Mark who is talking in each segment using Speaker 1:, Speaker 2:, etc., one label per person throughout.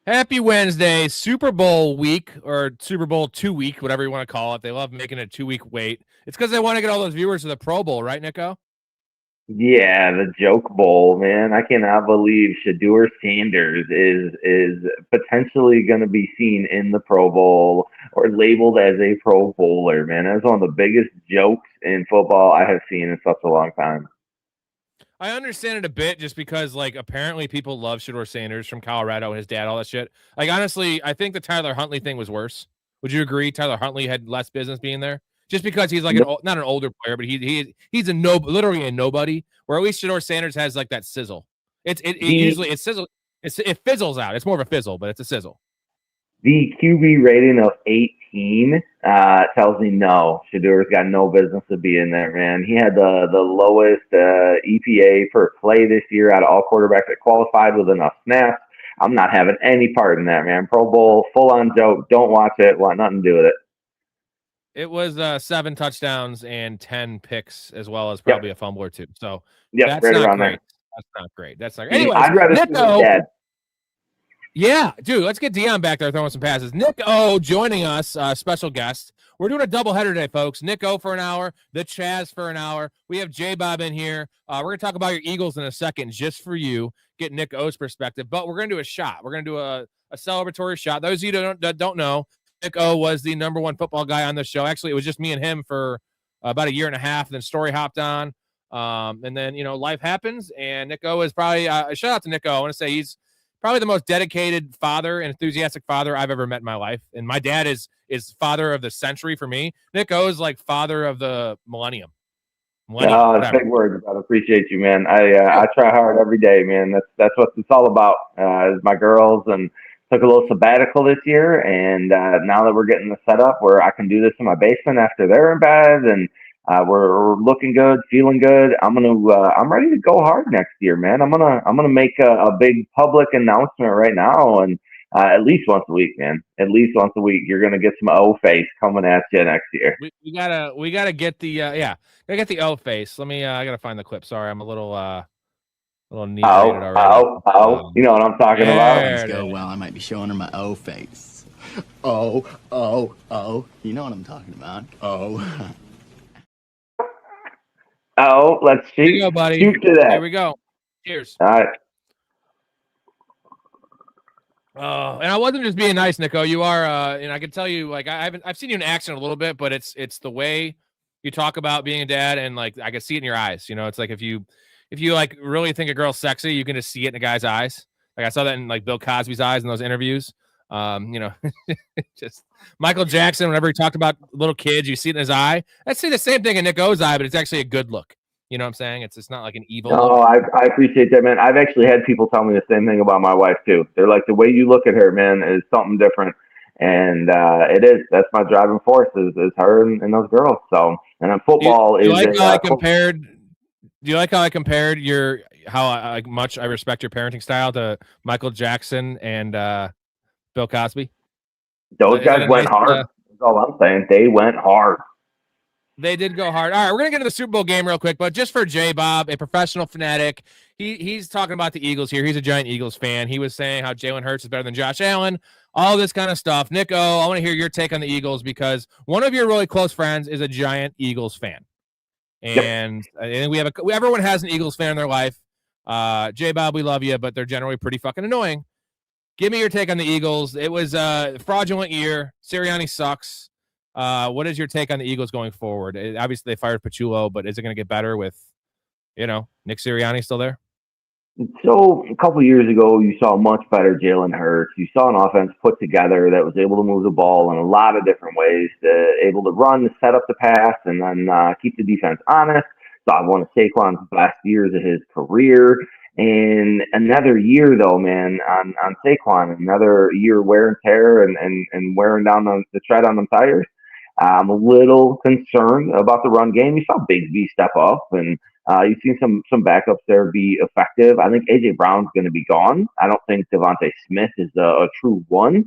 Speaker 1: Happy Wednesday, Super Bowl week or Super Bowl 2 week, whatever you want to call it. They love making a 2 week wait. It's because they want to get all those viewers to the Pro Bowl, right, Nico?
Speaker 2: Yeah, the joke bowl, man. I cannot believe Shadeur Sanders is potentially going to be seen in the Pro Bowl or labeled as a Pro Bowler, man. That's one of the biggest jokes in football I have seen in such a long time.
Speaker 1: I understand it a bit just because, like, apparently people love Shador Sanders from Colorado and his dad, all that shit. Like, honestly, I think the Tyler Huntley thing was worse. Would you agree? Tyler Huntley had less business being there just because he's like not an older player, but he's a literally a nobody. Where at least Shador Sanders has like that sizzle. It
Speaker 2: The
Speaker 1: usually it sizzle it fizzles out. It's more of a fizzle, but it's a sizzle.
Speaker 2: the QB rating of 18 tells me no. Shadeur's got no business to be in there, man. He had the lowest EPA per play this year out of all quarterbacks that qualified with enough snaps. I'm not having any part in that, man. Pro Bowl, full on joke. Don't watch it. Want nothing to do with it.
Speaker 1: It was 7 touchdowns and 10 picks, as well as
Speaker 2: Yep,
Speaker 1: probably a fumble or two. So
Speaker 2: yep,
Speaker 1: that's
Speaker 2: right
Speaker 1: not
Speaker 2: around
Speaker 1: great.
Speaker 2: there.
Speaker 1: That's not great. That's not. Anyways,
Speaker 2: I'd rather see him
Speaker 1: Nico.
Speaker 2: dead.
Speaker 1: Yeah, dude, let's get Dion back there throwing some passes. Nick O joining us, special guest. We're doing a doubleheader today, folks. Nick O for an hour, the Chaz for an hour. We have J Bob in here. We're going to talk about your Eagles in a second, just for you, get Nick O's perspective. But we're going to do a shot. We're going to do a celebratory shot. Those of you that don't know, Nick O was the number one football guy on the show. Actually, it was just me and him for about a year and a half. Then Storey hopped on. And then, life happens. And Nick O is probably, a shout out to Nick O. I want to say he's probably the most dedicated father and enthusiastic father I've ever met in my life. And my dad is father of the century for me. Nick O is like father of the millennium.
Speaker 2: It's big words. I appreciate you, man. I try hard every day, man. That's what it's all about. Is my girls and took a little sabbatical this year, and now that we're getting the setup where I can do this in my basement after they're in bed, and we're looking good, feeling good. I'm ready to go hard next year, man. I'm gonna make a big public announcement right now, and at least once a week, man. At least once a week, you're gonna get some O face coming at you next year.
Speaker 1: We gotta get the gotta get the O face. Let me I gotta find the clip. Sorry, I'm a little inebriated
Speaker 2: Oh,
Speaker 1: already.
Speaker 2: oh, oh. You know what I'm talking about.
Speaker 1: There
Speaker 3: Things go well, I might be showing her my O face. Oh, oh, oh. You know what I'm talking about. Oh.
Speaker 2: Oh, let's
Speaker 1: Here you
Speaker 2: shoot
Speaker 1: go, buddy.
Speaker 2: shoot to that.
Speaker 1: Here we go. Cheers.
Speaker 2: All right.
Speaker 1: Oh, and I wasn't just being nice, Nico. You are, and I can tell you, like, I've seen you in action a little bit, but it's the way you talk about being a dad, and like I can see it in your eyes. It's like if you like really think a girl's sexy, you can just see it in a guy's eyes. Like I saw that in like Bill Cosby's eyes in those interviews. Just Michael Jackson, whenever he talked about little kids, you see it in his eye. I'd say the same thing in Nick O's eye, but it's actually a good look. You know what I'm saying? It's not like an evil
Speaker 2: No,
Speaker 1: look.
Speaker 2: I appreciate that, man. I've actually had people tell me the same thing about my wife too. They're like, the way you look at her, man, is something different, and it is. That's my driving force is her and those girls. So, and then football
Speaker 1: Do you
Speaker 2: is.
Speaker 1: like how I compared? Do you like how I compared how much I respect your parenting style to Michael Jackson and Bill Cosby?
Speaker 2: Those
Speaker 1: Is that
Speaker 2: guys
Speaker 1: a
Speaker 2: went
Speaker 1: nice?
Speaker 2: hard. That's all I'm saying. They went hard.
Speaker 1: They did go hard. All right, we're gonna get into the Super Bowl game real quick, but just for J Bob, a professional fanatic, he's talking about the Eagles here. He's a giant Eagles fan. He was saying how Jalen Hurts is better than Josh Allen, all this kind of stuff. Nico, I want to hear your take on the Eagles because one of your really close friends is a giant Eagles fan,
Speaker 2: Yep.
Speaker 1: and everyone has an Eagles fan in their life. J Bob, we love you, but they're generally pretty fucking annoying. Give me your take on the Eagles. It was a fraudulent year. Sirianni sucks. What is your take on the Eagles going forward? Obviously, they fired Pachulo, but is it going to get better with, Nick Sirianni still there?
Speaker 2: So a couple of years ago, you saw a much better Jalen Hurts. You saw an offense put together that was able to move the ball in a lot of different ways, able to run, to set up the pass, and then keep the defense honest. Saw one of Saquon's best years of his career. And another year, though, man, on Saquon, another year wear and tear and wearing down the tread on them tires. I'm a little concerned about the run game. You saw Big B step up, and you've seen some backups there be effective. I think AJ Brown's going to be gone. I don't think Devontae Smith is a true one.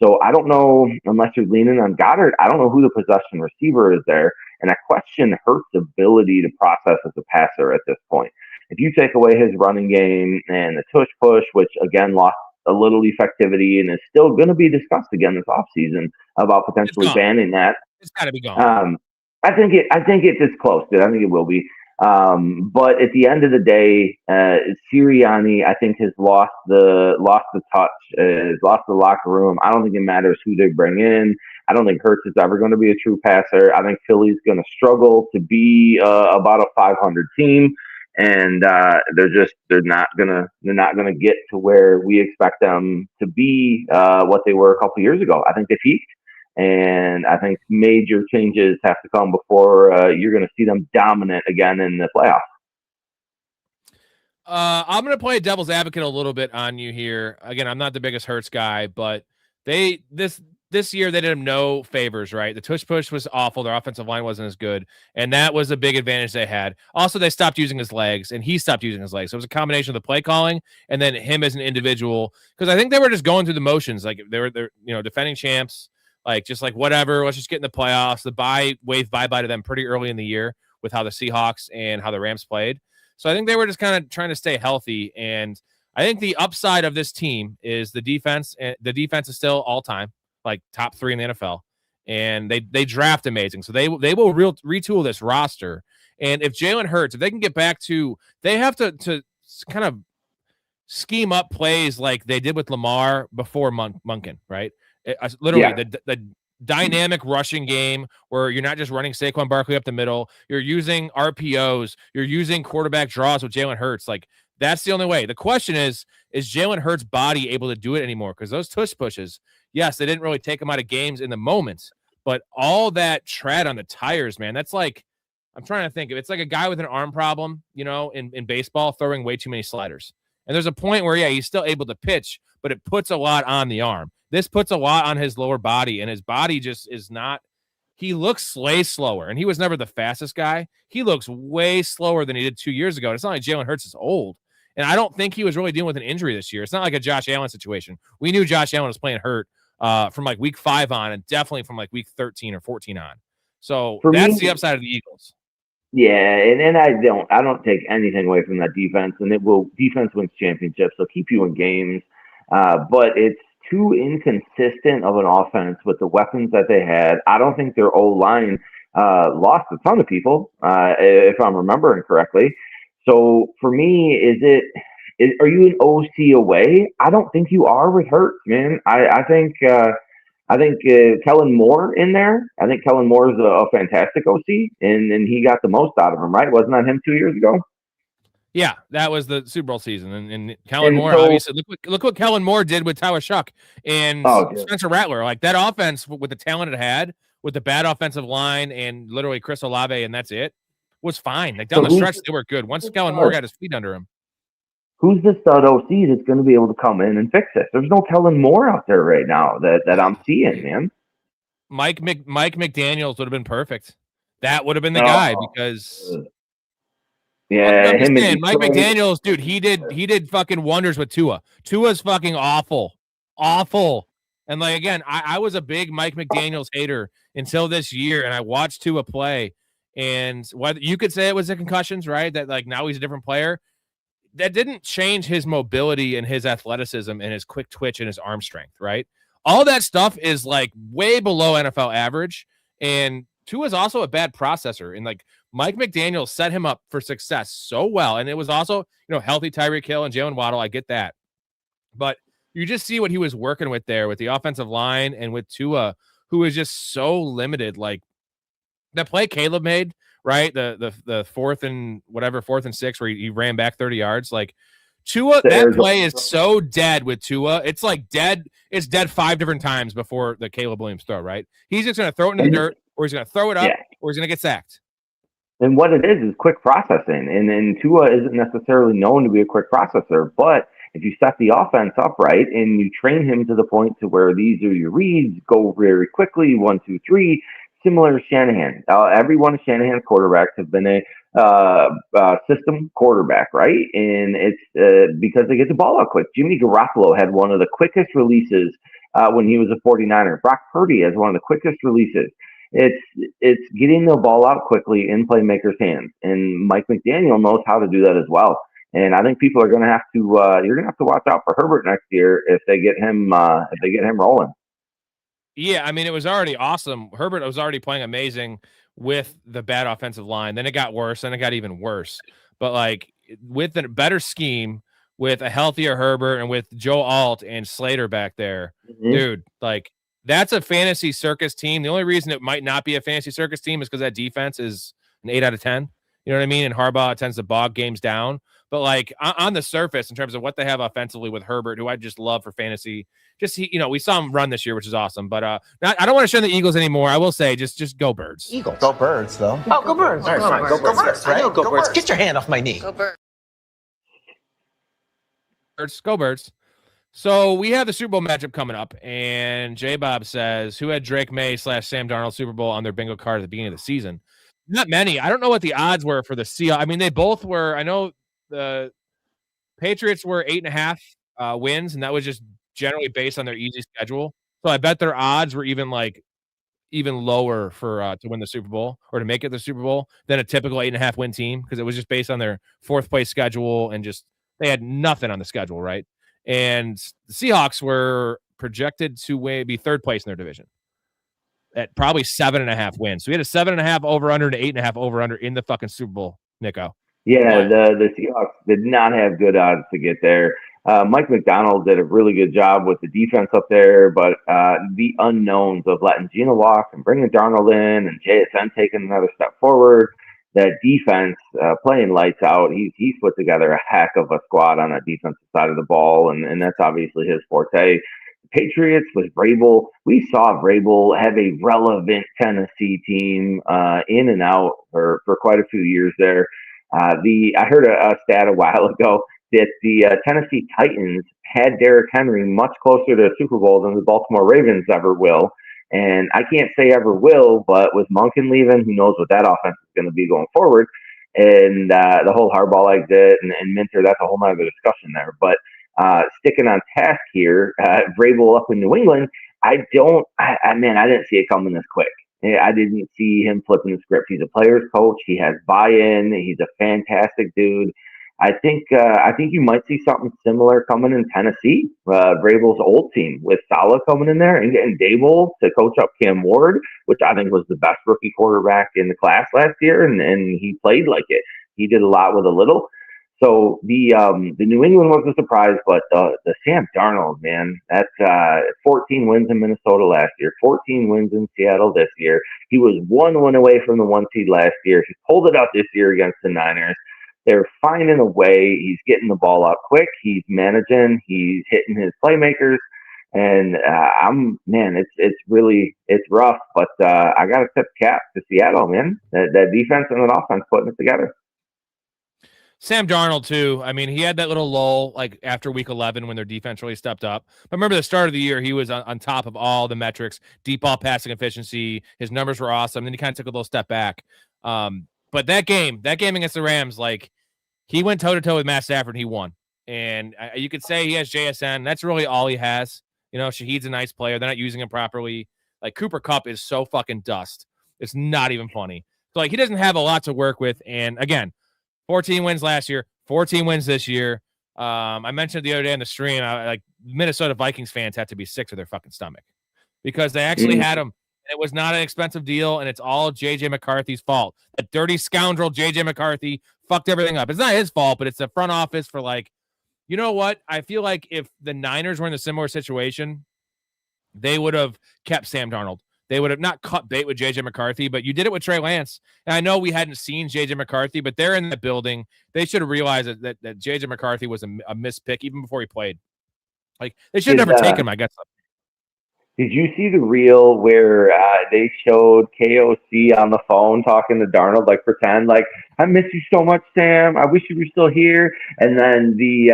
Speaker 2: So I don't know, unless you're leaning on Goddard, I don't know who the possession receiver is there. And I question Hurts' ability to process as a passer at this point. If you take away his running game and the tush push, which again lost a little effectivity and is still going to be discussed again this offseason about potentially banning that.
Speaker 1: It's got to be gone.
Speaker 2: I think it's close, dude. I think it will be. But at the end of the day, Sirianni, I think, has lost the touch, has lost the locker room. I don't think it matters who they bring in. I don't think Hurts is ever going to be a true passer. I think Philly's going to struggle to be about a 500 team, and they're not gonna get to where we expect them to be, what they were a couple years ago. I think they peaked. And I think major changes have to come before you're going to see them dominant again in the playoffs.
Speaker 1: I'm going to play devil's advocate a little bit on you here. Again, I'm not the biggest Hurts guy, but this year they did him no favors, right? The tush push was awful. Their offensive line wasn't as good, and that was a big advantage they had. Also, they stopped using his legs, and he stopped using his legs. So it was a combination of the play calling and then him as an individual, because I think they were just going through the motions. Like they're defending champs. Just whatever, let's just get in the playoffs. The wave bye-bye to them pretty early in the year with how the Seahawks and how the Rams played. So I think they were just kind of trying to stay healthy. And I think the upside of this team is the defense. And the defense is still all-time, top 3 in the NFL. And they draft amazing. So they will retool this roster. And if Jalen Hurts, if they can get back to, they have to kind of scheme up plays like they did with Lamar before Munkin, right? The dynamic rushing game where you're not just running Saquon Barkley up the middle. You're using RPOs. You're using quarterback draws with Jalen Hurts. That's the only way. The question is Jalen Hurts' body able to do it anymore? Because those tush pushes, yes, they didn't really take him out of games in the moment, but all that tread on the tires, man, that's I'm trying to think of, it's like a guy with an arm problem, in baseball, throwing way too many sliders. And there's a point where, he's still able to pitch, but it puts a lot on the arm. This puts a lot on his lower body, and his body just is not – he looks way slower, and he was never the fastest guy. He looks way slower than he did 2 years ago. It's not like Jalen Hurts is old, and I don't think he was really dealing with an injury this year. It's not like a Josh Allen situation. We knew Josh Allen was playing hurt from week 5 on, and definitely from week 13 or 14 on. So that's the upside of the Eagles.
Speaker 2: Yeah, and I don't take anything away from that defense, and defense wins championships, so keep you in games. But it's too inconsistent of an offense with the weapons that they had. I don't think their O-line lost a ton of people, if I'm remembering correctly. So for me, are you an OC away? I don't think you are with Hurts, man. I think Kellen Moore in there. I think Kellen Moore is a fantastic OC, and he got the most out of him, right? Wasn't that him 2 years ago?
Speaker 1: Yeah, that was the Super Bowl season, and Kellen Moore, obviously. Look what Kellen Moore did with Tyler Shuck and Spencer Rattler. That offense with the talent it had, with the bad offensive line, and literally Chris Olave, and that's it, was fine. Down the stretch, they were good. Once Kellen Moore got his feet under him.
Speaker 2: Who's the stud OC that's going to be able to come in and fix it? There's no Kellen Moore out there right now that I'm seeing, man.
Speaker 1: Mike McDaniels would have been perfect. That would have been the guy because.
Speaker 2: Yeah,
Speaker 1: Mike McDaniels, dude, he did fucking wonders with Tua. Tua's fucking awful. And again, I was a big Mike McDaniels hater until this year, and I watched Tua play. And whether you could say it was the concussions, right? That now he's a different player. That didn't change his mobility and his athleticism and his quick twitch and his arm strength, right? All that stuff is way below NFL average. And Tua's also a bad processor, and Mike McDaniel set him up for success so well. And it was also, healthy Tyreek Hill and Jalen Waddle. I get that. But you just see what he was working with there with the offensive line and with Tua, who is just so limited. That play Caleb made, right? The fourth and 6 where he ran back 30 yards. Tua, that play is so dead with Tua. It's dead. It's dead 5 different times before the Caleb Williams throw, right? He's just going to throw it in the dirt, or he's going to throw it up, or he's going to get sacked.
Speaker 2: And what it is quick processing. And Tua isn't necessarily known to be a quick processor, but if you set the offense up right and you train him to the point to where these are your reads, go very quickly, 1, 2, 3, similar to Shanahan. Every one of Shanahan's quarterbacks have been a system quarterback, right? And it's because they get the ball out quick. Jimmy Garoppolo had one of the quickest releases when he was a 49er. Brock Purdy has one of the quickest releases. It's getting the ball out quickly in playmakers' hands, and Mike McDaniel knows how to do that as well. And I think people are going to have to you're going to have to watch out for Herbert next year if they get him rolling.
Speaker 1: Yeah, I mean, it was already awesome. Herbert was already playing amazing with the bad offensive line. Then it got worse, and it got even worse. But like with a better scheme, with a healthier Herbert, and with Joe Alt and Slater back there, dude, like that's a fantasy circus team. The only reason it might not be a fantasy circus team is because that defense is an 8 out of 10. You know what I mean? And Harbaugh tends to bog games down. But like on the surface, in terms of what they have offensively with Herbert, who I just love for fantasy, we saw him run this year, which is awesome. But I don't want to show the Eagles anymore. I will say, just go Birds.
Speaker 4: Eagles. Go Birds, though.
Speaker 5: Oh, go Birds.
Speaker 4: All right, fine. Go Birds. Right? Go Birds. Get your hand off my knee.
Speaker 5: Go Birds.
Speaker 1: Go Birds. So we have the Super Bowl matchup coming up, and J Bob says, who had Drake May / Sam Darnold Super Bowl on their bingo card at the beginning of the season? Not many. I don't know what the odds were for the Seahawks. I mean, they both were. I know the Patriots were 8.5 wins, and that was just generally based on their easy schedule. So I bet their odds were even lower for to win the Super Bowl or to make it the Super Bowl than a typical 8.5 win team, because it was just based on their fourth place schedule and just they had nothing on the schedule, right? And the Seahawks were projected to be third place in their division at probably 7.5 wins. So we had a 7.5 over under and 8.5 over under in the fucking Super Bowl, Nico.
Speaker 2: Yeah, the Seahawks did not have good odds to get there. Mike McDonald did a really good job with the defense up there, but the unknowns of letting Gino walk and bringing Darnold in and JSN taking another step forward, that defense playing lights out. He's put together a heck of a squad on that defensive side of the ball, and that's obviously his forte. Patriots with Vrabel, we saw Vrabel have a relevant Tennessee team in and out for quite a few years there. I heard a stat a while ago that the Tennessee Titans had Derrick Henry much closer to the Super Bowl than the Baltimore Ravens ever will. And I can't say ever will, but with Monken leaving, who knows what that offense is going to be going forward. And the whole Harbaugh exit and Minter, that's a whole nother discussion there. But sticking on task here, Vrabel up in New England, I didn't see it coming this quick. I didn't see him flipping the script. He's a player's coach. He has buy-in. He's a fantastic dude. I think you might see something similar coming in Tennessee. Vrabel's old team with Saleh coming in there and getting Dable to coach up Cam Ward, which I think was the best rookie quarterback in the class last year, and he played like it. He did a lot with a little. So the New England was a surprise, but the Sam Darnold, man, that's 14 wins in Minnesota last year, 14 wins in Seattle this year. He was 1 win away from the 1 seed last year. He pulled it out this year against the Niners. They're finding a way. He's getting the ball out quick. He's managing. He's hitting his playmakers. And it's rough, but I got to tip cap to Seattle, man. That defense and that offense putting it together.
Speaker 1: Sam Darnold, too. I mean, he had that little lull like after week 11 when their defense really stepped up. But remember the start of the year, he was on top of all the metrics, deep ball passing efficiency. His numbers were awesome. Then he kind of took a little step back. But that game against the Rams, like he went toe-to-toe with Matt Stafford and he won. And you could say he has JSN. That's really all he has. You know, Shaheed's a nice player. They're not using him properly. Like Cooper Kupp is so fucking dust. It's not even funny. So like he doesn't have a lot to work with. And again, 14 wins last year, 14 wins this year. I mentioned the other day on the stream, like Minnesota Vikings fans have to be sick to their fucking stomach because they actually had him. It was not an expensive deal, and it's all J.J. McCarthy's fault. That dirty scoundrel J.J. McCarthy fucked everything up. It's not his fault, but it's the front office for like, you know what? I feel like if the Niners were in a similar situation, they would have kept Sam Darnold. They would have not cut bait with J.J. McCarthy, but you did it with Trey Lance. And I know we hadn't seen J.J. McCarthy, but they're in the building. They should have realized that J.J. McCarthy was a missed pick even before he played. Like, they should have never taken him, I guess.
Speaker 2: Did you see the reel where they showed KOC on the phone talking to Darnold, like pretend, like, I miss you so much, Sam. I wish you were still here. And then the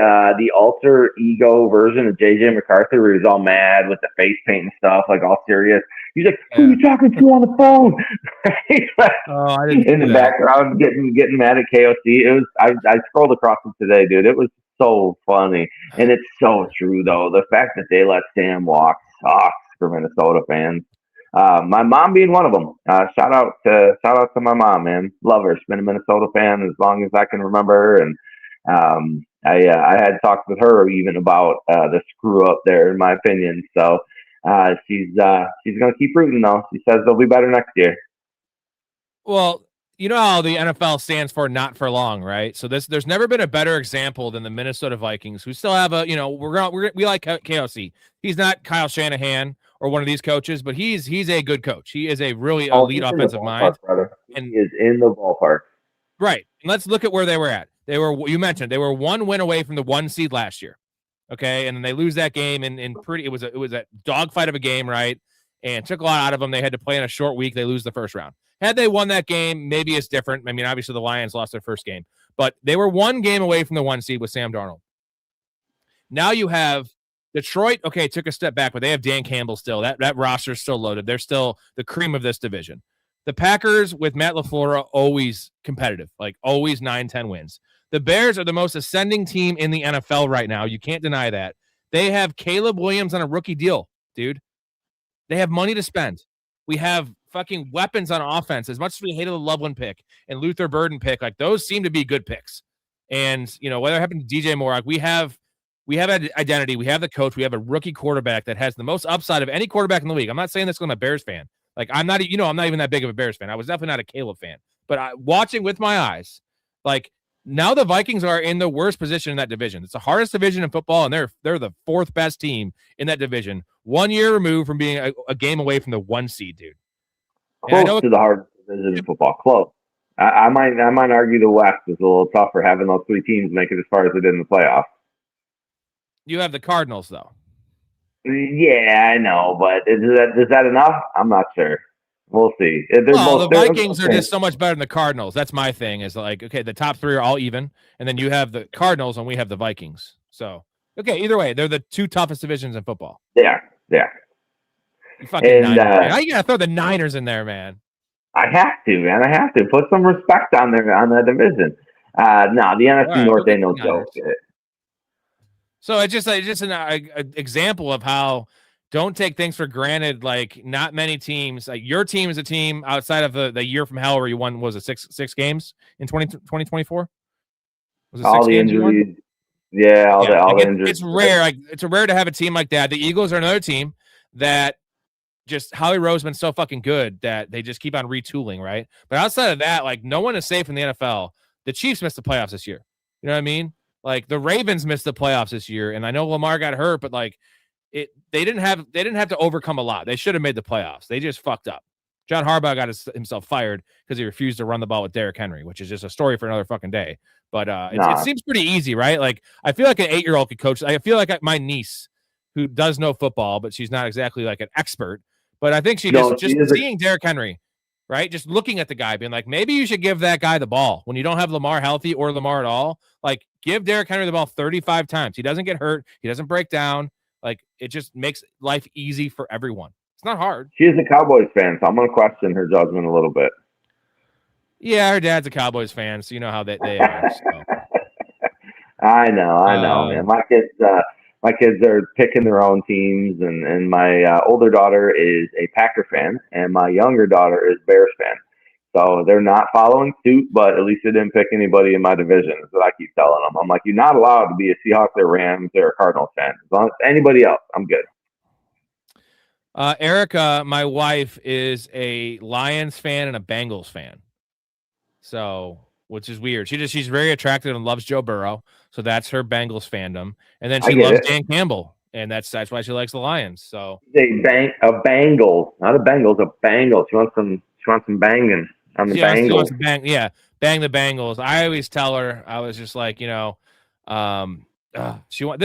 Speaker 2: alter ego version of JJ McCarthy, where he's all mad with the face paint and stuff, like all serious. He's like, who are you talking to on the phone?
Speaker 1: I didn't
Speaker 2: in the background, getting mad at KOC. It was I scrolled across it today, dude. It was so funny, and it's so true though. The fact that they let Sam walk sucks for Minnesota fans. My mom being one of them. Shout out to my mom, man. Love her. She's been a Minnesota fan as long as I can remember, and I had talked with her even about the screw up there, in my opinion. So she's going to keep rooting, though. She says they'll be better next year.
Speaker 1: Well, you know how the NFL stands for not for long, right? So there's never been a better example than the Minnesota Vikings, who still have we like KOC. He's not Kyle Shanahan or one of these coaches, but he's a good coach. He is a really elite offensive mind.
Speaker 2: And he is in the ballpark.
Speaker 1: Right. And let's look at where they were at. You mentioned they were one win away from the 1 seed last year. Okay. And then they lose that game it was a dogfight of a game, right? And took a lot out of them. They had to play in a short week. They lose the first round. Had they won that game, maybe it's different. I mean, obviously the Lions lost their first game, but they were 1 game away from the 1 seed with Sam Darnold. Now you have Detroit. Okay. Took a step back, but they have Dan Campbell still. That roster's still loaded. They're still the cream of this division. The Packers with Matt LaFleur are always competitive, like always 9-10 wins. The Bears are the most ascending team in the NFL right now. You can't deny that. They have Caleb Williams on a rookie deal, dude. They have money to spend. We have fucking weapons on offense. As much as we hated the Loveland pick and Luther Burden pick, like those seem to be good picks. And, whether it happened to DJ Moore, like we have an identity. We have the coach. We have a rookie quarterback that has the most upside of any quarterback in the league. I'm not saying this because I'm a Bears fan. Like I'm not even that big of a Bears fan. I was definitely not a Caleb fan, but watching with my eyes, like now the Vikings are in the worst position in that division. It's the hardest division in football, and they're the 4th best team in that division. 1 year removed from being a game away from the 1 seed, dude.
Speaker 2: Close to the hardest division in football. Close. I might argue the West is a little tougher having those 3 teams make it as far as they did in the playoffs.
Speaker 1: You have the Cardinals, though.
Speaker 2: Yeah, I know, but is that enough? I'm not sure. We'll see.
Speaker 1: The Vikings are just so much better than the Cardinals. That's my thing. Is like, okay, the top 3 are all even, and then you have the Cardinals, and we have the Vikings. So, okay, either way, they're the 2 toughest divisions in football.
Speaker 2: Yeah.
Speaker 1: You fucking Niners, man. How you gotta throw the Niners in there, man?
Speaker 2: I have to, man. I have to put some respect on that division. No, the NFC North ain't no joke.
Speaker 1: So it's just an example of how don't take things for granted. Like not many teams, like your team is a team outside of the year from hell where you won, was it six games in 2024? Was it
Speaker 2: all the injuries? Yeah, all the injuries.
Speaker 1: It's rare. It's rare to have a team like that. The Eagles are another team that just Howie Roseman's been so fucking good that they just keep on retooling, right? But outside of that, like no one is safe in the NFL. The Chiefs missed the playoffs this year. You know what I mean? Like the Ravens missed the playoffs this year, and I know Lamar got hurt, but like they didn't have to overcome a lot. They should have made the playoffs. They just fucked up. John Harbaugh got himself fired because he refused to run the ball with Derrick Henry, which is just a story for another fucking day. But it seems pretty easy, right? Like I feel like an 8-year-old could coach. I feel like my niece, who does know football, but she's not exactly like an expert. But I think she's seeing Derrick Henry, right? Just looking at the guy, being like, maybe you should give that guy the ball when you don't have Lamar healthy or Lamar at all. Like, give Derrick Henry the ball 35 times. He doesn't get hurt. He doesn't break down. Like, it just makes life easy for everyone. It's not hard.
Speaker 2: She is a Cowboys fan, so I'm going to question her judgment a little bit.
Speaker 1: Yeah, her dad's a Cowboys fan, so you know how they are. So.
Speaker 2: I know, man. My kids are picking their own teams, and my older daughter is a Packer fan, and my younger daughter is Bears fan. So they're not following suit, but at least they didn't pick anybody in my division. That's what I keep telling them. I'm like, you're not allowed to be a Seahawks or Rams or a Cardinals fan. As long as anybody else, I'm good.
Speaker 1: Erica, my wife, is a Lions fan and a Bengals fan. So, which is weird. She's very attractive and loves Joe Burrow. So that's her Bengals fandom. And then she loves Dan Campbell. And that's why she likes the Lions. So
Speaker 2: a Bengals, not a Bengals, a Bengals. She wants some banging on the Bengals. She wants to
Speaker 1: bang the Bengals. I always tell her, I was just like, this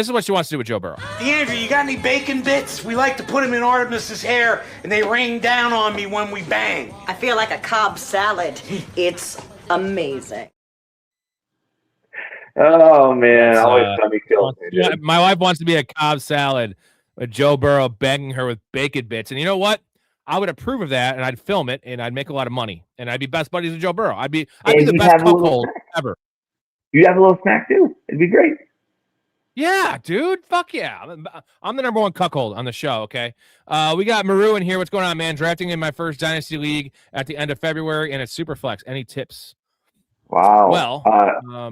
Speaker 1: is what she wants to do with Joe Burrow.
Speaker 5: Andrew, you got any bacon bits? We like to put them in Artemis's hair, and they rain down on me when we bang.
Speaker 6: I feel like a Cobb salad. It's amazing.
Speaker 2: Oh man, always tummy kills me.
Speaker 1: My wife wants to be a Cobb salad with Joe Burrow banging her with bacon bits, and you know what? I would approve of that, and I'd film it, and I'd make a lot of money, and I'd be best buddies with Joe Burrow. I'd be the best cuckold ever.
Speaker 2: You'd have a little snack too. It'd be great.
Speaker 1: Yeah, dude. Fuck yeah. I'm the number one cuckold on the show, okay? We got Maru in here. What's going on, man? Drafting in my first Dynasty League at the end of February, and it's Superflex. Any tips?
Speaker 2: Wow.
Speaker 1: Well,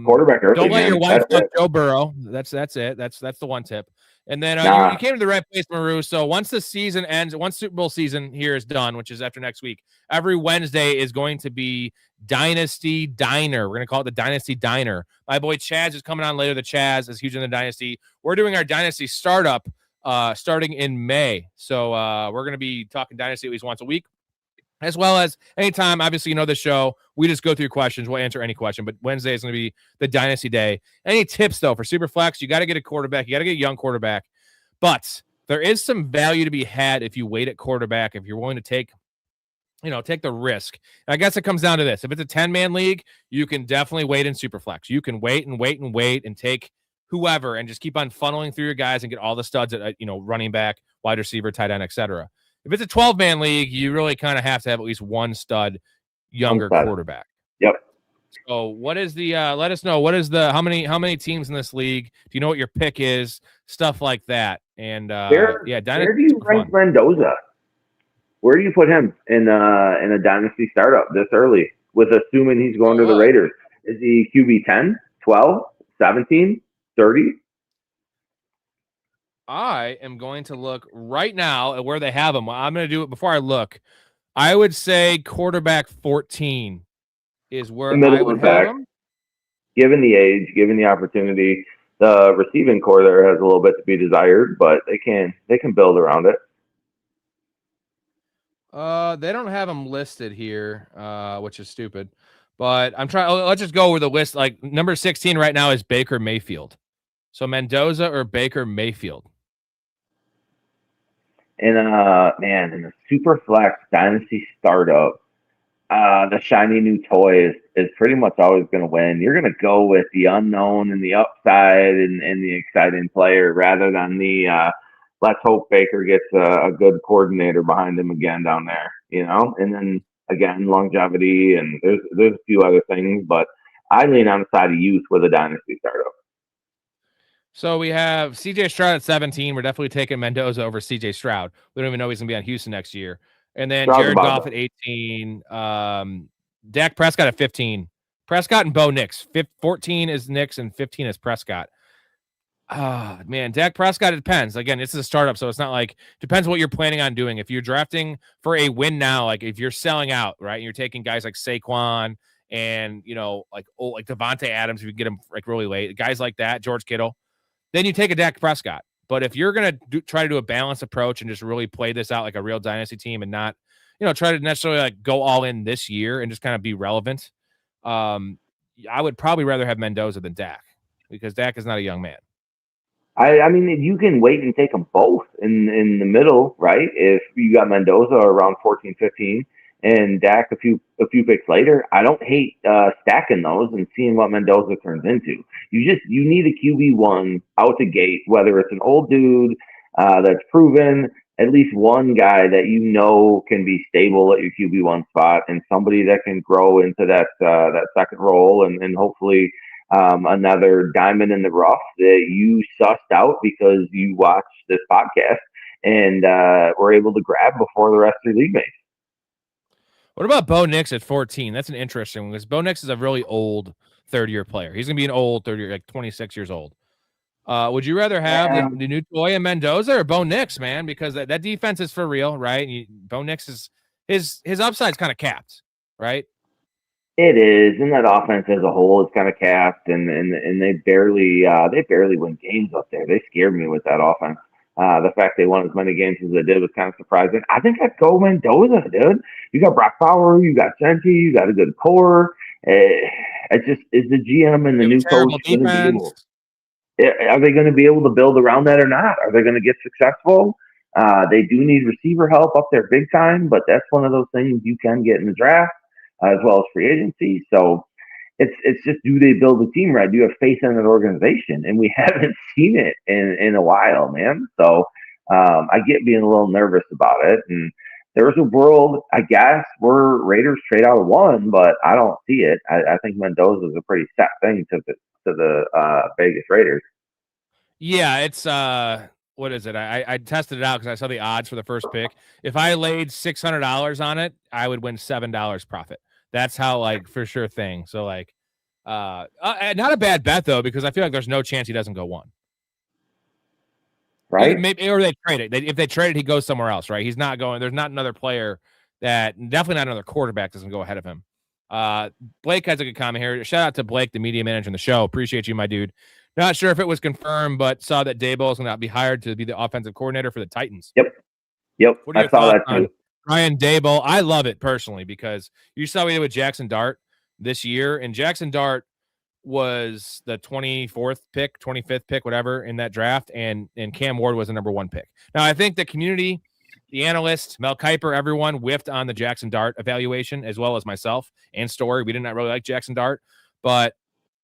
Speaker 2: Quarterback early,
Speaker 1: don't let
Speaker 2: man.
Speaker 1: your wife
Speaker 2: That's
Speaker 1: fuck
Speaker 2: it.
Speaker 1: Joe Burrow. That's it. That's the one tip. And then
Speaker 2: Nah.
Speaker 1: you came to the right place, Maru. So once the season ends, once Super Bowl season here is done, which is after next week, every Wednesday is going to be Dynasty Diner. We're going to call it the Dynasty Diner. My boy Chaz is coming on later. The Chaz is huge in the Dynasty. We're doing our Dynasty startup starting in May. So we're going to be talking Dynasty at least once a week, as well as anytime. Obviously, you know the show. We just go through questions. We'll answer any question. But Wednesday is going to be the Dynasty Day. Any tips, though, for Superflex? You got to get a quarterback. You got to get a young quarterback. But there is some value to be had if you wait at quarterback, if you're willing to take the risk. And I guess it comes down to this. If it's a 10-man league, you can definitely wait in Superflex. You can wait and take whoever and just keep on funneling through your guys and get all the studs at running back, wide receiver, tight end, etc. If it's a 12-man league, you really kind of have to have at least one stud younger quarterback.
Speaker 2: Yep.
Speaker 1: So what is the let us know, what is the how many teams in this league? Do you know what your pick is? Stuff like that. And
Speaker 2: where do you rank Mendoza? Where do you put him in a dynasty startup this early, with assuming he's going to the Raiders? Is he QB 10, 12, 17, 30?
Speaker 1: I am going to look right now at where they have him. I'm going to do it before I look. I would say quarterback 14 is where I would have him.
Speaker 2: Given the age, given the opportunity, the receiving core there has a little bit to be desired, but they can build around it.
Speaker 1: They don't have him listed here, which is stupid. But I'm trying. Let's just go with the list. Like number 16 right now is Baker Mayfield. So Mendoza or Baker Mayfield.
Speaker 2: And in the Superflex Dynasty startup, the shiny new toy is pretty much always going to win. You're going to go with the unknown and the upside and the exciting player rather than the let's hope Baker gets a good coordinator behind him again down there, And then again, longevity and there's a few other things, but I lean on the side of youth with a Dynasty startup.
Speaker 1: So we have CJ Stroud at 17. We're definitely taking Mendoza over CJ Stroud. We don't even know he's going to be on Houston next year. And then Jared Goff at 18. Dak Prescott at 15. Prescott and Bo Nix. 14 is Nix and 15 is Prescott. Man, Dak Prescott, it depends. Again, this is a startup, so it's not like depends what you're planning on doing. If you're drafting for a win now, like if you're selling out, right, and you're taking guys like Saquon and like Devontae Adams, if you get him like really late, guys like that, George Kittle, then you take a Dak Prescott. But if you're going to try to do a balanced approach and just really play this out like a real dynasty team and not, try to necessarily like go all in this year and just kind of be relevant, I would probably rather have Mendoza than Dak because Dak is not a young man.
Speaker 2: I mean, you can wait and take them both in the middle, right? If you got Mendoza around 14, 15 and Dak a few picks later, I don't hate stacking those and seeing what Mendoza turns into. You need a QB1 out the gate, whether it's an old dude that's proven, at least one guy that can be stable at your QB1 spot, and somebody that can grow into that second role and hopefully another diamond in the rough that you sussed out because you watched this podcast and were able to grab before the rest of your league mates.
Speaker 1: What about Bo Nix at 14? That's an interesting one because Bo Nix is a really old third-year player. He's going to be an old third-year, like 26 years old. Would you rather have the new toy and Mendoza or Bo Nix, man? Because that defense is for real, right? Bo Nix is his upside's kind of capped, right?
Speaker 2: It is, and that offense as a whole is kind of capped, and they barely win games up there. They scared me with that offense. The fact they won as many games as they did was kind of surprising. I think I'd go Mendoza, dude. You got Brock Bowers, you got Senti, you got a good core. It just is the GM and the new coach going to be able. Are they going to be able to build around that or not? Are they going to get successful? They do need receiver help up there big time, but that's one of those things you can get in the draft as well as free agency. So it's just, do they build a team right? Do you have faith in an organization? And we haven't seen it in a while, man. So I get being a little nervous about it. And there's a world, I guess, where Raiders trade out of one, but I don't see it. I think Mendoza is a pretty set thing to the Vegas Raiders.
Speaker 1: Yeah, it's what is it? I tested it out because I saw the odds for the first pick. If I laid $600 on it, I would win $7 profit. That's how, like, for sure thing. So, like, Not a bad bet though, because I feel like there's no chance he doesn't go 1.
Speaker 2: Right?
Speaker 1: Maybe, or they trade it. If they trade it, he goes somewhere else, right? He's not going. There's not another player definitely not another quarterback doesn't go ahead of him. Blake has a good comment here. Shout out to Blake, the media manager in the show. Appreciate you, my dude. Not sure if it was confirmed, but saw that Daboll is going to be hired to be the offensive coordinator for the Titans.
Speaker 2: Yep.
Speaker 1: What are your
Speaker 2: I saw
Speaker 1: thoughts
Speaker 2: that too.
Speaker 1: Brian Daboll? I love it personally because you saw what he did with Jackson Dart this year, and Jackson Dart was the 24th pick, 25th pick, whatever, in that draft, and Cam Ward was the number 1 pick. Now, I think the community, the analysts, Mel Kiper, everyone whiffed on the Jackson Dart evaluation, as well as myself and Storey. We did not really like Jackson Dart, but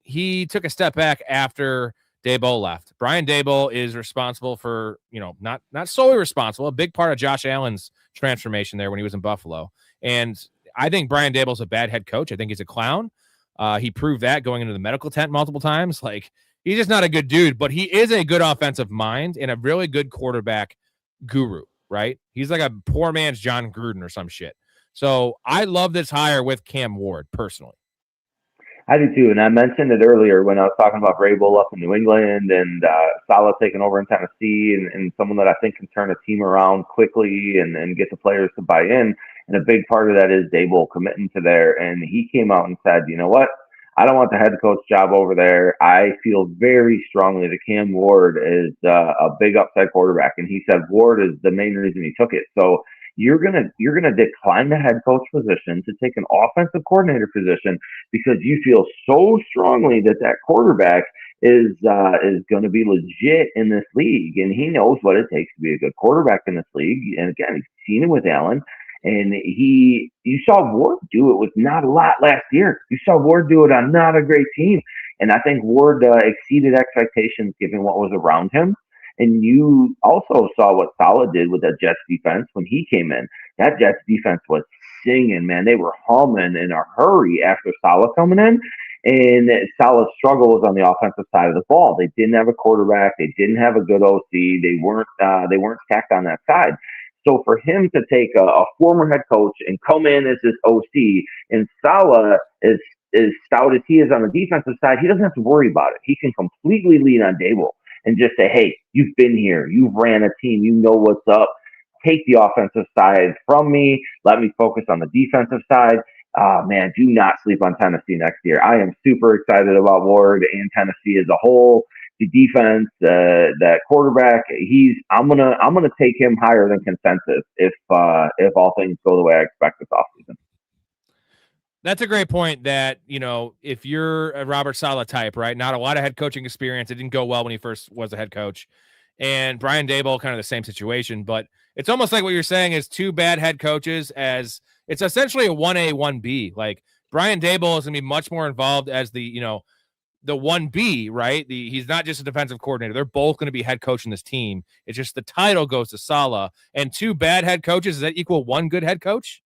Speaker 1: he took a step back after Daboll left. Brian Daboll is responsible for, not solely responsible, a big part of Josh Allen's transformation there when he was in Buffalo. And I think Brian Daboll's a bad head coach. I think he's a clown. He proved that going into the medical tent multiple times. Like, he's just not a good dude, but he is a good offensive mind and a really good quarterback guru, right? He's like a poor man's John Gruden or some shit. So I love this hire with Cam Ward personally.
Speaker 2: I do too, and I mentioned it earlier when I was talking about Vrabel up in New England and Saleh taking over in Tennessee, and someone that I think can turn a team around quickly and get the players to buy in. And a big part of that is Daboll committing to there. And he came out and said, you know what? I don't want the head coach job over there. I feel very strongly that Cam Ward is a big upside quarterback. And he said Ward is the main reason he took it. So you're gonna decline the head coach position to take an offensive coordinator position because you feel so strongly that quarterback is going to be legit in this league, and he knows what it takes to be a good quarterback in this league. And again, he's seen it with Allen, and you saw Ward do it with not a lot last year. You saw Ward do it on not a great team, and I think Ward exceeded expectations given what was around him. And you also saw what Saleh did with that Jets defense when he came in. That Jets defense was singing, man. They were humming in a hurry after Saleh coming in. And Saleh's struggle was on the offensive side of the ball. They didn't have a quarterback. They didn't have a good OC. They weren't stacked on that side. So for him to take a former head coach and come in as this OC, and Saleh is as stout as he is on the defensive side, he doesn't have to worry about it. He can completely lean on Daboll and just say, hey, you've been here. You've ran a team. You know what's up. Take the offensive side from me. Let me focus on the defensive side. Man, do not sleep on Tennessee next year. I am super excited about Ward and Tennessee as a whole. The defense, that quarterback, I'm gonna take him higher than consensus if all things go the way I expect this offseason.
Speaker 1: That's a great point that, if you're a Robert Saleh type, right? Not a lot of head coaching experience. It didn't go well when he first was a head coach. And Brian Daboll, kind of the same situation. But it's almost like what you're saying is two bad head coaches as it's essentially a 1A, 1B. Like Brian Daboll is going to be much more involved as the 1B, right? He's not just a defensive coordinator. They're both going to be head coach in this team. It's just the title goes to Saleh. And two bad head coaches, does that equal one good head coach?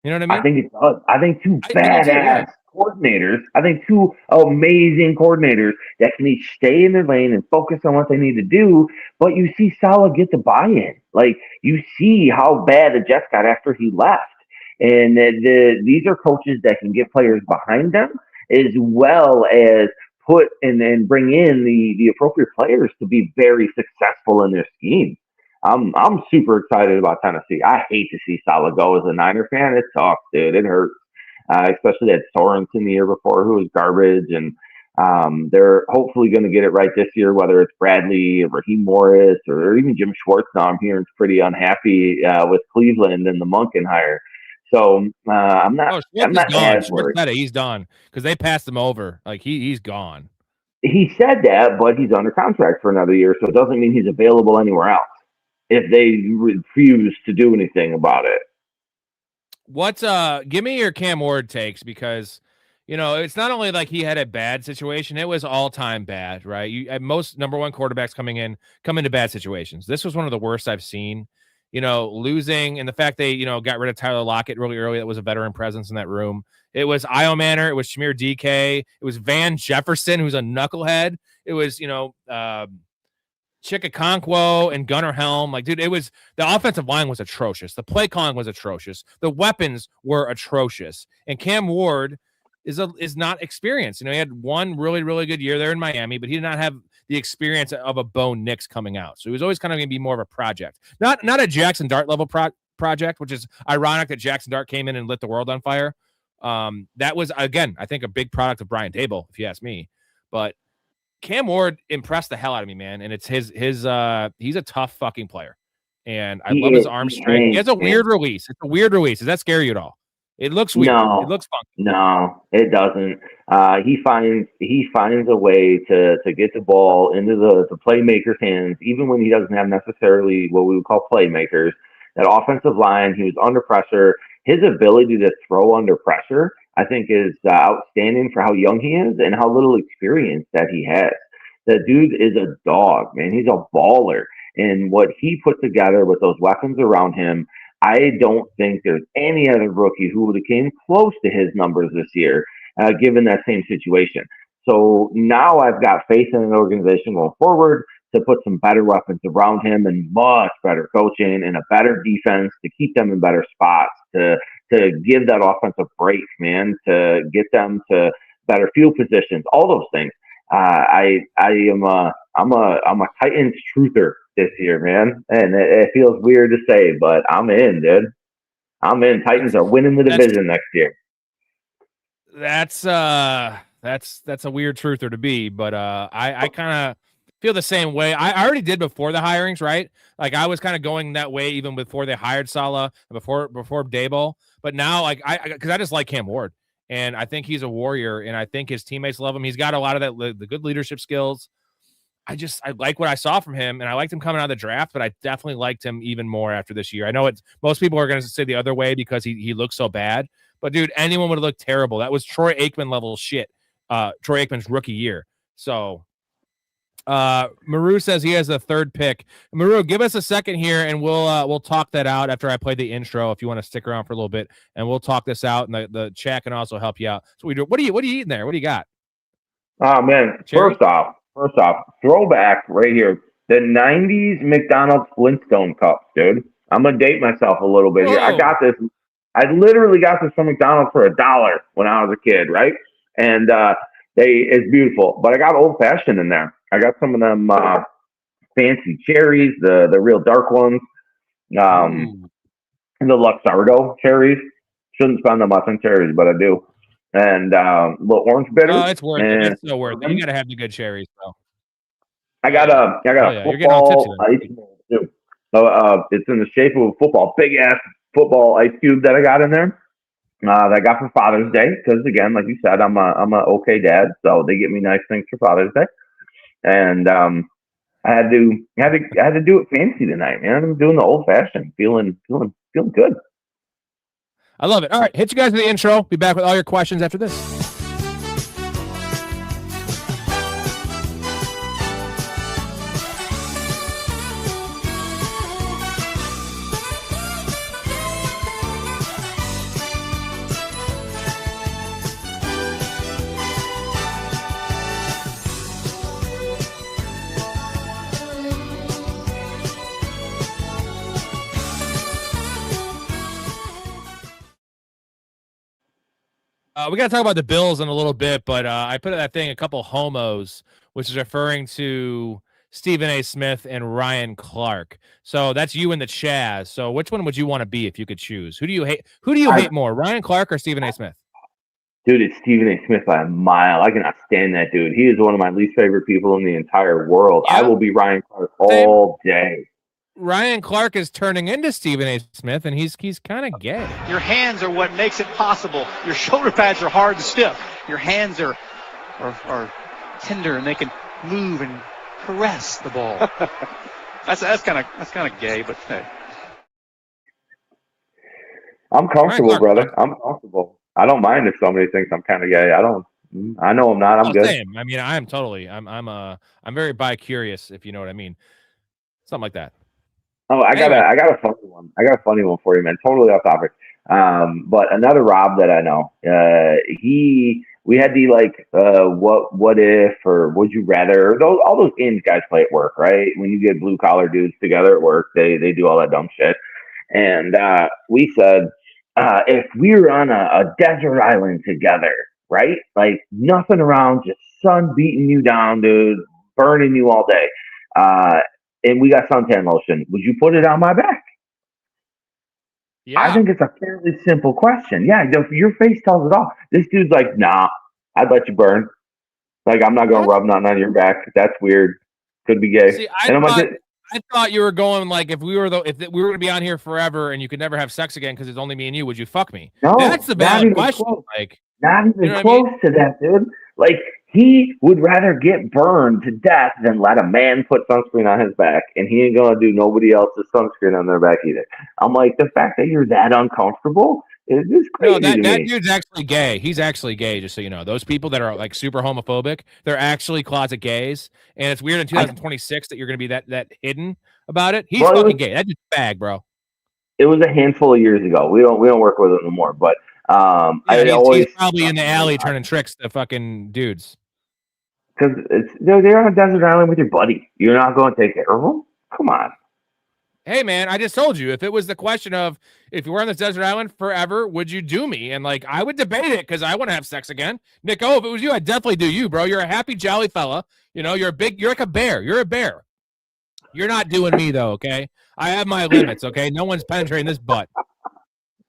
Speaker 1: You know what I mean?
Speaker 2: I think it does. I think two badass coordinators. I think two amazing coordinators that can each stay in their lane and focus on what they need to do. But you see Saleh get the buy-in. Like, you see how bad the Jets got after he left. And these are coaches that can get players behind them as well as put and bring in the appropriate players to be very successful in their scheme. I'm super excited about Tennessee. I hate to see Saleh go as a Niner fan. It sucks, dude. It hurts. Especially that Sorensen the year before, who was garbage. And they're hopefully going to get it right this year, whether it's Bradley or Raheem Morris or even Jim Schwartz. Now I'm hearing is pretty unhappy with Cleveland and the Monken hire. So I'm not as worried.
Speaker 1: He's done because they passed him over. Like he's gone.
Speaker 2: He said that, but he's under contract for another year, so it doesn't mean he's available anywhere else if they refuse to do anything about it.
Speaker 1: Give me your Cam Ward takes, because it's not only like he had a bad situation, it was all-time bad, right? Most number one quarterbacks come into bad situations. This was one of the worst I've seen. Losing, and the fact they, got rid of Tyler Lockett really early. That was a veteran presence in that room. It was Io Manor. It was Shamir DK. It was Van Jefferson, who's a knucklehead. It was, Chikakonkwo and Gunnar Helm. Like, dude, the offensive line was atrocious. The play calling was atrocious. The weapons were atrocious. And Cam Ward is not experienced. He had one really, really good year there in Miami, but he did not have the experience of a Bo Nix coming out. So he was always kind of going to be more of a project, not a Jackson Dart level project, which is ironic that Jackson Dart came in and lit the world on fire. That was, again, I think a big product of Brian Dable, if you ask me. But Cam Ward impressed the hell out of me, man. And it's his he's a tough fucking player. And I love his arm strength. He has a weird release. It's a weird release. Does that scare you at all? It looks weird.
Speaker 2: No,
Speaker 1: it looks funky.
Speaker 2: No, it doesn't. He finds a way to get the ball into the playmaker's hands, even when he doesn't have necessarily what we would call playmakers. That offensive line, he was under pressure. His ability to throw under pressure, I think, is outstanding for how young he is and how little experience that he has. The dude is a dog, man. He's a baller. And what he put together with those weapons around him, I don't think there's any other rookie who would have came close to his numbers this year, given that same situation. So now I've got faith in an organization going forward to put some better weapons around him and much better coaching and a better defense to keep them in better spots, to give that offense a break, man, to get them to better field positions, all those things. I'm a Titans truther this year, man, and it feels weird to say, but I'm in, dude. I'm in. Titans are winning the division next year.
Speaker 1: That's a weird truther to be, but I kind of feel the same way. I already did before the hirings, right? Like I was kind of going that way even before they hired Saleh and before Dable, but now because I just like Cam Ward. And I think he's a warrior, and I think his teammates love him. He's got a lot of the good leadership skills. I like what I saw from him, and I liked him coming out of the draft, but I definitely liked him even more after this year. I know most people are going to say the other way because he looks so bad, but dude, anyone would have looked terrible. That was Troy Aikman level shit. Troy Aikman's rookie year. So Maru says he has a third pick. Maru, give us a second here, and we'll talk that out after I play the intro. If you want to stick around for a little bit, and we'll talk this out, and the chat can also help you out. So we do. What are you eating there? What do you got?
Speaker 2: Oh man! Cherry? First off, throwback right here. The '90s McDonald's Flintstone cups, dude. I'm gonna date myself a little bit here. I got this. I literally got this from McDonald's for $1 when I was a kid, right? And it's beautiful. But I got old fashioned in there. I got some of them fancy cherries, the real dark ones, and the Luxardo cherries. Shouldn't spend that much on cherries, but I do. And little orange bitters.
Speaker 1: Oh, it's worth it. It's so worth it. You gotta have the good cherries, though.
Speaker 2: I got a football ice cube too. It's in the shape of a football, big ass football ice cube that I got in there. That I got for Father's Day because, again, like you said, I'm a okay dad, so they get me nice things for Father's Day. And I had to do it fancy tonight, man. I'm doing the old fashioned, feeling good.
Speaker 1: I love it. All right, hit you guys with the intro. Be back with all your questions after this. We got to talk about the Bills in a little bit, but I put that thing, a couple homos, which is referring to Stephen A. Smith and Ryan Clark. So that's you and the Chaz. So which one would you want to be if you could choose? Who do you hate? Who do you hate more, Ryan Clark or Stephen A. Smith?
Speaker 2: Dude, it's Stephen A. Smith by a mile. I cannot stand that dude. He is one of my least favorite people in the entire world. Yep. I will be Ryan Clark all day.
Speaker 1: Ryan Clark is turning into Stephen A. Smith, and he's kind of gay.
Speaker 7: Your hands are what makes it possible. Your shoulder pads are hard and stiff. Your hands are tender, and they can move and caress the ball. that's kind of gay, but hey. I'm
Speaker 2: comfortable, brother. I'm comfortable. I don't mind if somebody thinks I'm kind of gay. I know I'm not. I'm good.
Speaker 1: Same. I mean, I am totally. I'm very bi-curious, if you know what I mean. Something like that.
Speaker 2: Oh, I got a funny one. I got a funny one for you, man. Totally off topic. But another Rob that I know, we had the what if or would you rather, all those games guys play at work, right? When you get blue collar dudes together at work, they do all that dumb shit. And we said, if we were on a desert island together, right? Like nothing around, just sun beating you down, dude, burning you all day. And we got suntan lotion. Would you put it on my back?
Speaker 1: Yeah.
Speaker 2: I think it's a fairly simple question. Yeah, your face tells it all. This dude's like, nah, I'd let you burn. Like, I'm not going to rub nothing on your back. That's weird. Could be gay.
Speaker 1: See,
Speaker 2: and I'm like,
Speaker 1: I thought you were going like, if we were going to be on here forever and you could never have sex again because it's only me and you, would you fuck me?
Speaker 2: no,
Speaker 1: That's the valid question.
Speaker 2: Close.
Speaker 1: Like,
Speaker 2: not even
Speaker 1: you know
Speaker 2: close to that, dude. Like, he would rather get burned to death than let a man put sunscreen on his back, and he ain't gonna do nobody else's sunscreen on their back either. I'm like, the fact that you're that uncomfortable is crazy.
Speaker 1: No, that
Speaker 2: me.
Speaker 1: dude's actually gay. He's actually gay, just so you know. Those people that are like super homophobic, they're actually closet gays, and it's weird in 2026 that you're gonna be that hidden about it. He's fucking gay. That's just bag, bro.
Speaker 2: It was a handful of years ago. We don't work with him anymore, but
Speaker 1: he's probably in the alley turning tricks to fucking dudes.
Speaker 2: Because they're on a desert island with your buddy. You're not going to take care of them? Come on.
Speaker 1: Hey, man, I just told you, if it was the question of if you were on this desert island forever, would you do me? And like, I would debate it because I want to have sex again. Nick, if it was you, I'd definitely do you, bro. You're a happy, jolly fella. You know, you're like a bear. You're a bear. You're not doing me, though, okay? I have my limits, okay? No one's penetrating this butt.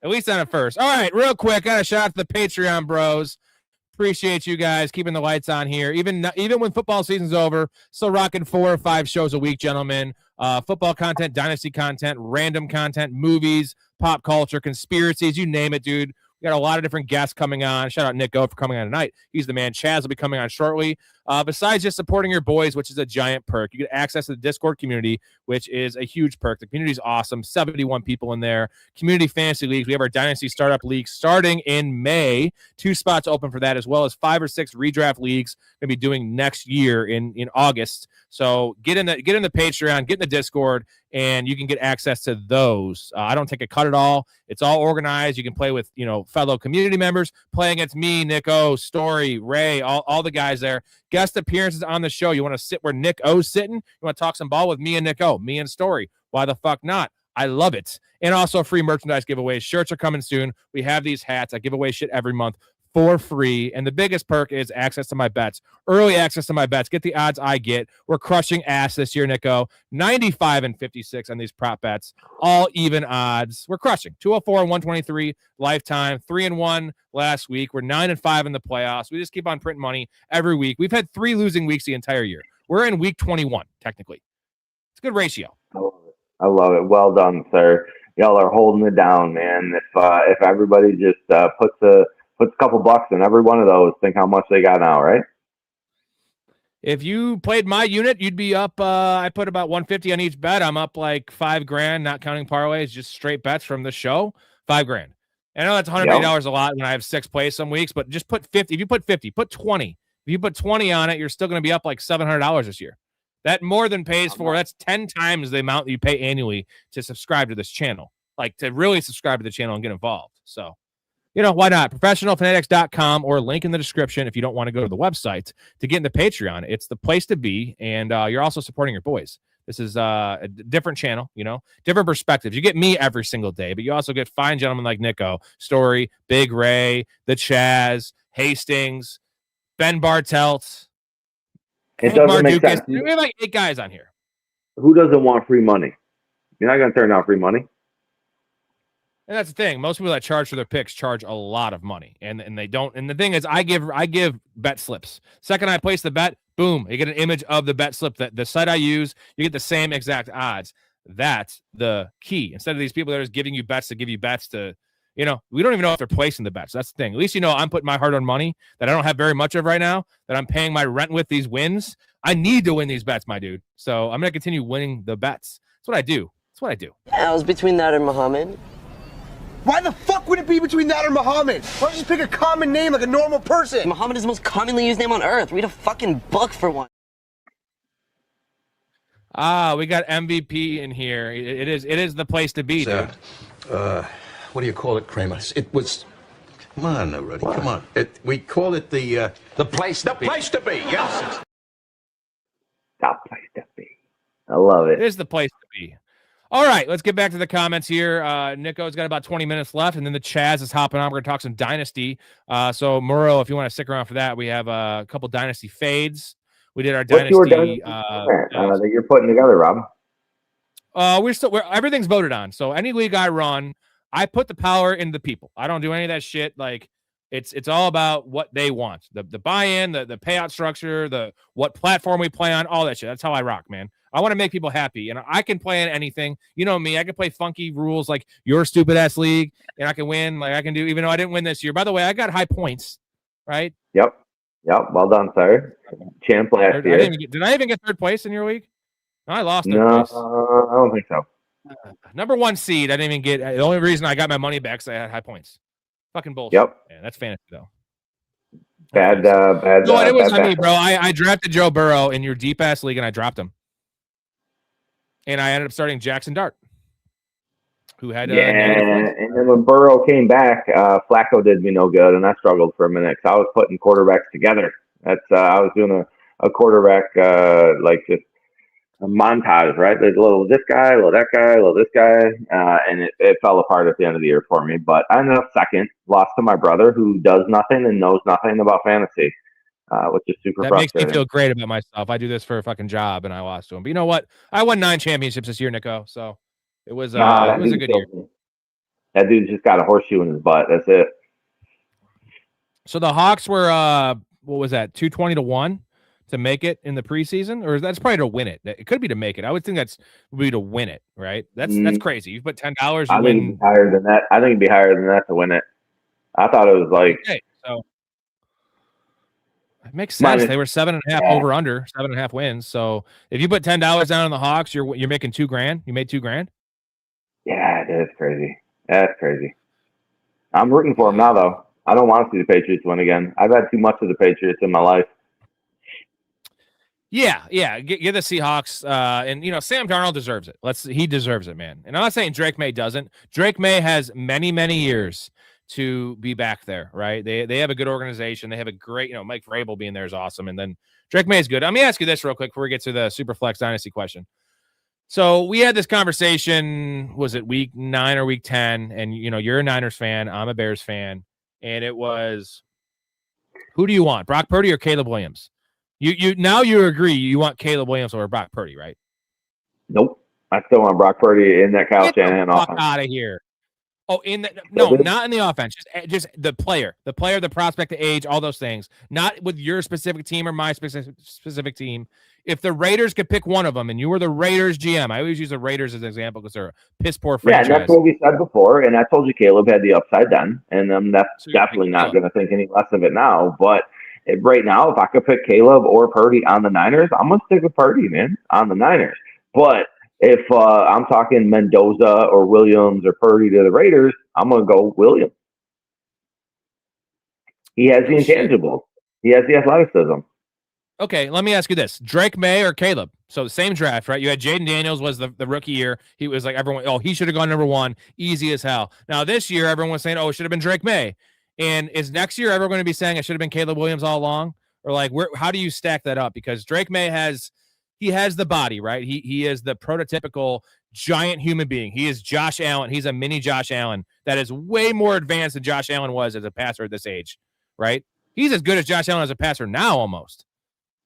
Speaker 1: At least on it first. All right, real quick, got a shout out to the Patreon bros. Appreciate you guys keeping the lights on here. Even when football season's over, still rocking 4 or 5 shows a week, gentlemen. Football content, Dynasty content, random content, movies, pop culture, conspiracies, you name it, dude. We got a lot of different guests coming on. Shout out Nick O for coming on tonight. He's the man. Chaz will be coming on shortly. Besides just supporting your boys, which is a giant perk, you get access to the Discord community, which is a huge perk. The community is awesome. 71 people in there. Community fantasy leagues. We have our Dynasty Startup League starting in May. 2 spots open for that, as well as 5 or 6 redraft leagues going to be doing next year in August. So get in the Patreon, get in the Discord, and you can get access to those. I don't take a cut at all. It's all organized. You can play with, fellow community members, play against me, Nick O, Storey, Ray, all the guys there. Guest appearances on the show. You want to sit where Nick O's sitting? You want to talk some ball with me and Nick O, me and Storey? Why the fuck not? I love it. And also free merchandise giveaways. Shirts are coming soon. We have these hats. I give away shit every month for free. And the biggest perk is access to my bets. Early access to my bets. Get the odds I get. We're crushing ass this year, Nico. 95 and 56 on these prop bets. All even odds. We're crushing. 204 and 123 lifetime. 3-1 last week. We're 9-5 in the playoffs. We just keep on printing money every week. We've had 3 losing weeks the entire year. We're in week 21, technically. It's a good ratio.
Speaker 2: I love it. Well done, sir. Y'all are holding it down, man. If everybody just puts a couple bucks in every one of those, think how much they got now, right?
Speaker 1: If you played my unit, you'd be up. I put about 150 on each bet. I'm up like $5,000, not counting parlays, just straight bets from the show. $5,000. I know that's $180 a lot when I have 6 plays some weeks, but just put 50. If you put 50, put 20. If you put 20 on it, you're still going to be up like $700 this year. That more than pays for. That's 10 times the amount that you pay annually to subscribe to this channel. Like to really subscribe to the channel and get involved. So. Why not? ProfessionalFanatics.com or link in the description if you don't want to go to the website to get in the Patreon. It's the place to be, and you're also supporting your boys. This is a different channel, different perspectives. You get me every single day, but you also get fine gentlemen like Nico, Storey, Big Ray, the Chaz, Hastings, Ben Bartelt.
Speaker 2: It doesn't make sense.
Speaker 1: We have like 8 guys on here.
Speaker 2: Who doesn't want free money? You're not going to turn down free money.
Speaker 1: And that's the thing. Most people that charge for their picks charge a lot of money, and they don't. And the thing is, I give bet slips. Second I place the bet, boom, you get an image of the bet slip. That the site I use, you get the same exact odds. That's the key. Instead of these people that are just giving you bets to give you bets to, we don't even know if they're placing the bets. That's the thing. At least I'm putting my hard-earned money that I don't have very much of right now, that I'm paying my rent with these wins. I need to win these bets, my dude. So I'm gonna continue winning the bets. That's what I do.
Speaker 8: I was between that and Muhammad.
Speaker 9: Why the fuck would it be between that or Muhammad? Why don't you just pick a common name like a normal person?
Speaker 8: Muhammad is the most commonly used name on earth. Read a fucking book for one.
Speaker 1: We got MVP in here. It is the place to be, dude.
Speaker 10: What do you call it, Kramer? It was. Come on, Rudy. Come on. We call it the place. The place to be. Yes.
Speaker 2: The place to be. I love it.
Speaker 1: It is the place to be. All right, let's get back to the comments here. Nico's got about 20 minutes left, and then the Chaz is hopping on. We're going to talk some Dynasty. So, Murrow, if you want to stick around for that, we have a couple Dynasty fades. We did our
Speaker 2: What's your
Speaker 1: Dynasty
Speaker 2: that you're putting together, Rob?
Speaker 1: Everything's voted on. So any league I run, I put the power in the people. I don't do any of that shit. Like it's all about what they want. The buy-in, the payout structure, the what platform we play on, all that shit. That's how I rock, man. I want to make people happy, and I can play in anything. You know me, I can play funky rules like your stupid ass league, and I can win. Like I can do, even though I didn't win this year. By the way, I got high points, right?
Speaker 2: Yep. Well done, sir. Champ last year.
Speaker 1: Did I even get third place in your league? No, I lost third place.
Speaker 2: I don't think so.
Speaker 1: Number 1 seed, I didn't even get. The only reason I got my money back is I had high points. Fucking bullshit.
Speaker 2: Yep.
Speaker 1: Yeah, that's fantasy though.
Speaker 2: Bad.
Speaker 1: No, it was on me, bro. I drafted Joe Burrow in your deep ass league, and I dropped him. And I ended up starting Jackson Dart, who had
Speaker 2: and then when Burrow came back, Flacco did me no good, and I struggled for a minute because I was putting quarterbacks together. That's I was doing a quarterback like just a montage, right? There's a little this guy, a little that guy, a little this guy, and it fell apart at the end of the year for me. But I ended up second, lost to my brother who does nothing and knows nothing about fantasy. Which is super frustrating.
Speaker 1: That makes me feel great about myself. I do this for a fucking job, and I lost to him. But you know what? I won 9 championships this year, Nico. So it was a good year.
Speaker 2: That dude's just got a horseshoe in his butt. That's it.
Speaker 1: So the Hawks were what was that? 220-1 to make it in the preseason, or that's probably to win it. It could be to make it. I would think that's would be to win it, right? That's crazy. You put $10.
Speaker 2: I think it'd be higher than that. I think it'd be higher than that to win it. I thought it was like.
Speaker 1: Okay, so. It makes sense. They were 7.5 over under 7.5 wins. So if you put $10 down on the Hawks, you're making $2,000. You made $2,000.
Speaker 2: Yeah, that's crazy. That's crazy. I'm rooting for them now, though. I don't want to see the Patriots win again. I've had too much of the Patriots in my life.
Speaker 1: Yeah. Get the Seahawks, and Sam Darnold deserves it. He deserves it, man. And I'm not saying Drake May doesn't. Drake May has many, many years to be back there, right? They have a good organization. They have a great, Mike Vrabel being there is awesome. And then Drake May is good. Let me ask you this real quick before we get to the Superflex Dynasty question. So we had this conversation, was it week 9 or week 10? And, you're a Niners fan. I'm a Bears fan. And it was, who do you want, Brock Purdy or Caleb Williams? You agree you want Caleb Williams over Brock Purdy, right?
Speaker 2: Nope. I still want Brock Purdy in that Kyle Shanahan offense.
Speaker 1: Out of here. Oh, not in the offense. Just the player, the prospect, the age, all those things. Not with your specific team or my specific team. If the Raiders could pick one of them, and you were the Raiders GM, I always use the Raiders as an example because they're a piss poor franchise.
Speaker 2: Yeah, that's what we said before, and I told you Caleb had the upside then, and that's definitely not going to think any less of it now. But right now, if I could pick Caleb or Purdy on the Niners, I'm going to stick with Purdy, man, on the Niners. But if I'm talking Mendoza or Williams or Purdy to the Raiders, I'm going to go Williams. He has the intangibles. He has the athleticism.
Speaker 1: Okay, let me ask you this. Drake May or Caleb? So the same draft, right? You had Jaden Daniels was the rookie year. He was like everyone, he should have gone number 1. Easy as hell. Now this year, everyone was saying, it should have been Drake May. And is next year everyone going to be saying it should have been Caleb Williams all along? Or like, how do you stack that up? Because Drake May has the body, right? He is the prototypical giant human being. He is Josh Allen. He's a mini Josh Allen that is way more advanced than Josh Allen was as a passer at this age, right? He's as good as Josh Allen as a passer now almost.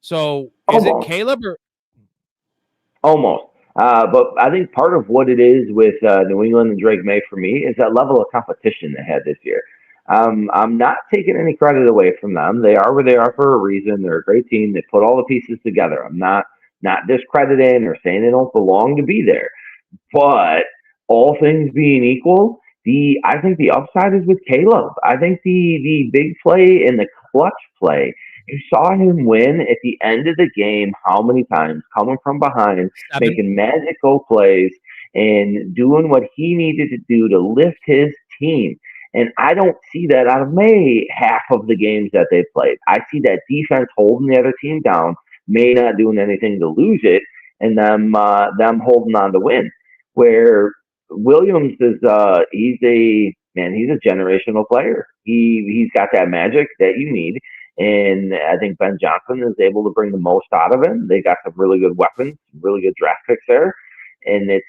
Speaker 1: So is it Caleb or?
Speaker 2: Almost. But I think part of what it is with New England and Drake May for me is that level of competition they had this year. I'm not taking any credit away from them. They are where they are for a reason. They're a great team. They put all the pieces together. I'm not discrediting or saying they don't belong to be there. But all things being equal, I think the upside is with Caleb. I think the big play and the clutch play, you saw him win at the end of the game how many times, coming from behind, making magical plays, and doing what he needed to do to lift his team. And I don't see that out of May half of the games that they've played. I see that defense holding the other team down, May not doing anything to lose it, and them holding on to win. Where Williams is, he's a generational player. He's got that magic that you need. And I think Ben Johnson is able to bring the most out of him. They got some really good weapons, really good draft picks there. And it's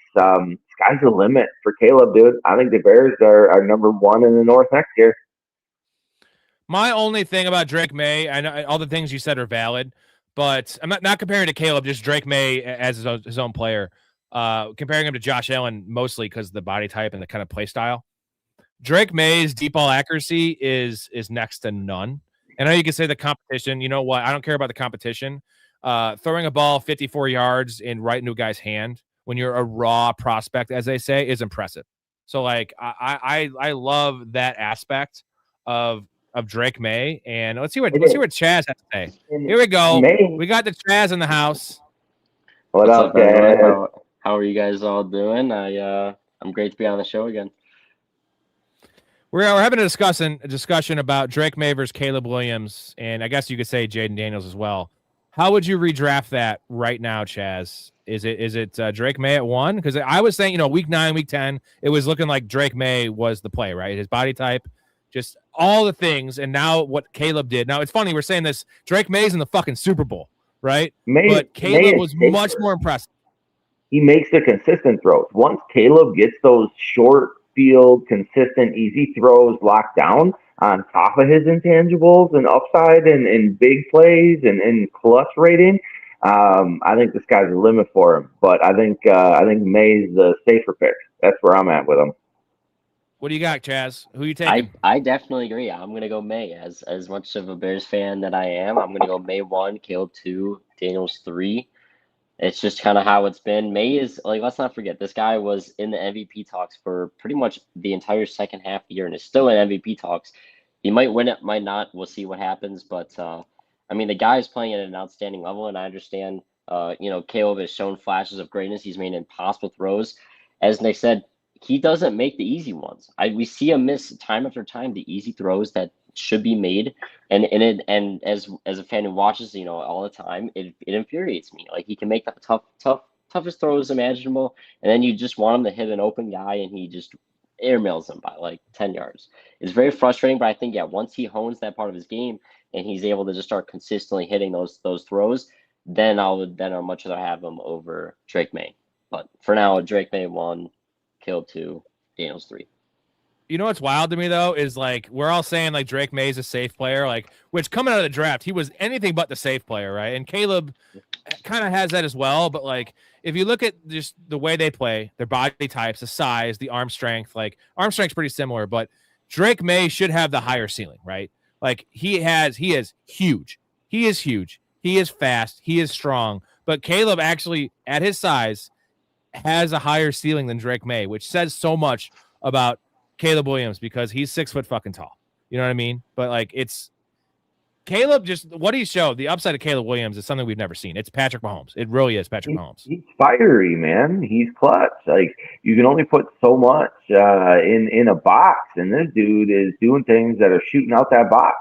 Speaker 2: sky's the limit for Caleb, dude. I think the Bears are number one in the North next year.
Speaker 1: My only thing about Drake May, I know all the things you said are valid, but I'm not comparing to Caleb, just Drake May as his own player. Comparing him to Josh Allen mostly because of the body type and the kind of play style. Drake May's deep ball accuracy is next to none. And I know you can say the competition. You know what? I don't care about the competition. Throwing a ball 54 yards in right into a guy's hand when you're a raw prospect, as they say, is impressive. So, like, I love that aspect of Drake May. And let's see what Chaz has to say. Here we go. We got the Chaz in the house.
Speaker 2: What's up,
Speaker 11: guys? How are you guys all doing? I'm great to be on the show again.
Speaker 1: We're having a discussion about Drake May versus Caleb Williams, and I guess you could say Jaden Daniels as well. How would you redraft that right now, Chaz? Is it Drake May at 1? Because I was saying, week 9, week 10, it was looking like Drake May was the play, right? His body type, just all the things, and now what Caleb did. Now, it's funny, we're saying this, Drake May's in the fucking Super Bowl, right? But Caleb was much more impressive.
Speaker 2: He makes the consistent throws. Once Caleb gets those short field, consistent, easy throws locked down on top of his intangibles and upside and big plays and clutch rating, I think the sky's the limit for him. But I think May's the safer pick. That's where I'm at with him.
Speaker 1: What do you got, Chaz? Who are you taking?
Speaker 11: I definitely agree. I'm gonna go May. As much of a Bears fan that I am, I'm gonna go May 1, Caleb 2, Daniels 3. It's just kind of how it's been. May is, like, let's not forget, this guy was in the MVP talks for pretty much the entire second half of the year and is still in MVP talks. He might win it, might not. We'll see what happens. But, the guy is playing at an outstanding level, and I understand, Caleb has shown flashes of greatness. He's made impossible throws. As Nick said, he doesn't make the easy ones. We see him miss time after time the easy throws that should be made, and as a fan who watches all the time, it infuriates me. Like, he can make the toughest throws imaginable, and then you just want him to hit an open guy and he just airmails them by like 10 yards. It's very frustrating, but I think once he hones that part of his game and he's able to just start consistently hitting those throws, then I'll much rather have him over Drake May. But for now, Drake May 1, Caleb 2, Daniels 3.
Speaker 1: You know what's wild to me, though, is, like, we're all saying, like, Drake May's a safe player, like, which coming out of the draft, he was anything but the safe player, right? And Caleb kind of has that as well. But, like, if you look at just the way they play, their body types, the size, the arm strength, like, arm strength's pretty similar, but Drake May should have the higher ceiling, right? Like, he is huge. He is huge. He is fast. He is strong. But Caleb actually, at his size, has a higher ceiling than Drake May, which says so much about Caleb Williams because he's 6 foot fucking tall. You know what I mean? But, like, it's Caleb, just what he showed, the upside of Caleb Williams is something we've never seen. It's Patrick Mahomes. It really is Patrick Mahomes.
Speaker 2: He's fiery, man. He's clutch. Like, you can only put so much in a box, and this dude is doing things that are shooting out that box.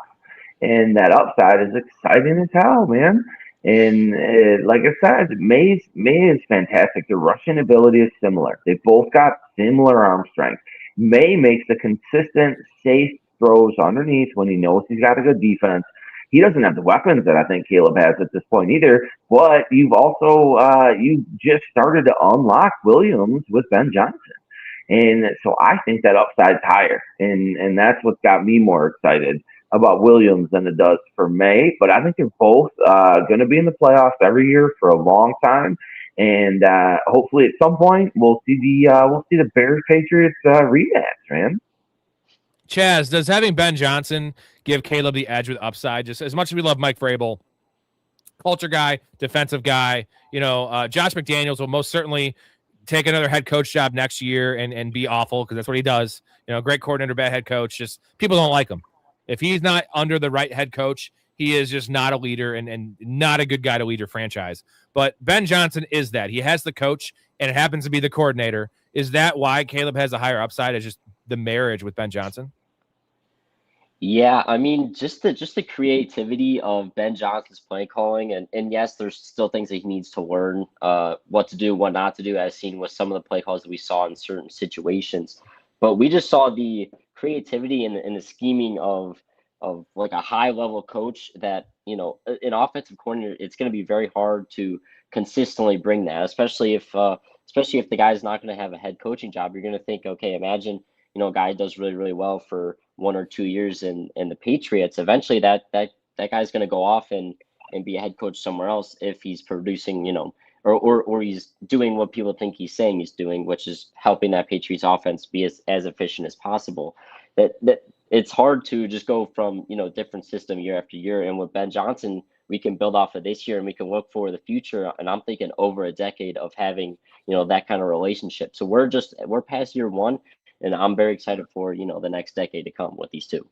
Speaker 2: And that upside is exciting as hell, man. And like I said, May is fantastic. The rushing ability is similar. They both got similar arm strength. May makes the consistent, safe throws underneath when he knows he's got a good defense. He doesn't have the weapons that I think Caleb has at this point either. But you've also you just started to unlock Williams with Ben Johnson. And so I think that upside's higher. And that's what got me more excited about Williams than it does for May. But I think they're both going to be in the playoffs every year for a long time. And hopefully at some point we'll see the Bears Patriots rematch, man.
Speaker 1: Chaz, does having Ben Johnson give Caleb the edge with upside? Just as much as we love Mike Vrabel, culture guy, defensive guy, Josh McDaniels will most certainly take another head coach job next year and be awful because that's what he does. Great coordinator, bad head coach. Just people don't like him. If he's not under the right head coach, he is just not a leader and not a good guy to lead your franchise. But Ben Johnson is that. He has the coach, and it happens to be the coordinator. Is that why Caleb has a higher upside? Is just the marriage with Ben Johnson?
Speaker 11: Yeah, just the creativity of Ben Johnson's play calling, and yes, there's still things that he needs to learn, what to do, what not to do, as seen with some of the play calls that we saw in certain situations. But we just saw the creativity and the scheming of like a high level coach that, an offensive coordinator, it's going to be very hard to consistently bring that, especially if especially if the guy's not going to have a head coaching job. You're going to think, okay, imagine, a guy does really, really well for 1 or 2 years in the Patriots. Eventually that guy's going to go off and be a head coach somewhere else if he's producing, or he's doing what people think he's saying he's doing, which is helping that Patriots offense be as efficient as possible. That it's hard to just go from, different system year after year. And with Ben Johnson, we can build off of this year and we can look for the future. And I'm thinking over a decade of having, that kind of relationship. So we're past year one, and I'm very excited for, the next decade to come with these two.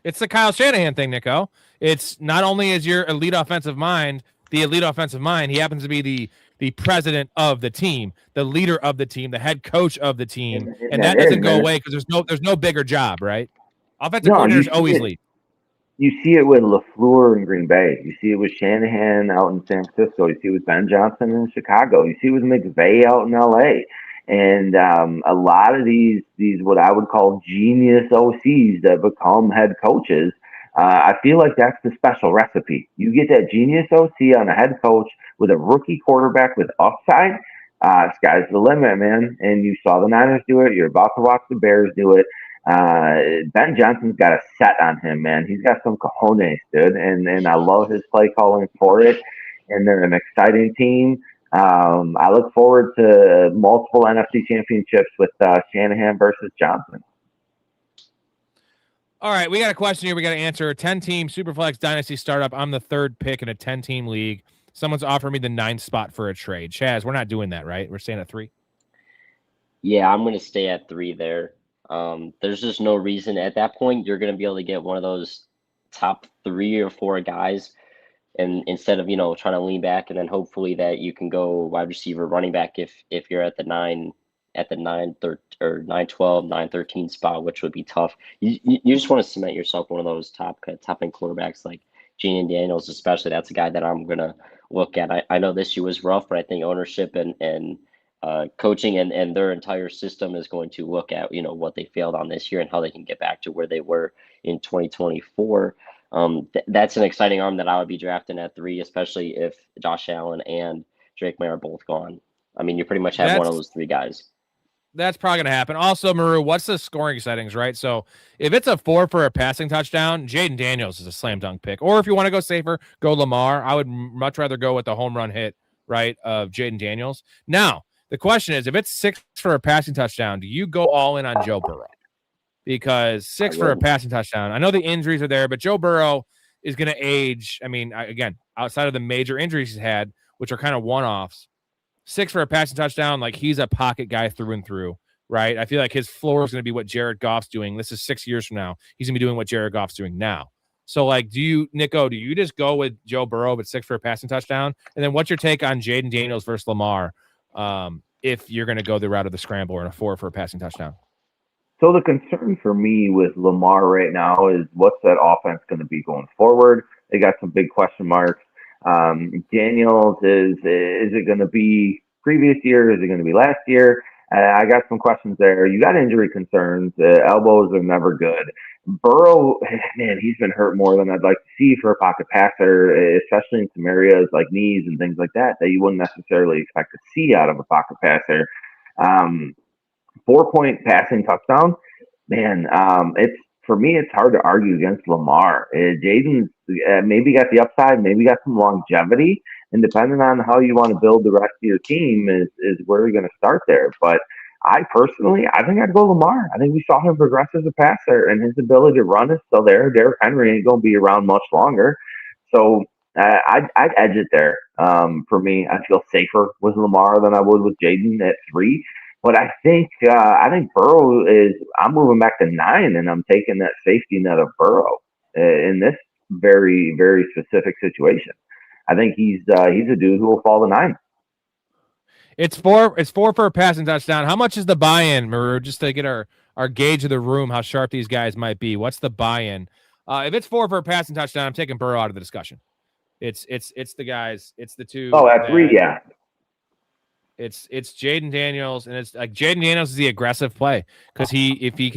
Speaker 1: It's the Kyle Shanahan thing, Nico. It's not only is your elite offensive mind, he happens to be the president of the team, the leader of the team, the head coach of the team, and that doesn't go away because there's no bigger job, right? Offensive coordinators always lead.
Speaker 2: You see it with LaFleur in Green Bay. You see it with Shanahan out in San Francisco. You see it with Ben Johnson in Chicago. You see it with McVay out in LA. And a lot of these what I would call genius OCs that become head coaches, I feel like that's the special recipe. You get that genius OC on a head coach with a rookie quarterback with upside. Sky's the limit, man. And you saw the Niners do it. You're about to watch the Bears do it. Ben Johnson's got a set on him, man. He's got some cojones, dude. And I love his play calling for it. And they're an exciting team. I look forward to multiple NFC championships with Shanahan versus Johnson.
Speaker 1: All right, we got a question here we got to answer. 10-team Superflex Dynasty startup. I'm the third pick in a 10-team league. Someone's offered me the 9th spot for a trade. Chaz, we're not doing that, right? We're staying at 3?
Speaker 11: Yeah, I'm going to stay at 3 there. There's just no reason at that point you're going to be able to get one of those top 3 or 4 guys, and instead of trying to lean back and then hopefully that you can go wide receiver, running back if you're at the 9 or 9-12, 9-13 spot, which would be tough. You just want to cement yourself one of those top end quarterbacks like Gene Daniels, especially. That's a guy that I'm gonna look at. I know this year was rough, but I think ownership and coaching and their entire system is going to look at what they failed on this year and how they can get back to where they were in 2024. That's an exciting arm that I would be drafting at 3, especially if Josh Allen and Drake May are both gone. I mean, you pretty much have one of those 3 guys.
Speaker 1: That's probably going to happen. Also, Maru, what's the scoring settings, right? So if it's a 4 for a passing touchdown, Jaden Daniels is a slam dunk pick. Or if you want to go safer, go Lamar. I would much rather go with the home run hit, right, of Jaden Daniels. Now, the question is, if it's 6 for a passing touchdown, do you go all in on Joe Burrow? Because 6 for a passing touchdown, I know the injuries are there, but Joe Burrow is going to age. I mean, again, outside of the major injuries he's had, which are kind of one-offs, 6 for a passing touchdown, like he's a pocket guy through and through, right? I feel like his floor is going to be what Jared Goff's doing. This is 6 years from now. He's going to be doing what Jared Goff's doing now. So, like, Nico, do you just go with Joe Burrow but 6 for a passing touchdown? And then what's your take on Jaden Daniels versus Lamar if you're going to go the route of the scramble or a 4 for a passing touchdown?
Speaker 2: So the concern for me with Lamar right now is what's that offense going to be going forward? They got some big question marks. Daniels, is it going to be previous year? Is it going to be last year? I got some questions there. You got injury concerns. Elbows are never good. Burrow, man, he's been hurt more than I'd like to see for a pocket passer, especially in some areas like knees and things like that you wouldn't necessarily expect to see out of a pocket passer. 4-point passing touchdown, man. For me, it's hard to argue against Lamar. Jaden's maybe got the upside, maybe got some longevity, and depending on how you want to build the rest of your team is where you're going to start there. But I think I'd go Lamar. I think we saw him progress as a passer, and his ability to run is still there. Derrick Henry ain't going to be around much longer. So I'd edge it there. For me, I feel safer with Lamar than I would with Jaden at 3. But I think Burrow I'm moving back to 9, and I'm taking that safety net of Burrow in this very, very specific situation. I think he's a dude who will fall to 9.
Speaker 1: It's 4 for a passing touchdown. How much is the buy-in, Maru, just to get our gauge of the room, how sharp these guys might be? What's the buy-in? If it's 4 for a passing touchdown, I'm taking Burrow out of the discussion. It's the guys. It's the 2.
Speaker 2: Oh, at 3, yeah.
Speaker 1: It's Jaden Daniels, and it's like Jaden Daniels is the aggressive play because if he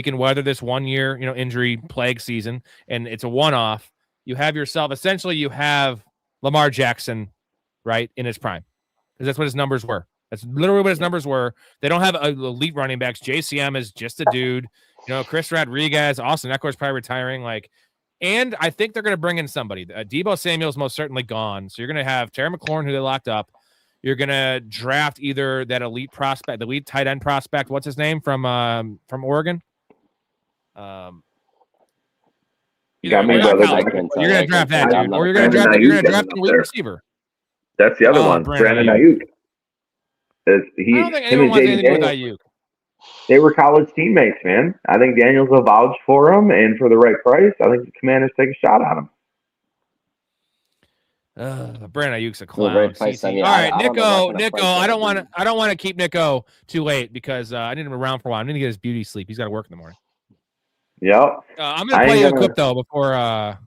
Speaker 1: can weather this 1 year injury plague season, and it's a one-off, you have Lamar Jackson right in his prime, because that's what his numbers were. That's literally what his numbers were. They don't have elite running backs. JCM is just a dude. Chris Rodriguez, Austin Eckler's probably retiring. And I think they're going to bring in somebody. Deebo Samuel's most certainly gone. So you're going to have Terry McLaurin, who they locked up. You're going to draft either that elite prospect, the elite tight end prospect. What's his name from Oregon?
Speaker 2: You got me,
Speaker 1: brother. You're going to draft that, dude. Or you're going to draft an elite receiver.
Speaker 2: That's the other one. Brandon Ayuk.
Speaker 1: I don't think anyone wants anything to do with Ayuk.
Speaker 2: They were college teammates, man. I think Daniels will vouch for him, and for the right price, I think the Commanders take a shot on him.
Speaker 1: Brandon Ayuk's a clown. All right, Nico. I don't want to keep Nico too late because I need him around for a while. I need to get his beauty sleep. He's got to work in the morning.
Speaker 2: Yep.
Speaker 1: I'm going to play you a clip though before.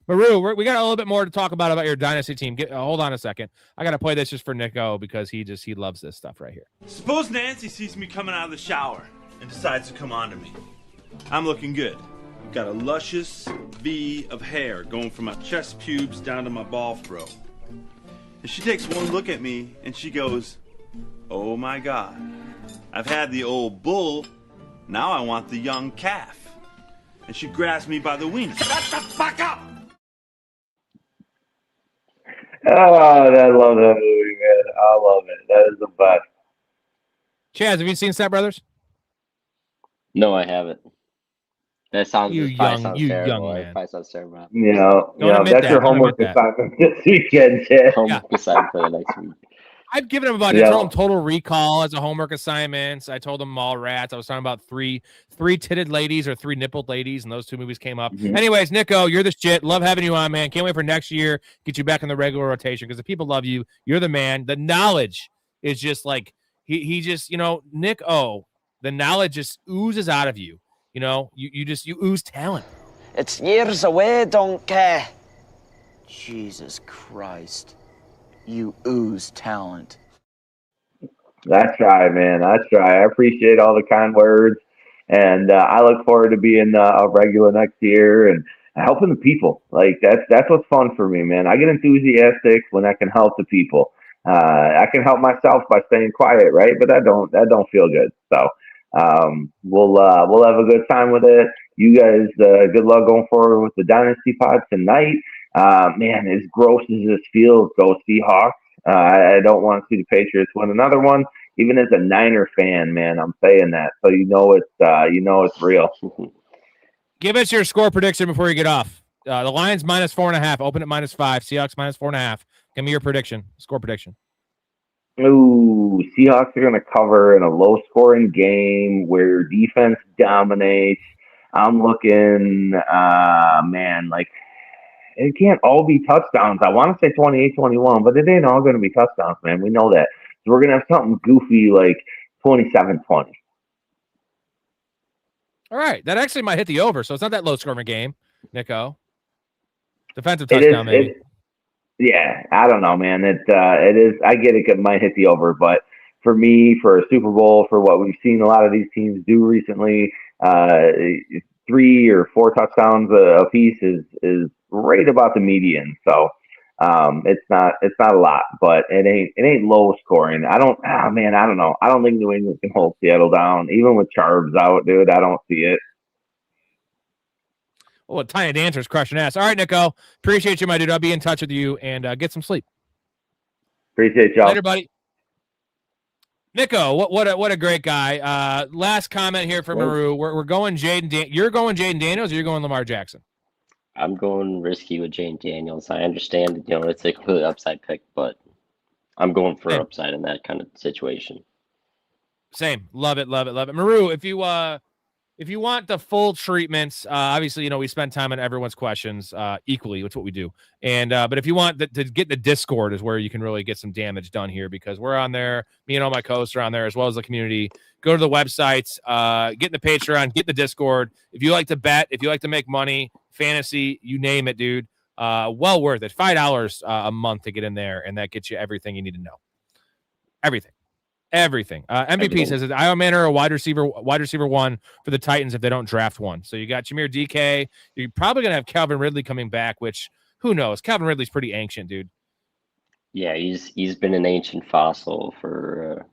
Speaker 1: Maru, we got a little bit more to talk about your Dynasty team. Hold on a second. I got to play this just for Nico because he loves this stuff right here.
Speaker 12: Suppose Nancy sees me coming out of the shower and decides to come on to me. I'm looking good. I've got a luscious V of hair going from my chest pubes down to my ball throw. And she takes one look at me and she goes, "Oh my God, I've had the old bull, now I want the young calf." And she grabs me by the wiener. Shut the fuck up!
Speaker 2: Oh, I love that movie, man. I love it. That is the best.
Speaker 1: Chaz, have you seen Step Brothers?
Speaker 11: No, I haven't. That sounds
Speaker 1: young man.
Speaker 11: Probably sounds terrible.
Speaker 2: That's your homework assignment this weekend, Chaz.
Speaker 11: Homework assignment for the next week.
Speaker 1: I've given him about Total Recall as a homework assignment. I told him Mall Rats. I was talking about three titted ladies or three nippled ladies, and those two movies came up.
Speaker 2: Mm-hmm.
Speaker 1: Anyways, Nico, you're the shit. Love having you on, man. Can't wait for next year. Get you back in the regular rotation because the people love you. You're the man. The knowledge is just he just Nick O. The knowledge just oozes out of you. You ooze talent.
Speaker 8: It's years away, don't care. Jesus Christ. You ooze talent.
Speaker 2: That's right, man. That's right. I appreciate all the kind words, and I look forward to being a regular next year and helping the people. That's what's fun for me, man. I get enthusiastic when I can help the people. I can help myself by staying quiet, right? But that don't feel good. So we'll have a good time with it. You guys, good luck going forward with the Dynasty Pod tonight. Man, as gross as this feels, go Seahawks. I don't want to see the Patriots win another one. Even as a Niner fan, man, I'm saying that. So it's real.
Speaker 1: Give us your score prediction before you get off. The Lions -4.5, open at -5. Seahawks -4.5. Give me your prediction. Score prediction.
Speaker 2: Ooh, Seahawks are going to cover in a low-scoring game where defense dominates. I'm looking, it can't all be touchdowns. I want to say 28-21, but it ain't all going to be touchdowns, man. We know that. So we're going to have something goofy like 27-20.
Speaker 1: All right. That actually might hit the over, so it's not that low-scoring game, Nico. Defensive touchdown, maybe.
Speaker 2: Yeah, I don't know, man. It is. I get it might hit the over, but for me, for a Super Bowl, for what we've seen a lot of these teams do recently, 3 or 4 touchdowns a piece is right about the median. So it's not a lot, but it ain't low scoring. I don't know. I don't think New England can hold Seattle down, even with Charbs out, dude. I don't see it.
Speaker 1: Oh, a tiny dancer's crushing ass. All right, Nico. Appreciate you, my dude. I'll be in touch with you and get some sleep.
Speaker 2: Appreciate y'all.
Speaker 1: Later, buddy. Nico, what a great guy. Last comment here from Maru. We're going Jaden. You're going Jaden Daniels, or you're going Lamar Jackson?
Speaker 11: I'm going risky with Jaden Daniels. I understand, it's a completely upside pick, but I'm going for upside in that kind of situation.
Speaker 1: Same. Love it. Maru, if you want the full treatments, obviously, we spend time on everyone's questions equally. That's what we do. And but if you want to get the Discord is where you can really get some damage done here because we're on there. Me and all my co-hosts are on there as well as the community. Go to the websites, get in the Patreon, get the Discord. If you like to bet, if you like to make money, fantasy, you name it, dude. Well worth it. $5 a month to get in there, and that gets you everything you need to know. Everything. MVP says that Iron Man or a wide receiver 1 for the Titans if they don't draft one. So you got Jameer DK. You're probably going to have Calvin Ridley coming back, which who knows? Calvin Ridley's pretty ancient, dude.
Speaker 11: Yeah, he's been an ancient fossil for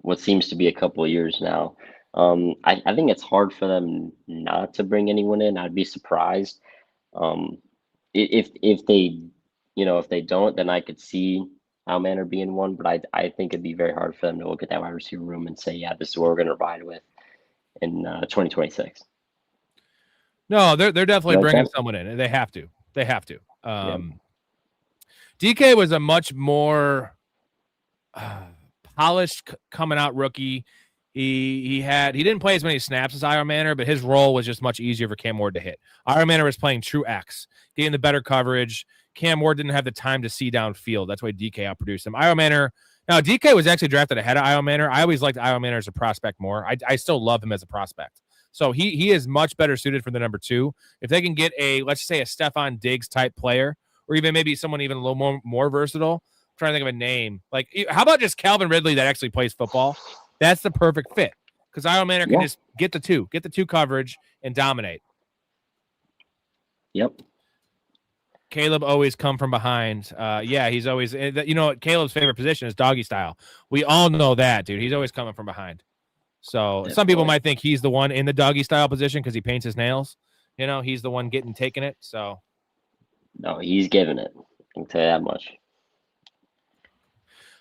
Speaker 11: what seems to be a couple of years now. I think it's hard for them not to bring anyone in. I'd be surprised. If they, if they don't, then I could see Al Manor being one, but I think it'd be very hard for them to look at that wide receiver room and say, yeah, this is what we're going to ride with in 2026.
Speaker 1: No, they're definitely bringing someone in. They have to. DK was a much more polished coming out rookie. He didn't play as many snaps as Iron Manor, but his role was just much easier for Cam Ward to hit. Iron Manor was playing true X, getting the better coverage. Cam Ward didn't have the time to see downfield. That's why DK outproduced him. Iron Manor. Now DK was actually drafted ahead of Iron Manor. I always liked Iron Manor as a prospect more. I still love him as a prospect. So he is much better suited for the number 2. If they can get let's say a Stephon Diggs type player, or even maybe someone even a little more versatile. I'm trying to think of a name. Like, how about just Calvin Ridley that actually plays football? That's the perfect fit because Iron Manor can just get the two coverage and dominate.
Speaker 11: Yep.
Speaker 1: Caleb always come from behind. He's always, Caleb's favorite position is doggy style. We all know that, dude. He's always coming from behind. So some people might think he's the one in the doggy style position because he paints his nails. He's the one taking it. So
Speaker 11: no, he's giving it. I can tell you that much.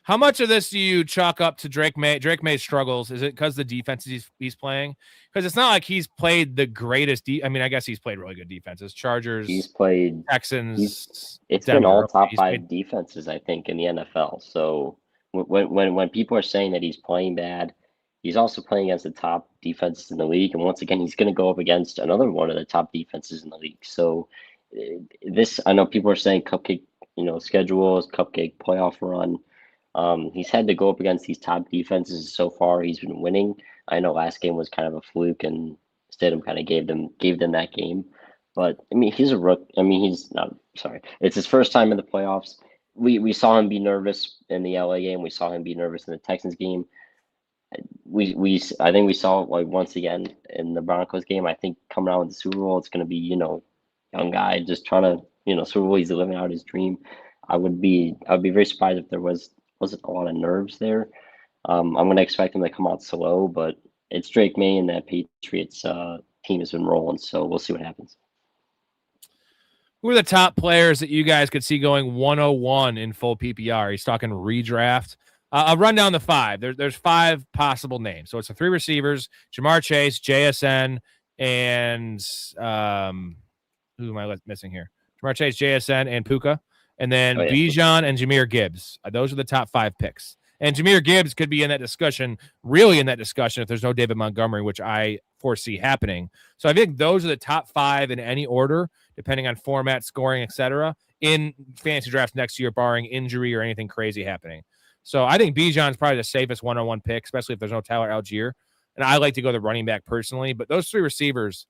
Speaker 1: How much of this do you chalk up to Drake May? Drake May's struggles, is it because the defenses he's playing? Because it's not like he's played the greatest. I guess he's played really good defenses. Chargers.
Speaker 11: He's played
Speaker 1: Texans.
Speaker 11: It's been all top 5 defenses, I think, in the NFL. So when people are saying that he's playing bad, he's also playing against the top defenses in the league. And once again, he's going to go up against another one of the top defenses in the league. So I know people are saying cupcake, schedules, cupcake playoff run. He's had to go up against these top defenses. So far, he's been winning. I know last game was kind of a fluke, and Stidham kind of gave them that game. But he's a rook. He's not. Sorry, it's his first time in the playoffs. We saw him be nervous in the LA game. We saw him be nervous in the Texans game. I think we saw it once again in the Broncos game. I think coming out with the Super Bowl, it's going to be young guy just trying to Super Bowl. He's living out his dream. I would be very surprised if there wasn't a lot of nerves there. I'm going to expect him to come out slow, but it's Drake May and that Patriots team has been rolling, so we'll see what happens.
Speaker 1: Who are the top players that you guys could see going 101 in full PPR? He's talking redraft. I'll run down the 5. There's 5 possible names. So it's the 3 receivers, Jamar Chase, JSN, and who am I missing here? Jamar Chase, JSN, and Puka. And then Bijan and Jahmyr Gibbs. Those are the top 5 picks. And Jahmyr Gibbs could be in that discussion, if there's no David Montgomery, which I foresee happening. So I think those are the top 5 in any order, depending on format, scoring, etc., in fantasy drafts next year, barring injury or anything crazy happening. So I think Bijan's probably the safest one-on-one pick, especially if there's no Tyler Algier. And I like to go the running back personally. But those 3 receivers,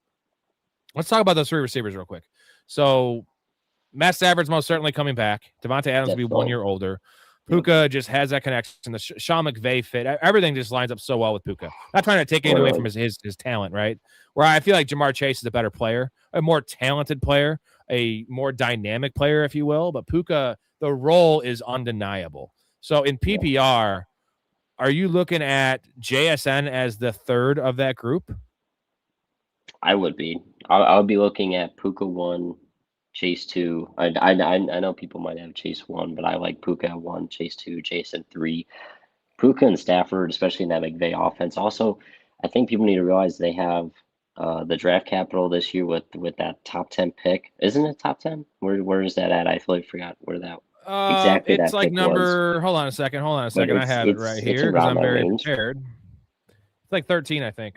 Speaker 1: let's talk about those 3 receivers real quick. So Matt Stafford's most certainly coming back. Devontae Adams will be 1 year older. Puka just has that connection. The Sean McVay fit. Everything just lines up so well with Puka. Not trying to take anything away from his talent, right? Where I feel like Jamar Chase is a better player, a more talented player, a more dynamic player, if you will. But Puka, the role is undeniable. So in PPR, are you looking at JSN as the 3rd of that group?
Speaker 11: I would be. I would be looking at Puka 1, Chase 2. I know people might have Chase 1, but I like Puka at 1, Chase 2, Jason 3. Puka and Stafford, especially in that McVay offense. Also, I think people need to realize they have the draft capital this year with that top 10 pick. Isn't it top 10? Where is that at? I totally forgot where that exactly
Speaker 1: it's
Speaker 11: that
Speaker 1: like
Speaker 11: pick
Speaker 1: number
Speaker 11: was.
Speaker 1: Hold on a second. I have it right here because I'm very prepared. It's like 13, I think.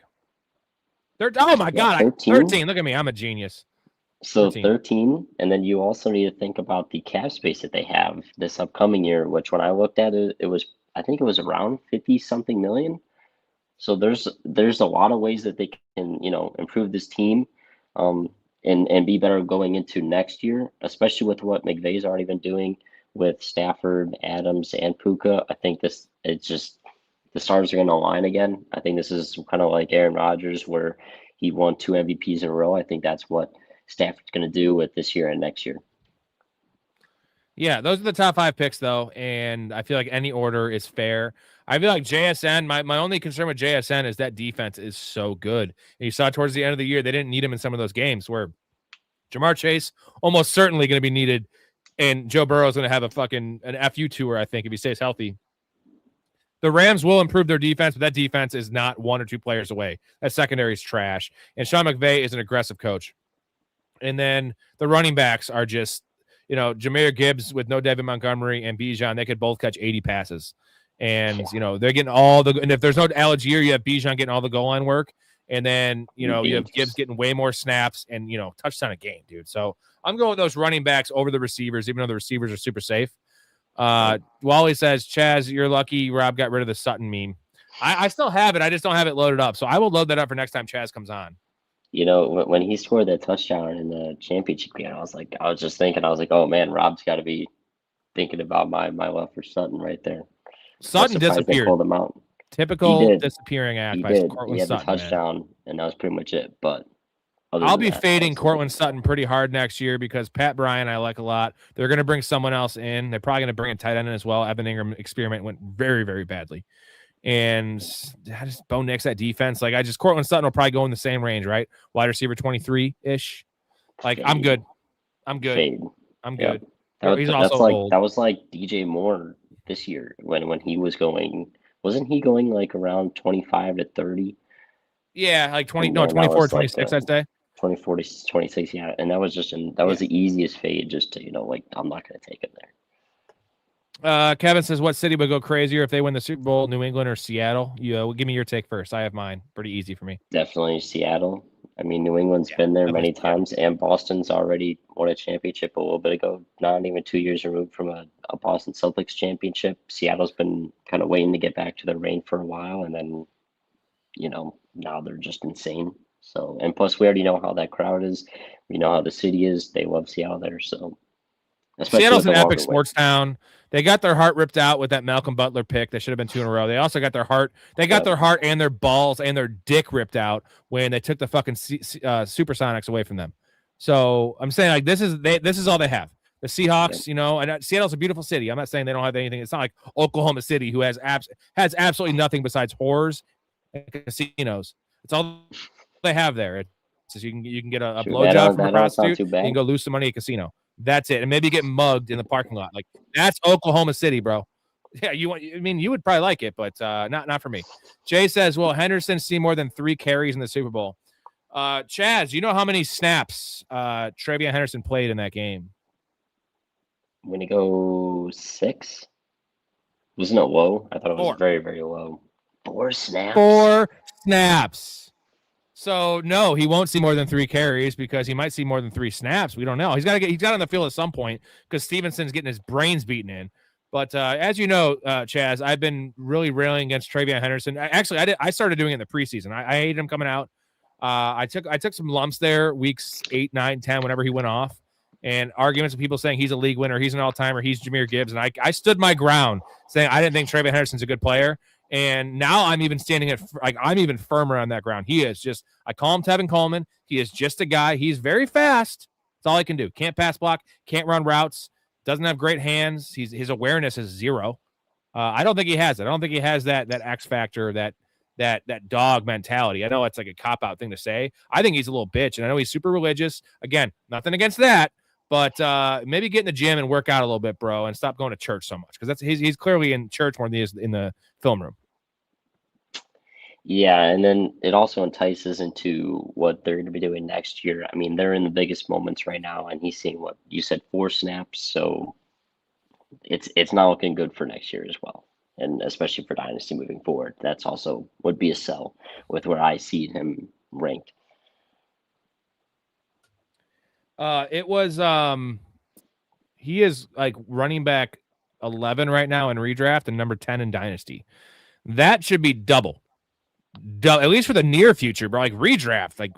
Speaker 1: Oh my God, 13. Look at me. I'm a genius.
Speaker 11: So 13, and then you also need to think about the cap space that they have this upcoming year, which when I looked at it, I think it was around 50-something million. So there's a lot of ways that they can, improve this team and be better going into next year, especially with what McVay's already been doing with Stafford, Adams, and Puka. I think it's just the stars are going to align again. I think this is kind of like Aaron Rodgers where he won 2 MVPs in a row. I think that's what Stafford's going to do with this year and next year.
Speaker 1: Yeah, those are the top 5 picks, though, and I feel like any order is fair. I feel like JSN, my only concern with JSN is that defense is so good. And you saw towards the end of the year, they didn't need him in some of those games where Jamar Chase almost certainly going to be needed. And Joe Burrow is going to have an FU tour, I think, if he stays healthy. The Rams will improve their defense, but that defense is not one or two players away. That secondary is trash. And Sean McVay is an aggressive coach. And then the running backs are just, Jahmyr Gibbs with no David Montgomery and Bijan, they could both catch 80 passes. And, they're getting and if there's no Algier, you have Bijan getting all the goal line work. And then, you have Gibbs getting way more snaps and, touchdown a game, dude. So I'm going with those running backs over the receivers, even though the receivers are super safe. Wally says, Chaz, you're lucky Rob got rid of the Sutton meme. I still have it. I just don't have it loaded up. So I will load that up for next time Chaz comes on.
Speaker 11: When he scored that touchdown in the championship game, I was just thinking, oh man, Rob's got to be thinking about my love for Sutton right there.
Speaker 1: Sutton disappeared.
Speaker 11: Pulled him out.
Speaker 1: Typical disappearing act by Cortland
Speaker 11: He had
Speaker 1: Sutton.
Speaker 11: The touchdown, and that was pretty much it. But
Speaker 1: I'll be fading Cortland Sutton pretty hard next year because Pat Bryant I like a lot. They're going to bring someone else in. They're probably going to bring a tight end in as well. Evan Ingram experiment went very, very badly. And I just Bo Nix that defense. Cortland Sutton will probably go in the same range, right? Wide receiver 23-ish. I'm good. I'm good.
Speaker 11: Fade.
Speaker 1: I'm good.
Speaker 11: Yeah.
Speaker 1: He's also old.
Speaker 11: That was like DJ Moore this year when he was going. Wasn't he going around 25 to 30?
Speaker 1: Yeah, 24, 26, I'd say.
Speaker 11: 24 to 26, yeah. And that was the easiest fade, just to, I'm not going to take it there.
Speaker 1: Kevin says, what city would go crazier if they win the Super Bowl, New England or Seattle? Give me your take first. I have mine. Pretty easy for me.
Speaker 11: Definitely Seattle. I mean, New England's been there many times, and Boston's already won a championship a little bit ago, not even 2 years removed from a Boston Celtics championship. Seattle's been kind of waiting to get back to their reign for a while, and then, now they're just insane. So, and plus we already know how that crowd is. We know how the city is. They love Seattle there, so.
Speaker 1: Seattle's an epic sports town. They got their heart ripped out with that Malcolm Butler pick. That should have been 2 in a row. They also got their heart. They got their heart and their balls and their dick ripped out when they took the fucking Supersonics away from them. So I'm saying this is all they have. The Seahawks, and Seattle's a beautiful city. I'm not saying they don't have anything. It's not like Oklahoma City, who has absolutely nothing besides whores and casinos. It's all they have there. It's you can get a blowjob from a prostitute. You can go lose some money at a casino. That's it. And maybe get mugged in the parking lot. That's Oklahoma City, bro. Yeah, you would probably like it, but not for me. Jay says, will Henderson see more than 3 carries in the Super Bowl? Chaz, you know how many snaps Travion Henderson played in that game?
Speaker 11: I'm going to go 6. Wasn't it low? I thought it was
Speaker 1: 4.
Speaker 11: Very, very low. 4 snaps?
Speaker 1: 4 snaps. So no, he won't see more than 3 carries because he might see more than 3 snaps. We don't know. He's got on the field at some point because Stevenson's getting his brains beaten in. But as you know, Chaz, I've been really railing against Travion Henderson. I started doing it in the preseason. I hated him coming out. I took some lumps there weeks 8, 9, 10, whenever he went off, and arguments with people saying he's a league winner, he's an all-timer, he's Jahmyr Gibbs, and I stood my ground saying I didn't think Travion Henderson's a good player. And now I'm even I'm even firmer on that ground. He is just, I call him Tevin Coleman. He is just a guy. He's very fast. That's all he can do. Can't pass block, can't run routes, doesn't have great hands. His awareness is 0. I don't think he has it. I don't think he has that X factor, that dog mentality. I know it's like a cop-out thing to say. I think he's a little bitch, and I know he's super religious. Again, nothing against that, but maybe get in the gym and work out a little bit, bro, and stop going to church so much, because he's clearly in church more than he is in the film room.
Speaker 11: Yeah, and then it also entices into what they're going to be doing next year. I mean, they're in the biggest moments right now, and he's seeing what you said, 4 snaps, so it's not looking good for next year as well, and especially for Dynasty moving forward. That's also would be a sell with where I see him ranked.
Speaker 1: It was he is like running back 11 right now in redraft and number 10 in Dynasty. That should be double, at least for the near future, bro. Like redraft, like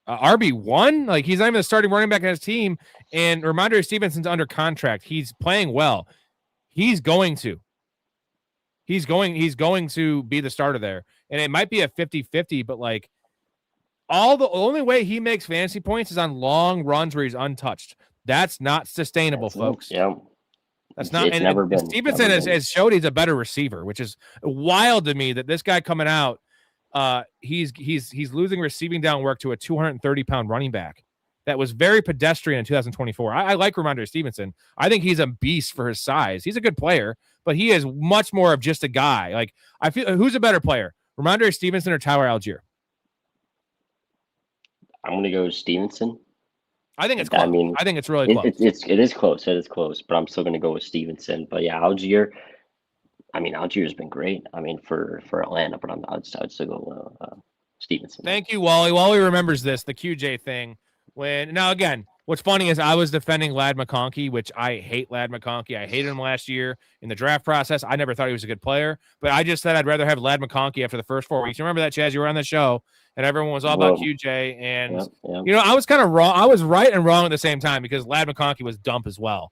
Speaker 1: RB1, like he's not even the starting running back on his team. And Ramondre Stevenson's under contract. He's playing well. He's going to be the starter there. And it might be a 50-50, but like the only way he makes fantasy points is on long runs where he's untouched. That's not sustainable, folks.
Speaker 11: Yeah.
Speaker 1: That's not.
Speaker 11: It's
Speaker 1: and
Speaker 11: never been.
Speaker 1: Stevenson has showed he's a better receiver, which is wild to me that this guy coming out, he's losing receiving down work to a 230-pound running back that was very pedestrian in 2024. I like Ramondre Stevenson. I think he's a beast for his size. He's a good player, but he is much more of just a guy. Like, I feel, who's a better player, Ramondre Stevenson or Tyler Algier?
Speaker 11: I'm gonna go Stevenson.
Speaker 1: I think it's close. I think it's really close.
Speaker 11: It is close. It is close, but I'm still gonna go with Stevenson. But yeah, Algier. Algier's been great. For Atlanta, but I'd still go Stevenson.
Speaker 1: Thank you, Wally. Wally remembers this, the QJ thing. Now again, what's funny is I was defending Ladd McConkey, which I hate Ladd McConkey. I hated him last year in the draft process. I never thought he was a good player, but I just said I'd rather have Ladd McConkey after the first 4 weeks. You remember that, Chaz? You were on the show, and everyone was all about QJ. And, I was kind of wrong. I was right and wrong at the same time because Ladd McConkey was dump as well.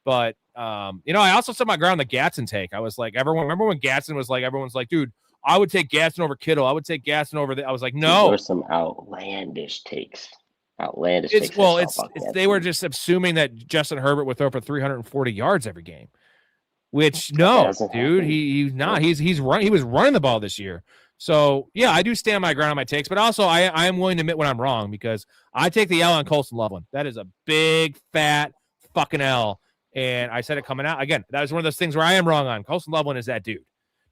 Speaker 1: But, I also set my ground on the Gatson take. I was like, remember when Gatson was like, everyone's like, dude, I would take Gatson over Kittle. I would take Gatson over I was like, no.
Speaker 11: There were some outlandish takes.
Speaker 1: They were just assuming that Justin Herbert would throw for 340 yards every game, which no, dude, he's not. He was running the ball this year. So yeah, I do stand my ground on my takes, but also I am willing to admit when I'm wrong because I take the L on Colston Loveland. That is a big fat fucking L, and I said it coming out again. That was one of those things where I am wrong on. Colston Loveland is that dude.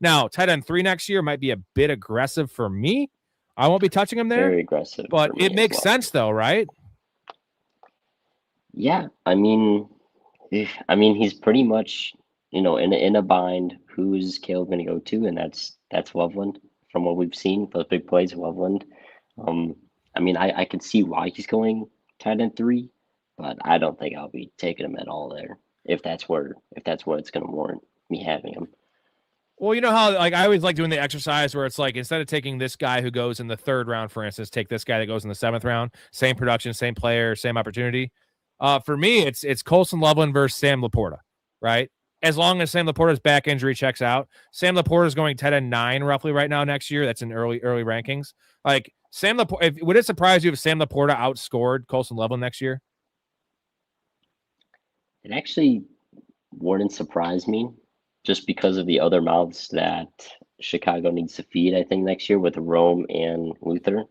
Speaker 1: Now tight end 3 next year might be a bit aggressive for me. I won't be touching him there.
Speaker 11: Very aggressive.
Speaker 1: But it makes sense though, right?
Speaker 11: Yeah. He's pretty much, in a bind. Who's Caleb going to go to? And that's Loveland from what we've seen. Those big plays, Loveland. I can see why he's going tight end 3, but I don't think I'll be taking him at all there if that's where it's going to warrant me having him.
Speaker 1: Well, you know how I always like doing the exercise where it's like instead of taking this guy who goes in the 3rd round, for instance, take this guy that goes in the 7th round, same production, same player, same opportunity. For me, it's Colston Loveland versus Sam Laporta, right? As long as Sam Laporta's back injury checks out, Sam Laporta is going 10 and 9 roughly right now next year. That's in early rankings. Like Sam Laporta, would it surprise you if Sam Laporta outscored Colston Loveland next year?
Speaker 11: It actually wouldn't surprise me. Just because of the other mouths that Chicago needs to feed, I think, next year with Rome and Luther.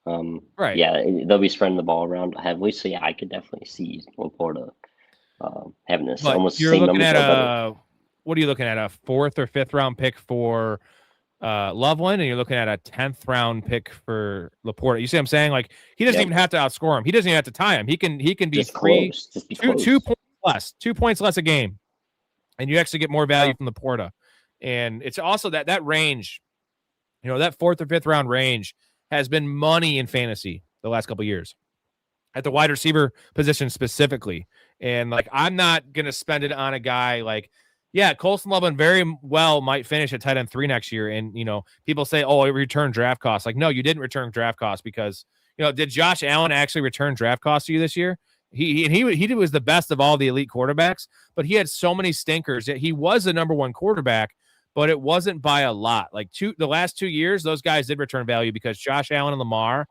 Speaker 1: Right.
Speaker 11: Yeah, they'll be spreading the ball around heavily. So, yeah, I could definitely see Laporta having this almost the same number.
Speaker 1: What are you looking at? A 4th or 5th round pick for Loveland, and you're looking at a 10th round pick for Laporta. You see what I'm saying? Like, he doesn't even have to outscore him. He doesn't even have to tie him. He can be
Speaker 11: just close. Just be close.
Speaker 1: 2 points less. 2 points less a game. And you actually get more value from Laporta. And it's also that range, that 4th or 5th round range has been money in fantasy the last couple of years at the wide receiver position specifically. And like, I'm not going to spend it on a guy like, yeah, Colston Loveland very well might finish at tight end 3 next year. And, people say, oh, it returned draft costs. Like, no, you didn't return draft costs because, did Josh Allen actually return draft costs to you this year? He was the best of all the elite quarterbacks, but he had so many stinkers. He was the number 1 quarterback, but it wasn't by a lot. Like the last 2 years, those guys did return value because Josh Allen and Lamar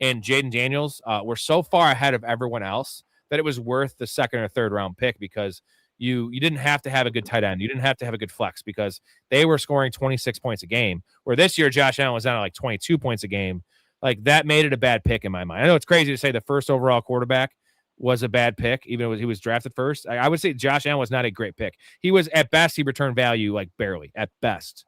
Speaker 1: and Jaden Daniels were so far ahead of everyone else that it was worth the 2nd or 3rd round pick because you didn't have to have a good tight end. You didn't have to have a good flex because they were scoring 26 points a game, where this year Josh Allen was down at like 22 points a game. Like that made it a bad pick in my mind. I know it's crazy to say the first overall quarterback was a bad pick, even though he was drafted first. I would say Josh Allen was not a great pick. He was, at best, he returned value, like barely, at best.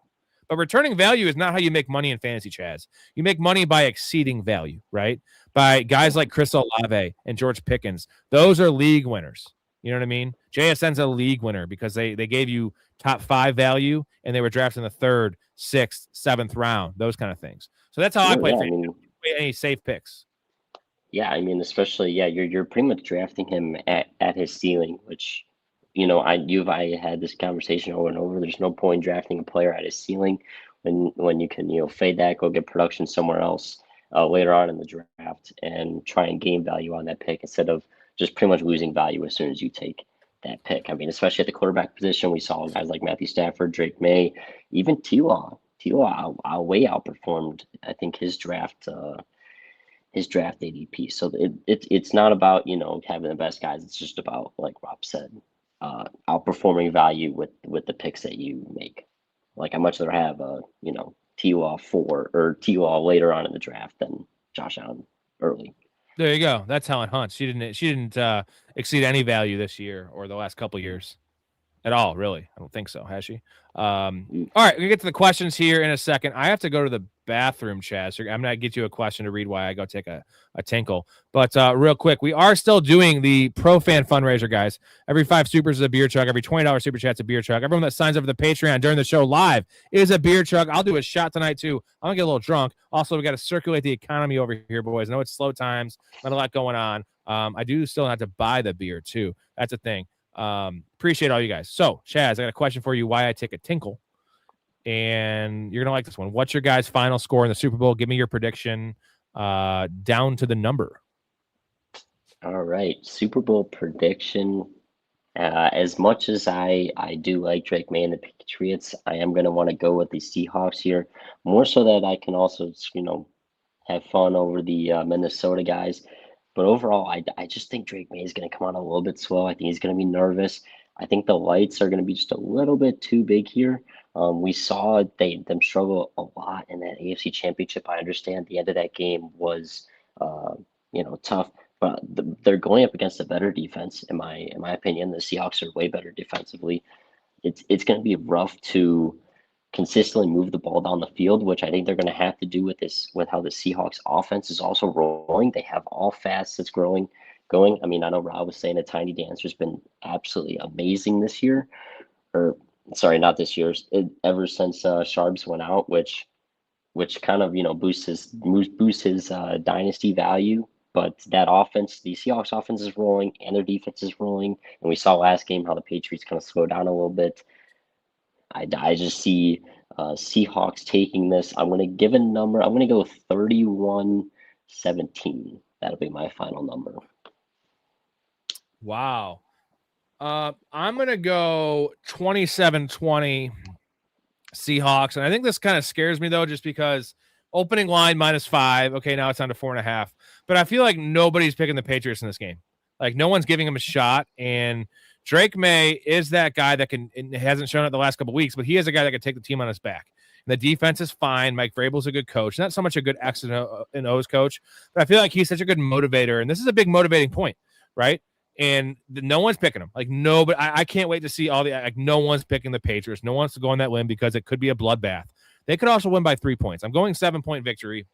Speaker 1: But returning value is not how you make money in fantasy, Chaz. You make money by exceeding value, right? By guys like Chris Olave and George Pickens. Those are league winners. You know what I mean? JSN's a league winner because they gave you top 5 value and they were drafted in the 3rd, 6th, 7th round, those kind of things. So that's how I play for any safe picks.
Speaker 11: Yeah, especially, you're pretty much drafting him at his ceiling, which, I had this conversation over and over. There's no point drafting a player at his ceiling when you can, fade that, go get production somewhere else later on in the draft and try and gain value on that pick instead of just pretty much losing value as soon as you take that pick. Especially at the quarterback position, we saw guys like Matthew Stafford, Drake May, even T-Law. T-Law way outperformed, I think, his draft ADP. So it's not about, having the best guys. It's just about, like Rob said, outperforming value with the picks that you make. Like, I'd much rather have TU 4 or TU later on in the draft than Josh Allen early.
Speaker 1: There you go. That's Helen Hunt. She didn't exceed any value this year or the last couple years at all, really. I don't think so. Has she? All right, we get to the questions here in a second. I have to go to the bathroom, Chaz. I'm gonna get you a question to read while I go take a tinkle. But real quick, we are still doing the Pro Fan fundraiser, guys. Every 5 supers is a beer truck. Every $20 super chat's a beer truck. Everyone that signs up for the Patreon during the show live is a beer truck. I'll do a shot tonight too. I'm gonna get a little drunk. Also, we got to circulate the economy over here, boys. I know it's slow times, not a lot going on. I do still have to buy the beer too. That's a thing. Appreciate all you guys. So, Chaz, I got a question for you. Why I take a tinkle, and you're gonna like this one. What's your guys' final score in the Super Bowl? Give me your prediction, down to the number.
Speaker 11: All right, Super Bowl prediction. As much as I do like Drake May and the Patriots, I am gonna want to go with the Seahawks here, more so that I can also have fun over the Minnesota guys. But overall, I just think Drake May is going to come out a little bit slow. I think he's going to be nervous. I think the lights are going to be just a little bit too big here. We saw them struggle a lot in that AFC Championship. I understand the end of that game was, tough, but they're going up against a better defense, in my opinion. The Seahawks are way better defensively. It's going to be rough to consistently move the ball down the field, which I think they're going to have to do with how the Seahawks offense is also rolling. They have all facets going. I mean, I know Rob was saying that Tiny Dancer's been absolutely amazing this year, or sorry, not this year, ever since Sharps went out, which kind of boosts his dynasty value. But that offense, the Seahawks offense is rolling and their defense is rolling, and we saw last game how the Patriots kind of slowed down a little bit. I just see Seahawks taking this. I'm going to give a number. I'm going to go 31-17. That'll be my final number.
Speaker 1: Wow. I'm going to go 27-20 Seahawks. And I think this kind of scares me, though, just because opening line -5. Okay, now it's down to 4.5. But I feel like nobody's picking the Patriots in this game. Like, no one's giving him a shot. And Drake May is that guy that hasn't shown it the last couple of weeks, but he is a guy that can take the team on his back. And the defense is fine. Mike Vrabel's a good coach. Not so much a good X and O's coach, but I feel like he's such a good motivator. And this is a big motivating point, right? And no one's picking him. Like, nobody. I can't wait to see no one's picking the Patriots. No one wants to go on that limb because it could be a bloodbath. They could also win by 3 points. I'm going 7-point victory.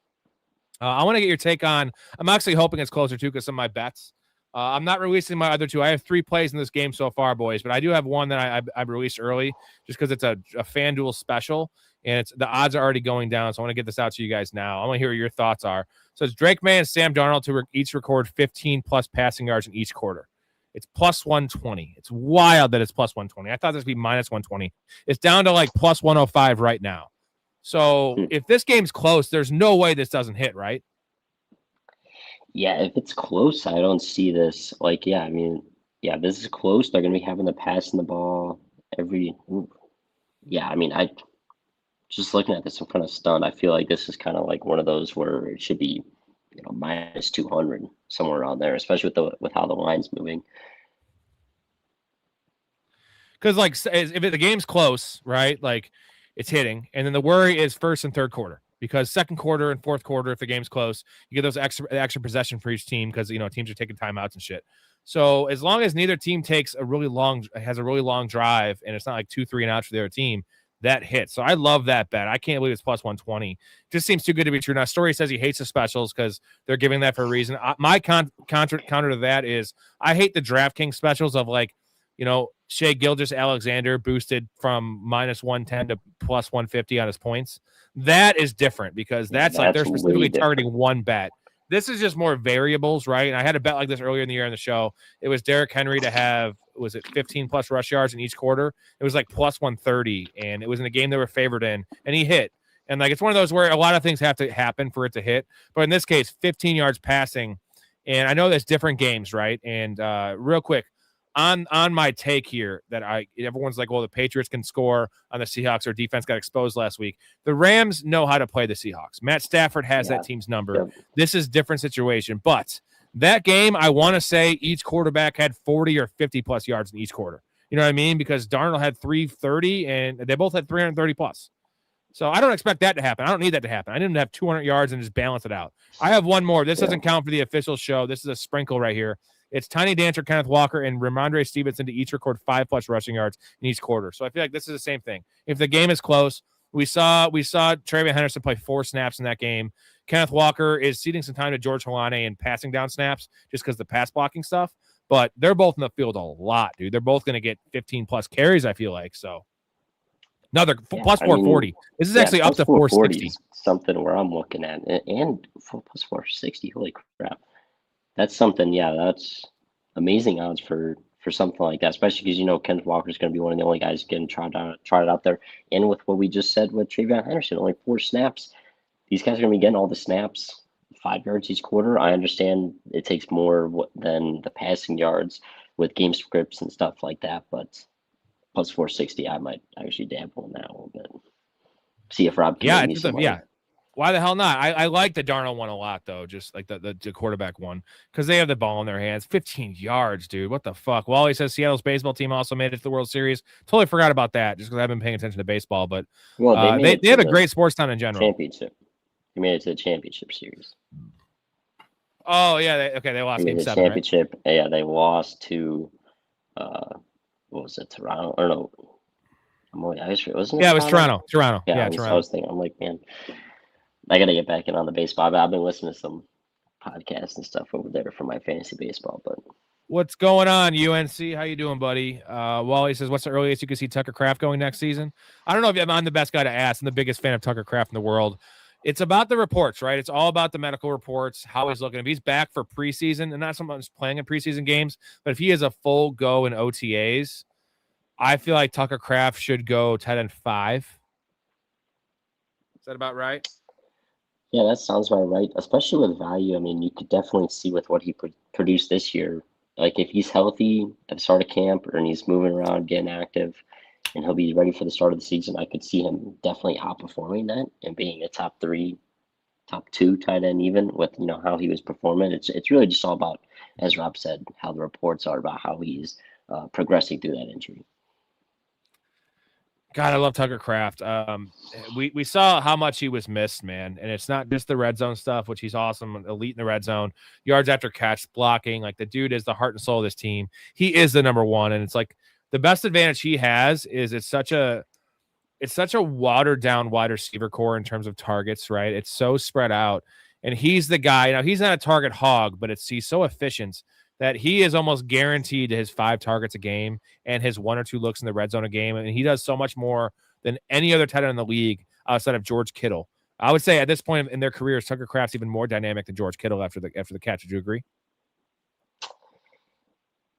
Speaker 1: I want to get your take on. I'm actually hoping it's closer too because of my bets. I'm not releasing my other 2. I have 3 plays in this game so far, boys, but I do have one that I've released early just because it's a FanDuel special, and the odds are already going down, so I want to get this out to you guys now. I want to hear what your thoughts are. So it's Drake May and Sam Darnold to each record 15-plus passing yards in each quarter. It's plus 120. It's wild that it's plus 120. I thought this would be minus 120. It's down to like plus 105 right now. So if this game's close, there's no way this doesn't hit, right?
Speaker 11: Yeah, if it's close, I don't see this. This is close. They're going to be having to pass in the ball I just looking at this, I'm kind of stunned. I feel like this is kind of like one of those where it should be, minus 200, somewhere around there, especially with how the line's moving.
Speaker 1: Because, if the game's close, right, it's hitting. And then the worry is first and third quarter. Because second quarter and fourth quarter, if the game's close, you get those extra possession for each team because teams are taking timeouts and shit. So as long as neither team has a really long drive and it's not like 2-3 and out for the other team, that hits. So I love that bet. I can't believe it's plus 120. Just seems too good to be true. Now, Storey says he hates the specials because they're giving that for a reason. My counter to that is I hate the DraftKings specials of Shea Gilgeous-Alexander boosted from minus 110 to plus 150 on his points. That is different because that's they're specifically targeting one bet. This is just more variables, right? And I had a bet like this earlier in the year on the show. It was Derrick Henry to have, 15 plus rush yards in each quarter? It was like plus 130, and it was in a game they were favored in, and he hit. And it's one of those where a lot of things have to happen for it to hit. But in this case, 15 yards passing. And I know there's different games, right? And real quick, on my take here that everyone's like, well, the Patriots can score on the Seahawks. Their defense got exposed last week. The Rams know how to play the Seahawks. Matt Stafford has that team's number. Yep. This is a different situation. But that game, I want to say each quarterback had 40 or 50 plus yards in each quarter. You know what I mean? Because Darnold had 330 and they both had 330 plus. So I don't expect that to happen. I don't need that to happen. I need him to have 200 yards and just balance it out. I have one more. This doesn't count for the official show. This is a sprinkle right here. It's Tiny Dancer, Kenneth Walker, and Ramondre Stevenson to each record 5+ rushing yards in each quarter. So I feel like this is the same thing. If the game is close, we saw TreVeyon Henderson play 4 snaps in that game. Kenneth Walker is ceding some time to George Holani and passing down snaps just because the pass blocking stuff. But they're both in the field a lot, dude. They're both going to get 15+ carries, I feel like. So another plus 440. This is actually up to 460.
Speaker 11: Something where I'm looking at. And plus 460. Holy crap. That's something, that's amazing odds for something like that, especially because, Kenneth Walker is going to be one of the only guys getting tried out there. And with what we just said with TreVeyon Henderson, only 4 snaps. These guys are going to be getting all the snaps, 5 yards each quarter. I understand it takes more than the passing yards with game scripts and stuff like that, but plus 460, I might actually dabble in that a little bit. See if Rob can
Speaker 1: Why the hell not? I like the Darnold one a lot, though, just like the quarterback one, because they have the ball in their hands. 15 yards, dude. What the fuck? Wally says Seattle's baseball team also made it to the World Series. Totally forgot about that just because I've been paying attention to baseball. But they have a great sports town in general.
Speaker 11: Championship. They made it to the championship series.
Speaker 1: Oh, yeah. They lost game 7,
Speaker 11: championship. Right? Yeah, they lost to, what was it, Toronto? Or no. Wasn't it?
Speaker 1: Yeah, it was Toronto. Toronto.
Speaker 11: Yeah,
Speaker 1: Toronto.
Speaker 11: I was thinking, I'm like, man, I got to get back in on the baseball. I've been listening to some podcasts and stuff over there for my fantasy baseball. But
Speaker 1: what's going on, UNC? How you doing, buddy? Wally says, what's the earliest you can see Tucker Kraft going next season? I don't know if I'm the best guy to ask. I'm the biggest fan of Tucker Kraft in the world. It's about the reports, right? It's all about the medical reports, how he's looking. If he's back for preseason, and not so much playing in preseason games, but if he has a full go in OTAs, I feel like Tucker Kraft should go 10-5. Is that about right?
Speaker 11: Yeah, that sounds about right, especially with value. I mean, you could definitely see with what he produced this year. Like, if he's healthy at the start of camp and he's moving around, getting active, and he'll be ready for the start of the season, I could see him definitely outperforming that and being a top 3, top 2 tight end even with, how he was performing. It's really just all about, as Rob said, how the reports are about how he's progressing through that injury.
Speaker 1: God, I love Tucker Kraft. We saw how much he was missed, man. And it's not just the red zone stuff, which he's awesome, elite in the red zone, yards after catch, blocking. Like, the dude is the heart and soul of this team. He is the number one. And it's like the best advantage he has is it's such a watered down wide receiver core in terms of targets, right? It's so spread out. And he's the guy. Now, he's not a target hog, but he's so efficient that he is almost guaranteed to his 5 targets a game and his 1 or 2 looks in the red zone a game. And he does so much more than any other tight end in the league outside of George Kittle. I would say at this point in their careers, Tucker Kraft's even more dynamic than George Kittle after the catch. Would you agree?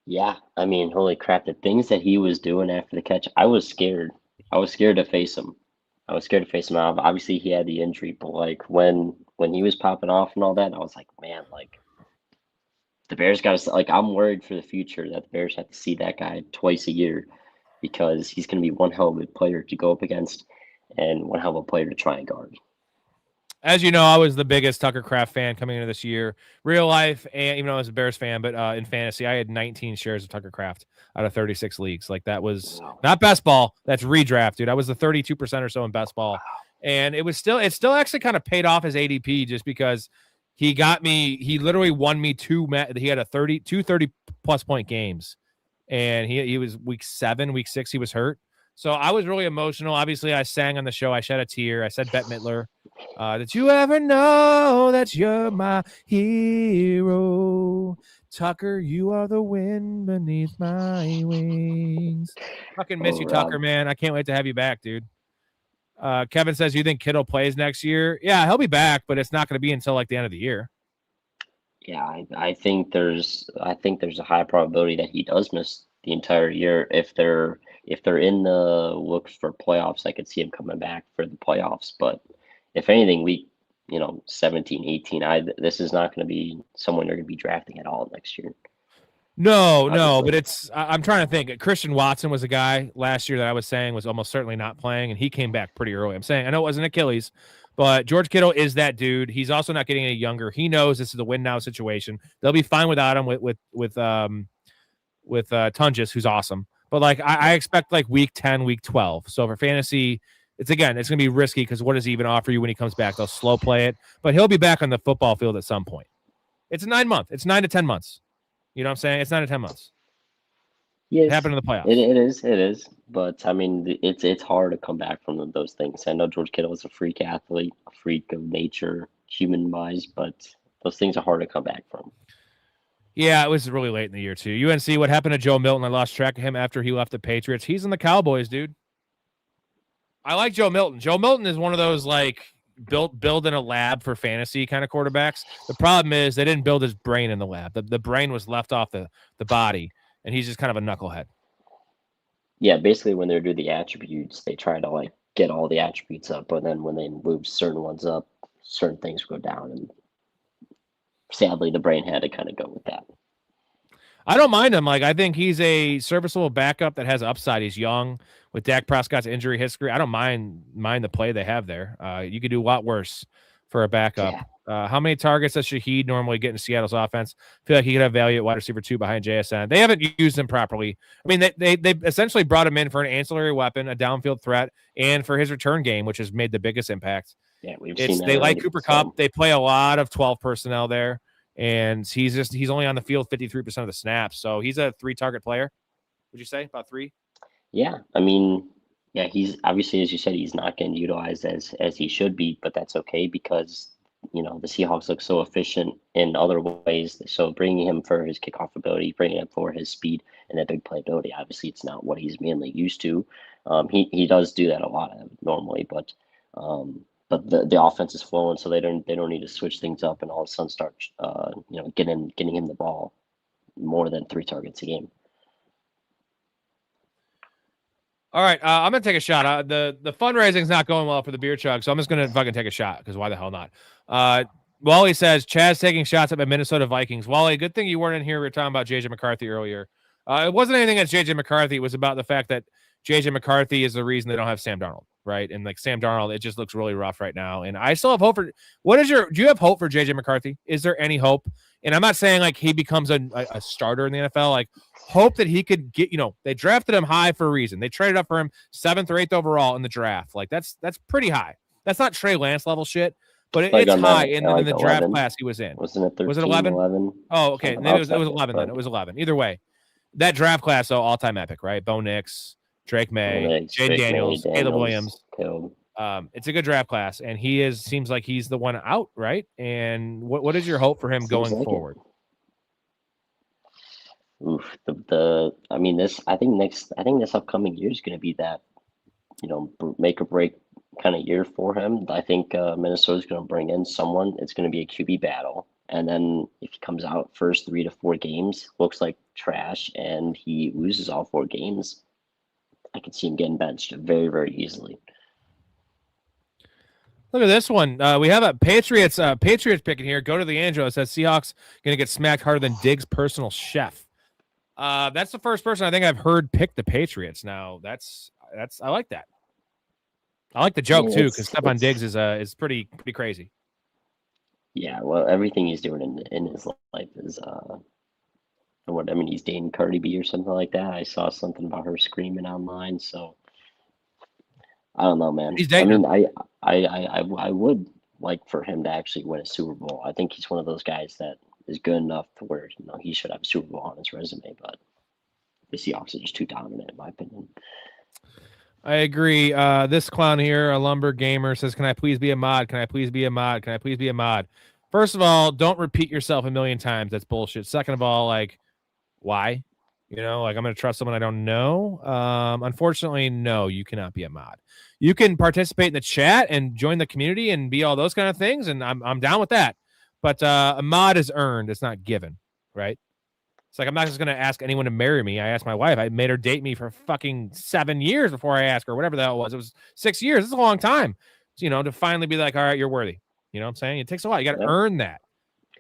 Speaker 11: Yeah, I mean, holy crap, the things that he was doing after the catch, I was scared. I was scared to face him. Obviously, he had the injury, but like when he was popping off and all that, I was like, man, like, the Bears got to, like, I'm worried for the future that the Bears have to see that guy twice a year because he's going to be one hell of a player to go up against and one hell of a player to try and guard.
Speaker 1: As you know, I was the biggest Tucker Kraft fan coming into this year. Real life, and even though I was a Bears fan, but in fantasy, I had 19 shares of Tucker Kraft out of 36 leagues. Like, that was not best ball. That's redraft, dude. I was the 32% or so in best ball. And it still actually kind of paid off his ADP just because he literally won me 2. He had 30+ point games. And he was week 7, week 6, he was hurt. So I was really emotional. Obviously, I sang on the show. I shed a tear. I said Bette Midler. Did you ever know that you're my hero? Tucker, you are the wind beneath my wings. Fucking miss you, Tucker, man. I can't wait to have you back, dude. Kevin says, you think Kittle plays next year? Yeah, he'll be back, but it's not going to be until like the end of the year.
Speaker 11: Yeah, I think there's a high probability that he does miss the entire year. If they're in the looks for playoffs, I could see him coming back for the playoffs. But if anything, week 17, 18, this is not going to be someone you're going to be drafting at all next year.
Speaker 1: No, but I'm trying to think. Christian Watson was a guy last year that I was saying was almost certainly not playing, and he came back pretty early. I'm saying, I know it wasn't Achilles, but George Kittle is that dude. He's also not getting any younger. He knows this is a win now situation. They'll be fine without him with Tunges, who's awesome. But like I expect like week 10, week 12. So for fantasy, it's going to be risky because what does he even offer you when he comes back? They'll slow play it, but he'll be back on the football field at some point. It's 9 months. It's 9 to 10 months. You know what I'm saying? It's 9 to 10 months.
Speaker 11: Yes,
Speaker 1: it happened in the playoffs.
Speaker 11: It is. But I mean, it's hard to come back from those things. I know George Kittle was a freak athlete, a freak of nature, human-wise, but those things are hard to come back from.
Speaker 1: Yeah, it was really late in the year too. UNC, what happened to Joe Milton? I lost track of him after he left the Patriots. He's in the Cowboys, dude. I like Joe Milton. Joe Milton is one of those like build in a lab for fantasy kind of quarterbacks. The problem is they didn't build his brain in the lab. The brain was left off the body, and he's just kind of a knucklehead.
Speaker 11: Yeah, basically when they do the attributes, they try to like get all the attributes up, but then when they move certain ones up, certain things go down, and sadly the brain had to kind of go with that.
Speaker 1: I don't mind him. Like, I think he's a serviceable backup that has upside. He's young with Dak Prescott's injury history. I don't mind the play they have there. You could do a lot worse for a backup. Yeah. How many targets does Shaheed normally get in Seattle's offense? I feel like he could have value at wide receiver 2 behind JSN. They haven't used him properly. I mean, they essentially brought him in for an ancillary weapon, a downfield threat, and for his return game, which has made the biggest impact.
Speaker 11: Yeah, we've seen that.
Speaker 1: They like Cooper Kupp. They play a lot of 12 personnel there. And he's only on the field 53% of the snaps. So he's a 3-target player. Would you say about 3?
Speaker 11: Yeah. I mean, yeah, he's obviously, as you said, he's not getting utilized as he should be, but that's okay because, you know, the Seahawks look so efficient in other ways. So bringing him for his kickoff ability, bringing him for his speed and that big playability, obviously it's not what he's mainly used to. He does do that a lot normally, but the offense is flowing, so they don't need to switch things up and all of a sudden start getting him the ball more than 3 targets a game.
Speaker 1: All right, I'm gonna take a shot. The fundraising's not going well for the beer chug, so I'm just gonna fucking take a shot because why the hell not? Wally says Chaz taking shots at my Minnesota Vikings. Wally, good thing you weren't in here. We were talking about JJ McCarthy earlier. It wasn't anything against JJ McCarthy. It was about the fact that JJ McCarthy is the reason they don't have Sam Darnold. Right. And like Sam Darnold, it just looks really rough right now. And I still have hope for do you have hope for JJ McCarthy? Is there any hope? And I'm not saying like he becomes a starter in the NFL, like hope that he could get, they drafted him high for a reason. They traded up for him 7th or 8th overall in the draft. Like that's pretty high. That's not Trey Lance level shit, but it's high in the draft class he was in.
Speaker 11: Wasn't it 13,
Speaker 1: was it 11?
Speaker 11: 11?
Speaker 1: Oh, okay. Maybe it was 11 then. It was 11. Either way, that draft class, though, all-time epic, right? Bo Nix, Drake May, Jay Daniels, Caleb Williams. It's a good draft class, and seems like he's the one out, right? And what is your hope for him going forward?
Speaker 11: Oof, I think this upcoming year is going to be that, make or break kind of year for him. I think Minnesota's going to bring in someone. It's going to be a QB battle, and then if he comes out first 3 to 4 games, looks like trash, and he loses all 4 games, I could see him getting benched very, very easily.
Speaker 1: Look at this one. We have a Patriots pick in here. Go to the Angelo. It says Seahawks going to get smacked harder than Diggs' personal chef. That's the first person I think I've heard pick the Patriots. Now I like that. I like the joke too because Stephon Diggs is pretty crazy.
Speaker 11: Yeah, well, everything he's doing in his life is he's dating Cardi B or something like that. I saw something about her screaming online, so I don't know, man.
Speaker 1: He's dating.
Speaker 11: I would like for him to actually win a Super Bowl. I think he's one of those guys that is good enough to where he should have a Super Bowl on his resume, but the Seahawks are just too dominant in my opinion.
Speaker 1: I agree. This clown here, a lumber gamer, says, "Can I please be a mod? Can I please be a mod? Can I please be a mod?" First of all, don't repeat yourself a million times. That's bullshit. Second of all, like, why? I'm going to trust someone I don't know. Unfortunately, no, you cannot be a mod. You can participate in the chat and join the community and be all those kind of things, and I'm down with that. But a mod is earned. It's not given, right? It's like I'm not just going to ask anyone to marry me. I asked my wife. I made her date me for fucking 7 years before I asked her, whatever the hell it was. It was 6 years. It's a long time, to finally be like, all right, you're worthy. You know what I'm saying? It takes a while. You got to earn that.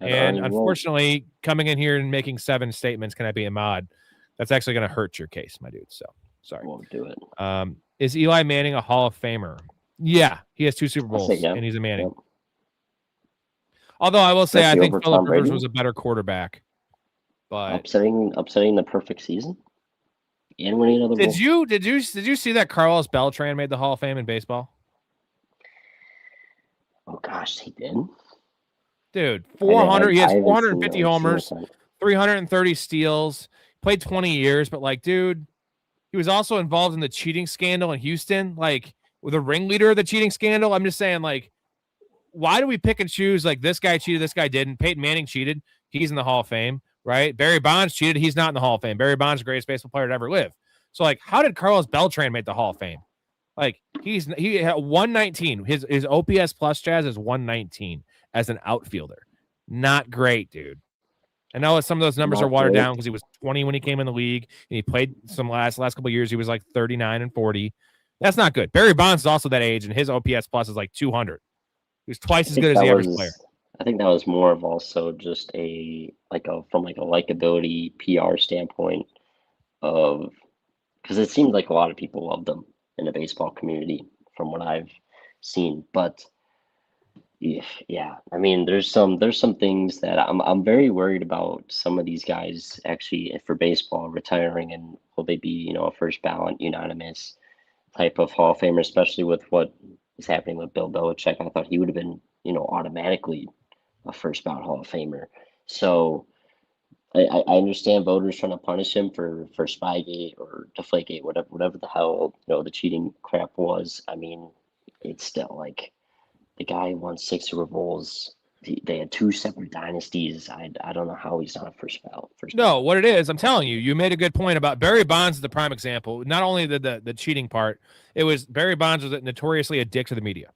Speaker 1: And unfortunately, coming in here and making 7 statements, can I be a mod? That's actually going to hurt your case, my dude. So sorry.
Speaker 11: Won't do it.
Speaker 1: Is Eli Manning a Hall of Famer? Yeah, he has 2 Super Bowls, and he's a Manning. Yep. Although I will say, I think Philip Rivers was a better quarterback. But
Speaker 11: upsetting the perfect season. and winning another bowl.
Speaker 1: Did you see that Carlos Beltran made the Hall of Fame in baseball?
Speaker 11: Oh gosh, he did.
Speaker 1: Dude, 400. He has 450
Speaker 11: no,
Speaker 1: homers, 330 steals. Played 20 years, but like, dude, he was also involved in the cheating scandal in Houston, like with the ringleader of the cheating scandal. I'm just saying, like, why do we pick and choose? Like, this guy cheated, this guy didn't. Peyton Manning cheated. He's in the Hall of Fame, right? Barry Bonds cheated. He's not in the Hall of Fame. Barry Bonds, the greatest baseball player to ever live. So, like, how did Carlos Beltran make the Hall of Fame? Like, he had 119. His OPS plus, Chaz, is 119 as an outfielder. Not great, dude. I know some of those numbers are watered down because he was 20 when he came in the league, and he played some last couple of years. He was like 39 and 40. That's not good. Barry Bonds is also that age, and his OPS plus is like 200. He was twice as good as the average player.
Speaker 11: I think that was more of also just from a likability PR standpoint of, because it seemed like a lot of people loved him in the baseball community from what I've seen. But yeah, I mean, there's some things that I'm very worried about. Some of these guys actually for baseball retiring, and will they be a first ballot unanimous type of Hall of Famer, especially with what is happening with Bill Belichick. I thought he would have been automatically a first ballot Hall of Famer. So I understand voters trying to punish him for Spygate or Deflategate, whatever the hell the cheating crap was. I mean, it's still like the guy won 6 Super Bowls. They had 2 separate dynasties. I don't know how he's not a first ballot.
Speaker 1: No, what it is, I'm telling you, you made a good point about Barry Bonds is the prime example. Not only the cheating part, it was Barry Bonds was notoriously a dick to the media.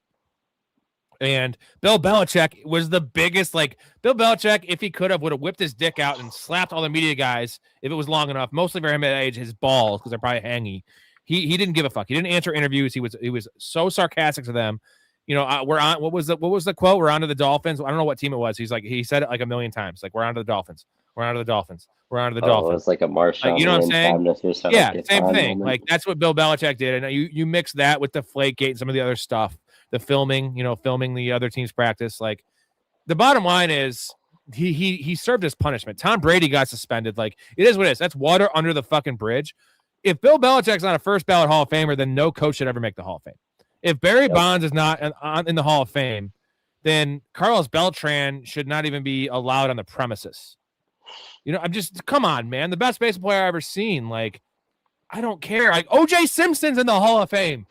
Speaker 1: And Bill Belichick was the biggest, like, Bill Belichick, if he could have, would have whipped his dick out and slapped all the media guys if it was long enough. Mostly for him at that age, his balls, because they're probably hangy. He didn't give a fuck. He didn't answer interviews. He was so sarcastic to them. We're on. What was the quote? We're on to the Dolphins. I don't know what team it was. He said it like a million times. Like, we're on to the Dolphins. We're on to the Dolphins. We're on to the Dolphins.
Speaker 11: It's like a Marshall.
Speaker 1: Like, you know what I'm saying? Yeah, same thing.
Speaker 11: Moment.
Speaker 1: Like, that's what Bill Belichick did. And you mix that with the Deflategate and some of the other stuff, the filming the other team's practice. Like, the bottom line is he served his punishment. Tom Brady got suspended. Like, it is what it is. That's water under the fucking bridge. If Bill Belichick's not a first ballot Hall of Famer, then no coach should ever make the Hall of Fame. If Barry Bonds is not in the Hall of Fame, then Carlos Beltran should not even be allowed on the premises. Come on, man. The best baseball player I've ever seen. Like, I don't care. Like, O.J. Simpson's in the Hall of Fame.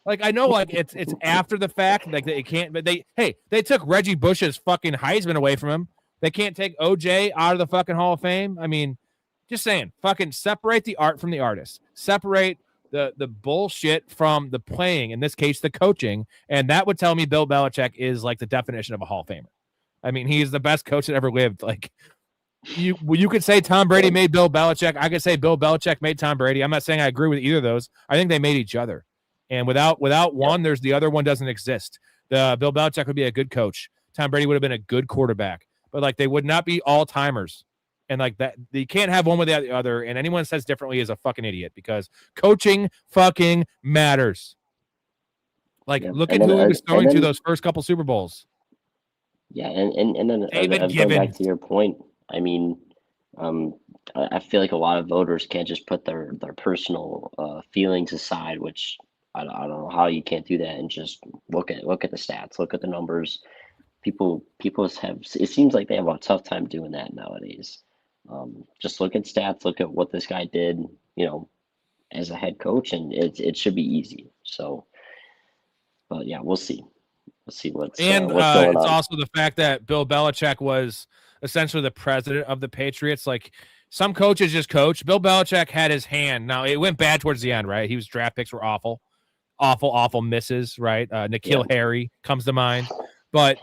Speaker 1: Like, I know, like, it's after the fact. Like, they can't, but they took Reggie Bush's fucking Heisman away from him. They can't take O.J. out of the fucking Hall of Fame. I mean, just saying, fucking separate the art from the artist. Separate the bullshit from the playing, in this case, the coaching. And that would tell me Bill Belichick is like the definition of a Hall of Famer. I mean, he's the best coach that ever lived. Like, you could say Tom Brady made Bill Belichick. I could say Bill Belichick made Tom Brady. I'm not saying I agree with either of those. I think they made each other. And without one, there's the other one doesn't exist. Bill Belichick would be a good coach. Tom Brady would have been a good quarterback. But, like, they would not be all-timers. And like that, you can't have one without the other. And anyone says differently is a fucking idiot, because coaching fucking matters. Like, look at who he was throwing to those first couple Super Bowls.
Speaker 11: Yeah, and then
Speaker 1: David
Speaker 11: going back to your point, I mean, I feel like a lot of voters can't just put their personal feelings aside, which I don't know how you can't do that, and just look at the stats, look at the numbers. People have, it seems like they have a tough time doing that nowadays. Just look at stats, look at what this guy did, as a head coach, and it should be easy. So, but yeah, we'll see. We'll see what's going on.
Speaker 1: It's also the fact that Bill Belichick was essentially the president of the Patriots. Like, some coaches just coach. Bill Belichick had his hand. Now, it went bad towards the end, right? His draft picks were awful misses, right? N'Keal Harry comes to mind. But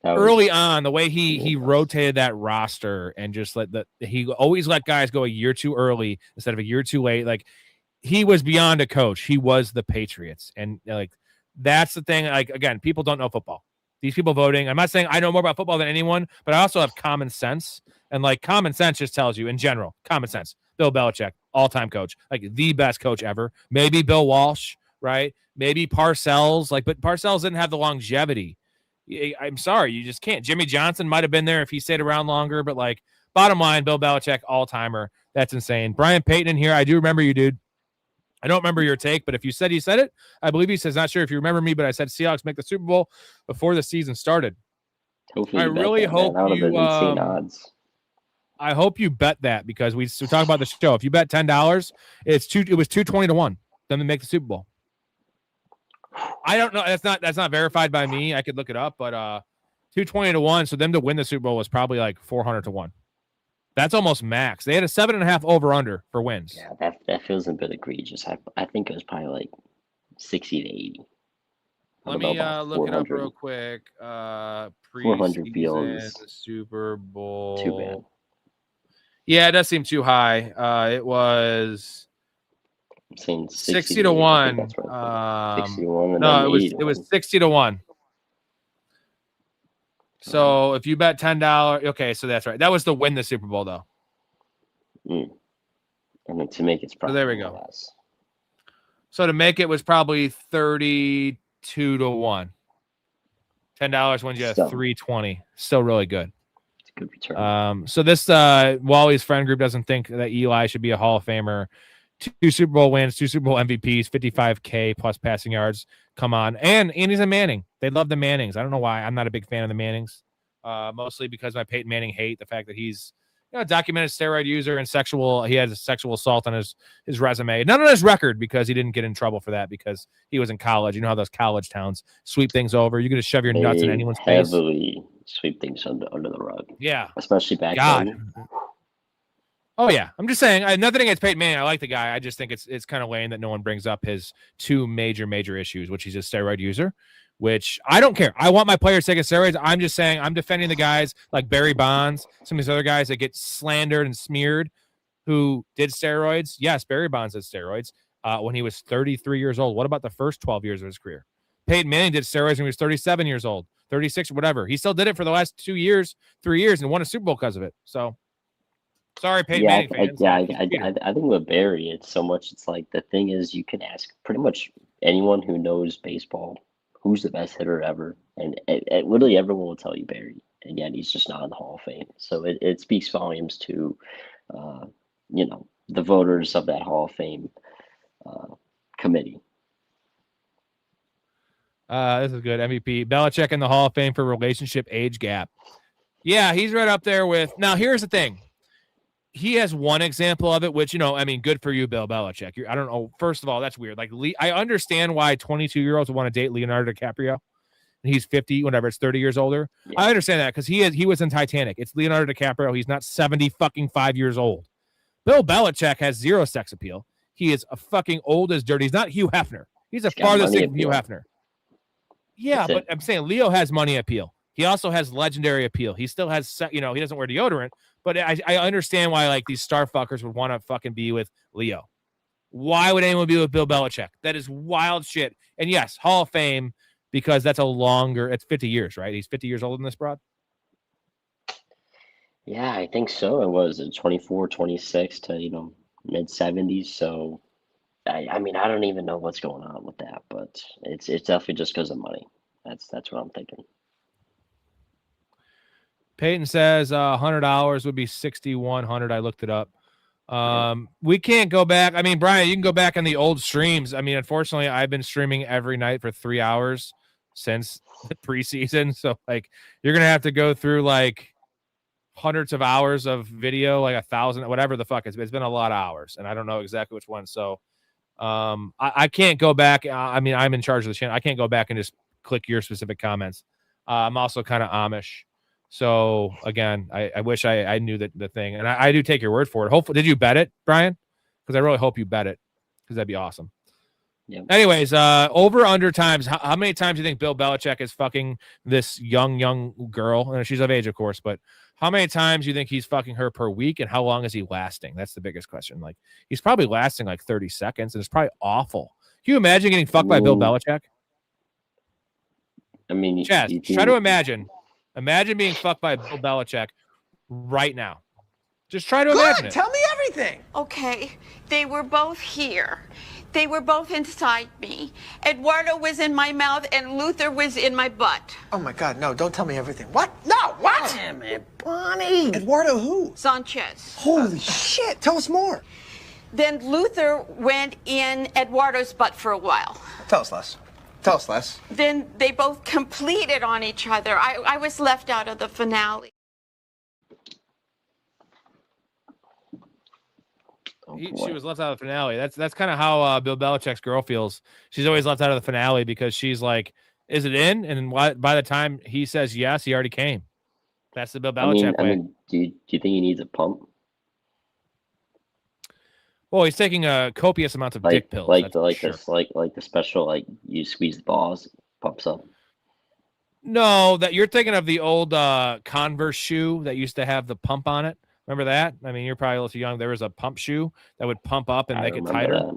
Speaker 1: early on, the way he rotated that roster and just he always let guys go a year too early instead of a year too late. Like, he was beyond a coach. He was the Patriots. And like, that's the thing. Like, again, people don't know football. These people voting, I'm not saying I know more about football than anyone, but I also have common sense. And like, common sense just tells you in general, common sense, Bill Belichick, all-time coach, like the best coach ever. Maybe Bill Walsh, right? Maybe Parcells, but Parcells didn't have the longevity. I'm sorry, you just can't. Jimmy Johnson might have been there if he stayed around longer, but like, bottom line, Bill Belichick, all-timer. That's insane. Brian Payton in here. I do remember you, dude. I don't remember your take, but if you said it, I believe he says, not sure if you remember me, but I said Seahawks make the Super Bowl before the season started.
Speaker 11: Hopefully
Speaker 1: I really hope you
Speaker 11: insane odds.
Speaker 1: I hope you bet that because we talk about the show. If you bet $10, it was 220 to 1 them to make the Super Bowl. I don't know. That's not verified by me. I could look it up, but 220 to 1. So them to win the Super Bowl was probably like 400 to 1. That's almost max. They had a 7.5 over under for wins.
Speaker 11: Yeah, that feels a bit egregious. I think it was probably like 60 to 80.
Speaker 1: Let me look it up real quick.
Speaker 11: 400 feels
Speaker 1: Super Bowl.
Speaker 11: Too bad.
Speaker 1: Yeah, it does seem too high. It was 60 to 1.
Speaker 11: 60 to 1.
Speaker 1: No, it was 60 to 1. So if you bet $10, okay, so that's right. That was to win the Super Bowl, though.
Speaker 11: And then to make it's probably.
Speaker 1: So there we go. Less. So to make it was probably 32 to 1. $10 wins you $320. Still really good.
Speaker 11: It's a good return.
Speaker 1: So this Wally's friend group doesn't think that Eli should be a Hall of Famer. 2 Super Bowl wins, 2 Super Bowl MVPs, 55K plus passing yards. Come on. And he's a Manning. They love the Mannings. I don't know why. I'm not a big fan of the Mannings. Mostly because my Peyton Manning hate the fact that he's a documented steroid user and he has a sexual assault on his resume. Not on his record because he didn't get in trouble for that because he was in college. You know how those college towns sweep things over. You're going to shove your nuts in anyone's face.
Speaker 11: Heavily sweep things under the rug.
Speaker 1: Yeah.
Speaker 11: Especially back then.
Speaker 1: Oh, yeah. I'm just saying, nothing against Peyton Manning. I like the guy. I just think it's kind of lame that no one brings up his 2 major issues, which he's a steroid user, which I don't care. I want my players taking steroids. I'm just saying I'm defending the guys like Barry Bonds, some of these other guys that get slandered and smeared who did steroids. Yes, Barry Bonds did steroids when he was 33 years old. What about the first 12 years of his career? Peyton Manning did steroids when he was 37 years old, 36, whatever. He still did it for the last 3 years and won a Super Bowl because of it. So. Sorry, Peyton Manning fans.
Speaker 11: I think with Barry, it's so much. It's like the thing is, you can ask pretty much anyone who knows baseball who's the best hitter ever, and literally everyone will tell you Barry. And yet he's just not in the Hall of Fame. So it speaks volumes to, the voters of that Hall of Fame committee.
Speaker 1: This is good. MVP Belichick in the Hall of Fame for relationship age gap. Yeah, he's right up there with. Now here's the thing. He has one example of it, which, good for you, Bill Belichick. I don't know. First of all, that's weird. Like, I understand why 22-year-olds want to date Leonardo DiCaprio. And he's 50, whatever, it's 30 years older. Yeah. I understand that because he was in Titanic. It's Leonardo DiCaprio. He's not 5 years old. Bill Belichick has zero sex appeal. He is a fucking old as dirt. He's not Hugh Hefner. He's a farthest thing from Hugh Hefner. Yeah, but I'm saying Leo has money appeal. He also has legendary appeal. He still has, he doesn't wear deodorant. But I understand why, like, these star fuckers would want to fucking be with Leo. Why would anyone be with Bill Belichick? That is wild shit. And yes, Hall of Fame, because that's it's 50 years, right? He's 50 years older than this broad?
Speaker 11: Yeah, I think so. It was 24, 26 to, mid-70s. So, I don't even know what's going on with that. But it's definitely just because of money. That's what I'm thinking.
Speaker 1: Peyton says $100 would be $6,100. I looked it up. We can't go back. Brian, you can go back on the old streams. Unfortunately, I've been streaming every night for 3 hours since the preseason. So, like, you're going to have to go through, like, hundreds of hours of video, like 1,000, whatever the fuck. It's been a lot of hours, and I don't know exactly which one. So, I can't go back. I'm in charge of the channel. I can't go back and just click your specific comments. I'm also kind of Amish. So again, I wish I knew the thing, and I do take your word for it. Hopefully, did you bet it, Brian? Because I really hope you bet it, because that'd be awesome.
Speaker 11: Yeah.
Speaker 1: Anyways, over under times. How many times do you think Bill Belichick is fucking this young girl? And she's of age, of course, but how many times do you think he's fucking her per week, and how long is he lasting? That's the biggest question. Like, he's probably lasting like 30 seconds, and it's probably awful. Can you imagine getting fucked by Bill Belichick? Chaz, try to imagine. Imagine being fucked by Bill Belichick right now. Just try to imagine it.
Speaker 13: Tell me everything.
Speaker 14: Okay, they were both here. They were both inside me. Eduardo was in my mouth and Luther was in my butt.
Speaker 13: Oh my God, no, don't tell me everything. What? No!
Speaker 5: What?
Speaker 9: Damn it, Bonnie. Eduardo who?
Speaker 14: Sanchez.
Speaker 9: Holy shit. Tell us more.
Speaker 14: Then Luther went in Eduardo's butt for a while.
Speaker 9: Tell us less. Tell us less.
Speaker 14: Then they both completed on each other. I was left out of the finale.
Speaker 1: She was left out of the finale. That's kind of how Bill Belichick's girl feels. She's always left out of the finale because she's like, "Is it in?" And by the time he says yes, he already came. That's the Bill Belichick way.
Speaker 11: Do you think he needs a pump?
Speaker 1: Well, he's taking copious amounts of dick pills.
Speaker 11: The special you squeeze the balls, pumps up.
Speaker 1: No, that you're thinking of the old Converse shoe that used to have the pump on it. Remember that? I mean, you're probably a little too young. There was a pump shoe that would pump up and make it tighter.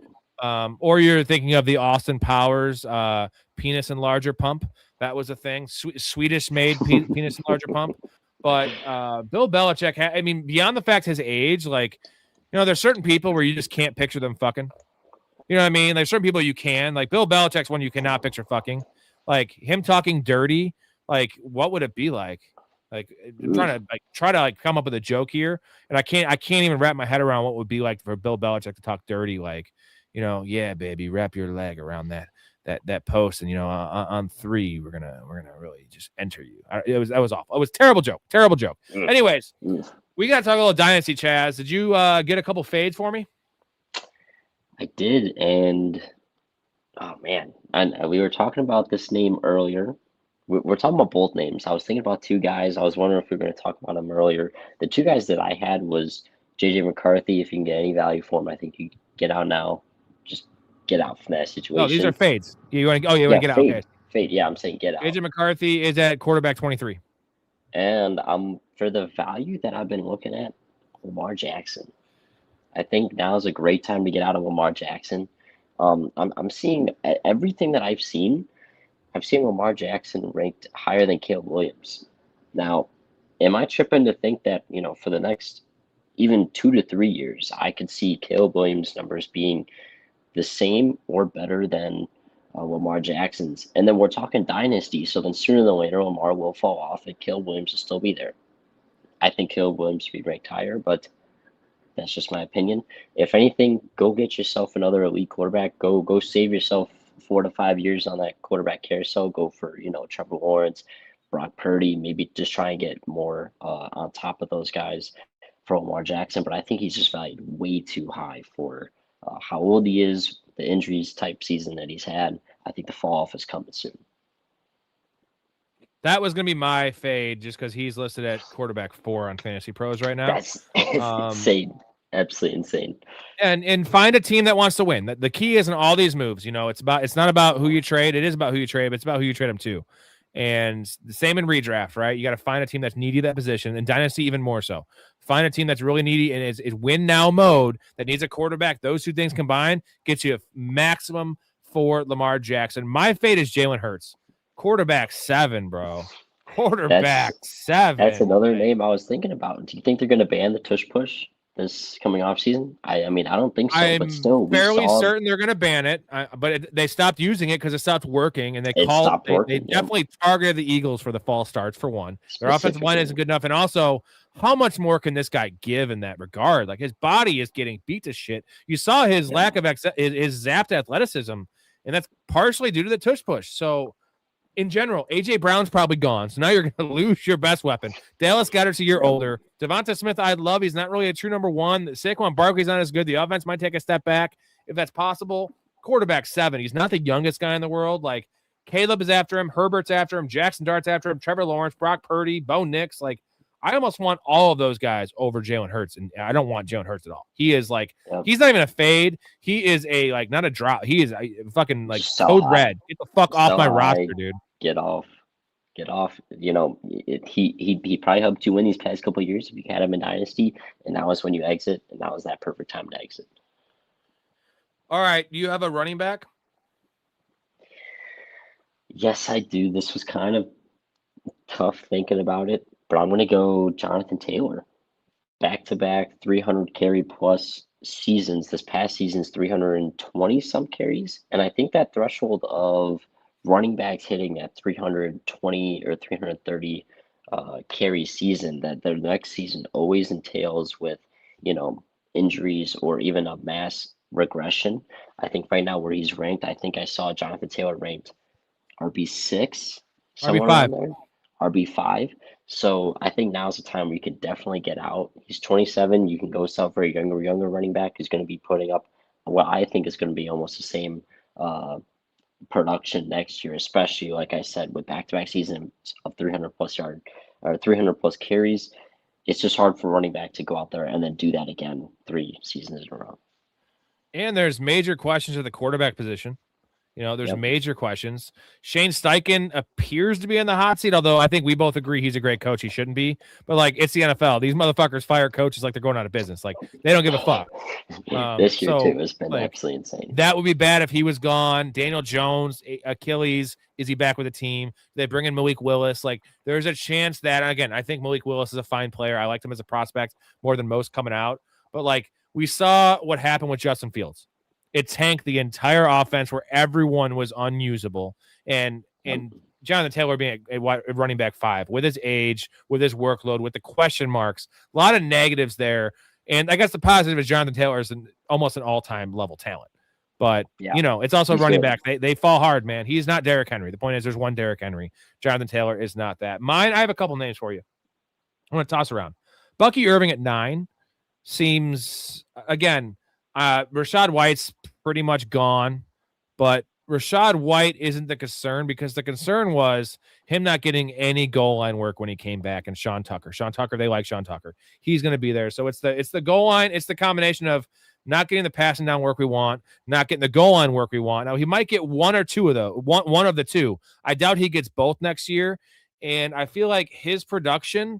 Speaker 1: Or you're thinking of the Austin Powers penis enlarger pump. That was a thing. Swedish made penis enlarger pump. But Bill Belichick, beyond the fact his age, there's certain people where you just can't picture them fucking. You know what I mean? There's certain people you can. Like Bill Belichick's one you cannot picture fucking. Like him talking dirty. Like what would it be like? Like I'm trying to come up with a joke here, and I can't even wrap my head around what it would be like for Bill Belichick to talk dirty. Like, yeah, baby, wrap your leg around that post, and on 3 we're gonna really just enter you. That was awful. It was terrible joke. Anyways, we gotta talk a little Dynasty. Chaz, did you get a couple fades for me?
Speaker 11: I did, and oh man, and we were talking about this name earlier. We're talking about both names. I was thinking about 2 guys. I was wondering if we were going to talk about them earlier. The 2 guys that I had was J.J. McCarthy. If you can get any value for him, I think you get out now. Just get out from that situation.
Speaker 1: No, these are fades. You want to get out?
Speaker 11: Fade.
Speaker 1: Okay.
Speaker 11: Fade. Yeah, I'm saying get out.
Speaker 1: J.J. McCarthy is at quarterback 23.
Speaker 11: And for the value that I've been looking at, Lamar Jackson. I think now is a great time to get out of Lamar Jackson. I'm seeing everything that I've seen Lamar Jackson ranked higher than Caleb Williams. Now, am I tripping to think that, for the next even 2 to 3 years, I could see Caleb Williams' numbers being the same or better than Lamar Jackson's? And then we're talking dynasty, so then sooner than later, Lamar will fall off and Caleb Williams will still be there. I think Caleb Williams should be ranked higher, but that's just my opinion. If anything, go get yourself another elite quarterback. Go save yourself 4 to 5 years on that quarterback carousel. Go for, Trevor Lawrence, Brock Purdy, maybe just try and get more on top of those guys for Lamar Jackson. But I think he's just valued way too high for how old he is, the injuries type season that he's had. I think the fall off is coming soon.
Speaker 1: That was going to be my fade just because he's listed at quarterback 4 on Fantasy Pros right now.
Speaker 11: That's insane. Absolutely insane.
Speaker 1: And find a team that wants to win. The key isn't all these moves. It's not about who you trade. It is about who you trade, but it's about who you trade them to. And the same in redraft, right? You got to find a team that's needy that position, and Dynasty even more so. Find a team that's really needy and is win now mode that needs a quarterback. Those 2 things combined gets you a maximum for Lamar Jackson. My fate is Jalen Hurts. Quarterback 7, bro. Quarterback 7.
Speaker 11: That's another name I was thinking about. Do you think they're going to ban the tush push this coming off season? I don't think so.
Speaker 1: I'm
Speaker 11: but still,
Speaker 1: fairly certain they're going to ban it. But they stopped using it because it stopped working, and they definitely targeted the Eagles for the fall starts for one. Their offensive line isn't good enough, and also, how much more can this guy give in that regard? Like his body is getting beat to shit. You saw his lack of his zapped athleticism, and that's partially due to the tush push. So, in general, A.J. Brown's probably gone. So now you're going to lose your best weapon. Dallas Goedert's a year older. Devonta Smith, I love. He's not really a true number 1. Saquon Barkley's not as good. The offense might take a step back if that's possible. Quarterback 7. He's not the youngest guy in the world. Like Caleb is after him. Herbert's after him. Jackson Dart's after him. Trevor Lawrence, Brock Purdy, Bo Nix. Like I almost want all of those guys over Jalen Hurts, and I don't want Jalen Hurts at all. He is he's not even a fade. He is not a drop. He is a fucking code red. Get the fuck off my roster, dude.
Speaker 11: Get off. He probably helped you win these past couple of years if you had him in Dynasty, and now is when you exit, and now is that perfect time to exit.
Speaker 1: All right, do you have a running back?
Speaker 11: Yes, I do. This was kind of tough thinking about it, but I'm going to go Jonathan Taylor. Back-to-back 300 carry plus seasons. This past season's 320 some carries, and I think that threshold of running backs hitting at 320 or 330 carry season that the next season always entails with, injuries or even a mass regression. I think right now where he's ranked, I think I saw Jonathan Taylor ranked RB6, somewhere
Speaker 1: RB5.
Speaker 11: around there, RB5. So I think now's the time where you could definitely get out. He's 27. You can go sell for a younger running back who's going to be putting up what I think is going to be almost the same production next year, especially like I said with back-to-back seasons of 300 plus yard or 300 plus carries. It's just hard for running back to go out there and then do that again 3 seasons in a row.
Speaker 1: And there's major questions at the quarterback position. There's major questions. Shane Steichen appears to be in the hot seat, although I think we both agree he's a great coach. He shouldn't be. But, it's the NFL. These motherfuckers fire coaches like they're going out of business. They don't give a fuck.
Speaker 11: This year, too, has been absolutely insane.
Speaker 1: That would be bad if he was gone. Daniel Jones, Achilles, is he back with the team? They bring in Malik Willis. There's a chance that, again, I think Malik Willis is a fine player. I liked him as a prospect more than most coming out. But, we saw what happened with Justin Fields. It tanked the entire offense where everyone was unusable. And Jonathan Taylor being a running back 5 with his age, with his workload, with the question marks, a lot of negatives there. And I guess the positive is Jonathan Taylor is almost an all-time level talent. But, it's also running back. They fall hard, man. He's not Derrick Henry. The point is there's one Derrick Henry. Jonathan Taylor is not that. Mine, I have a couple names for you. I want to toss around. Bucky Irving at 9 seems, again, Rachaad White's pretty much gone, but Rachaad White isn't the concern because the concern was him not getting any goal line work when he came back. And Sean Tucker, they like Sean Tucker. He's going to be there. So it's the goal line. It's the combination of not getting the passing down work we want, not getting the goal line work we want. Now he might get one of the two. I doubt he gets both next year. And I feel like his production,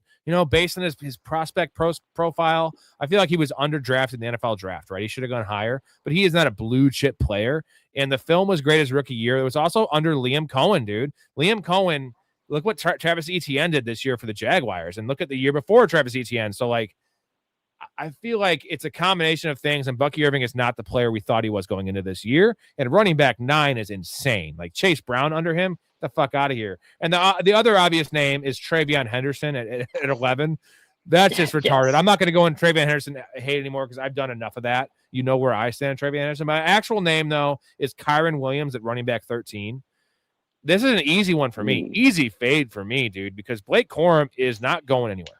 Speaker 1: based on his prospect profile, I feel like he was underdrafted in the NFL draft, right? He should have gone higher, but he is not a blue chip player. And the film was great his rookie year. It was also under Liam Cohen, dude. Liam Cohen, look what Travis Etienne did this year for the Jaguars, and look at the year before Travis Etienne. So, I feel like it's a combination of things, and Bucky Irving is not the player we thought he was going into this year. And running back 9 is insane. Chase Brown under him, the fuck out of here. And the other obvious name is Travion Henderson at 11. That's just retarded. Yes. I'm not going to go in Travion Henderson hate anymore because I've done enough of that. You know where I stand, Travion Henderson. My actual name, though, is Kyron Williams at running back 13. This is an easy one for me. Easy fade for me, dude, because Blake Corum is not going anywhere.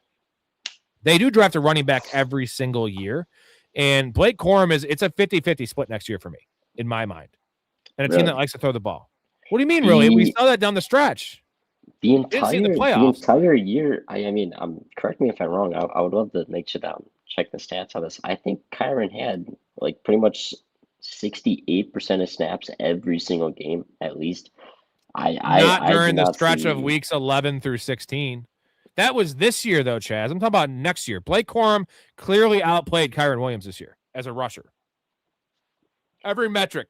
Speaker 1: They do draft a running back every single year, and Blake Corum it's a 50-50 split next year for me, in my mind. And a team that likes to throw the ball. What do you mean, really? We saw that down the stretch.
Speaker 11: The entire year, I mean, correct me if I'm wrong. I would love to make you down, check the stats on this. I think Kyron had pretty much 68% of snaps every single game, at least.
Speaker 1: Not during the stretch of weeks 11 through 16. That was this year, though, Chaz. I'm talking about next year. Blake Corum clearly outplayed Kyron Williams this year as a rusher. Every metric.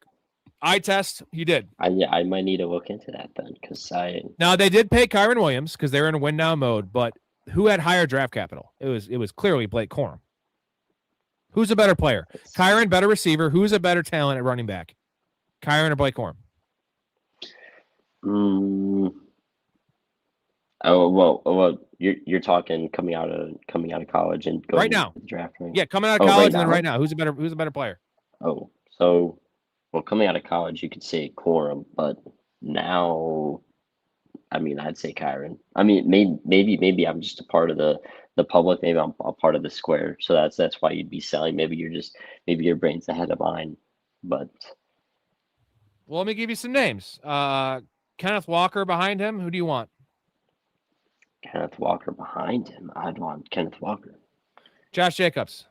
Speaker 1: Eye test, he did.
Speaker 11: I might need to look into that then, because
Speaker 1: Now, they did pay Kyron Williams because they were in a win-now mode, but who had higher draft capital? It was clearly Blake Corum. Who's a better player? Kyron, better receiver. Who's a better talent at running back? Kyron or Blake Corum?
Speaker 11: Oh well, you're talking coming out of college and going
Speaker 1: right now
Speaker 11: to the draft, right?
Speaker 1: Yeah, coming out of college and then right now. Who's a better player?
Speaker 11: Oh, so coming out of college, you could say Corum, but now, I mean, I'd say Kyron. I mean, maybe I'm just a part of the public. Maybe I'm a part of the square. So that's why you'd be selling. Maybe your brain's ahead of mine. But
Speaker 1: let me give you some names. Kenneth Walker behind him. Who do you want?
Speaker 11: Kenneth Walker behind him. I'd want Kenneth Walker.
Speaker 1: Josh Jacobs.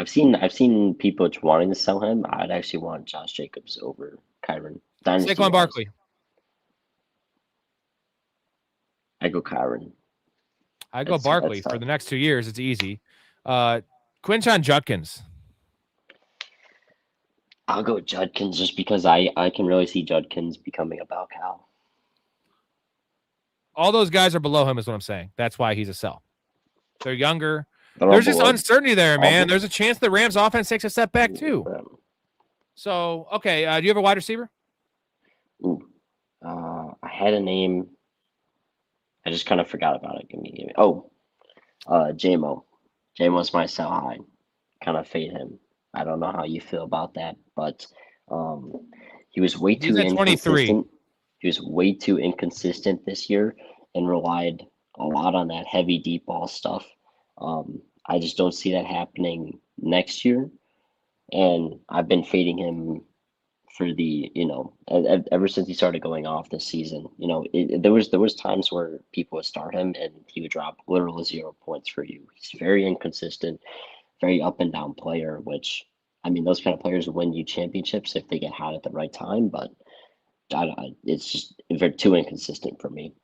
Speaker 11: I've seen people wanting to sell him. I'd actually want Josh Jacobs over Kyron.
Speaker 1: Saquon Barkley.
Speaker 11: I go Kyron.
Speaker 1: I go Barkley for the next 2 years. It's easy. Quinshon Judkins.
Speaker 11: I'll go Judkins just because I can really see Judkins becoming a bell cow.
Speaker 1: All those guys are below him is what I'm saying. That's why he's a sell. They're younger. There's just uncertainty there, man. There's a chance the Rams offense takes a step back too. So, okay. Do you have a wide receiver?
Speaker 11: I had a name. I just kind of forgot about it. Give me. Oh, JMO. JMO's my sell high. Kind of fade him. I don't know how you feel about that, but he was way too
Speaker 1: He's at 23.
Speaker 11: inconsistent. He was way too inconsistent this year and relied a lot on that heavy deep ball stuff. I just don't see that happening next year. And I've been fading him for the, ever since he started going off this season. There was times where people would start him and he would drop literally 0 points for you. He's very inconsistent, very up and down player, which, I mean, those kind of players win you championships if they get hot at the right time, but it's just very too inconsistent for me.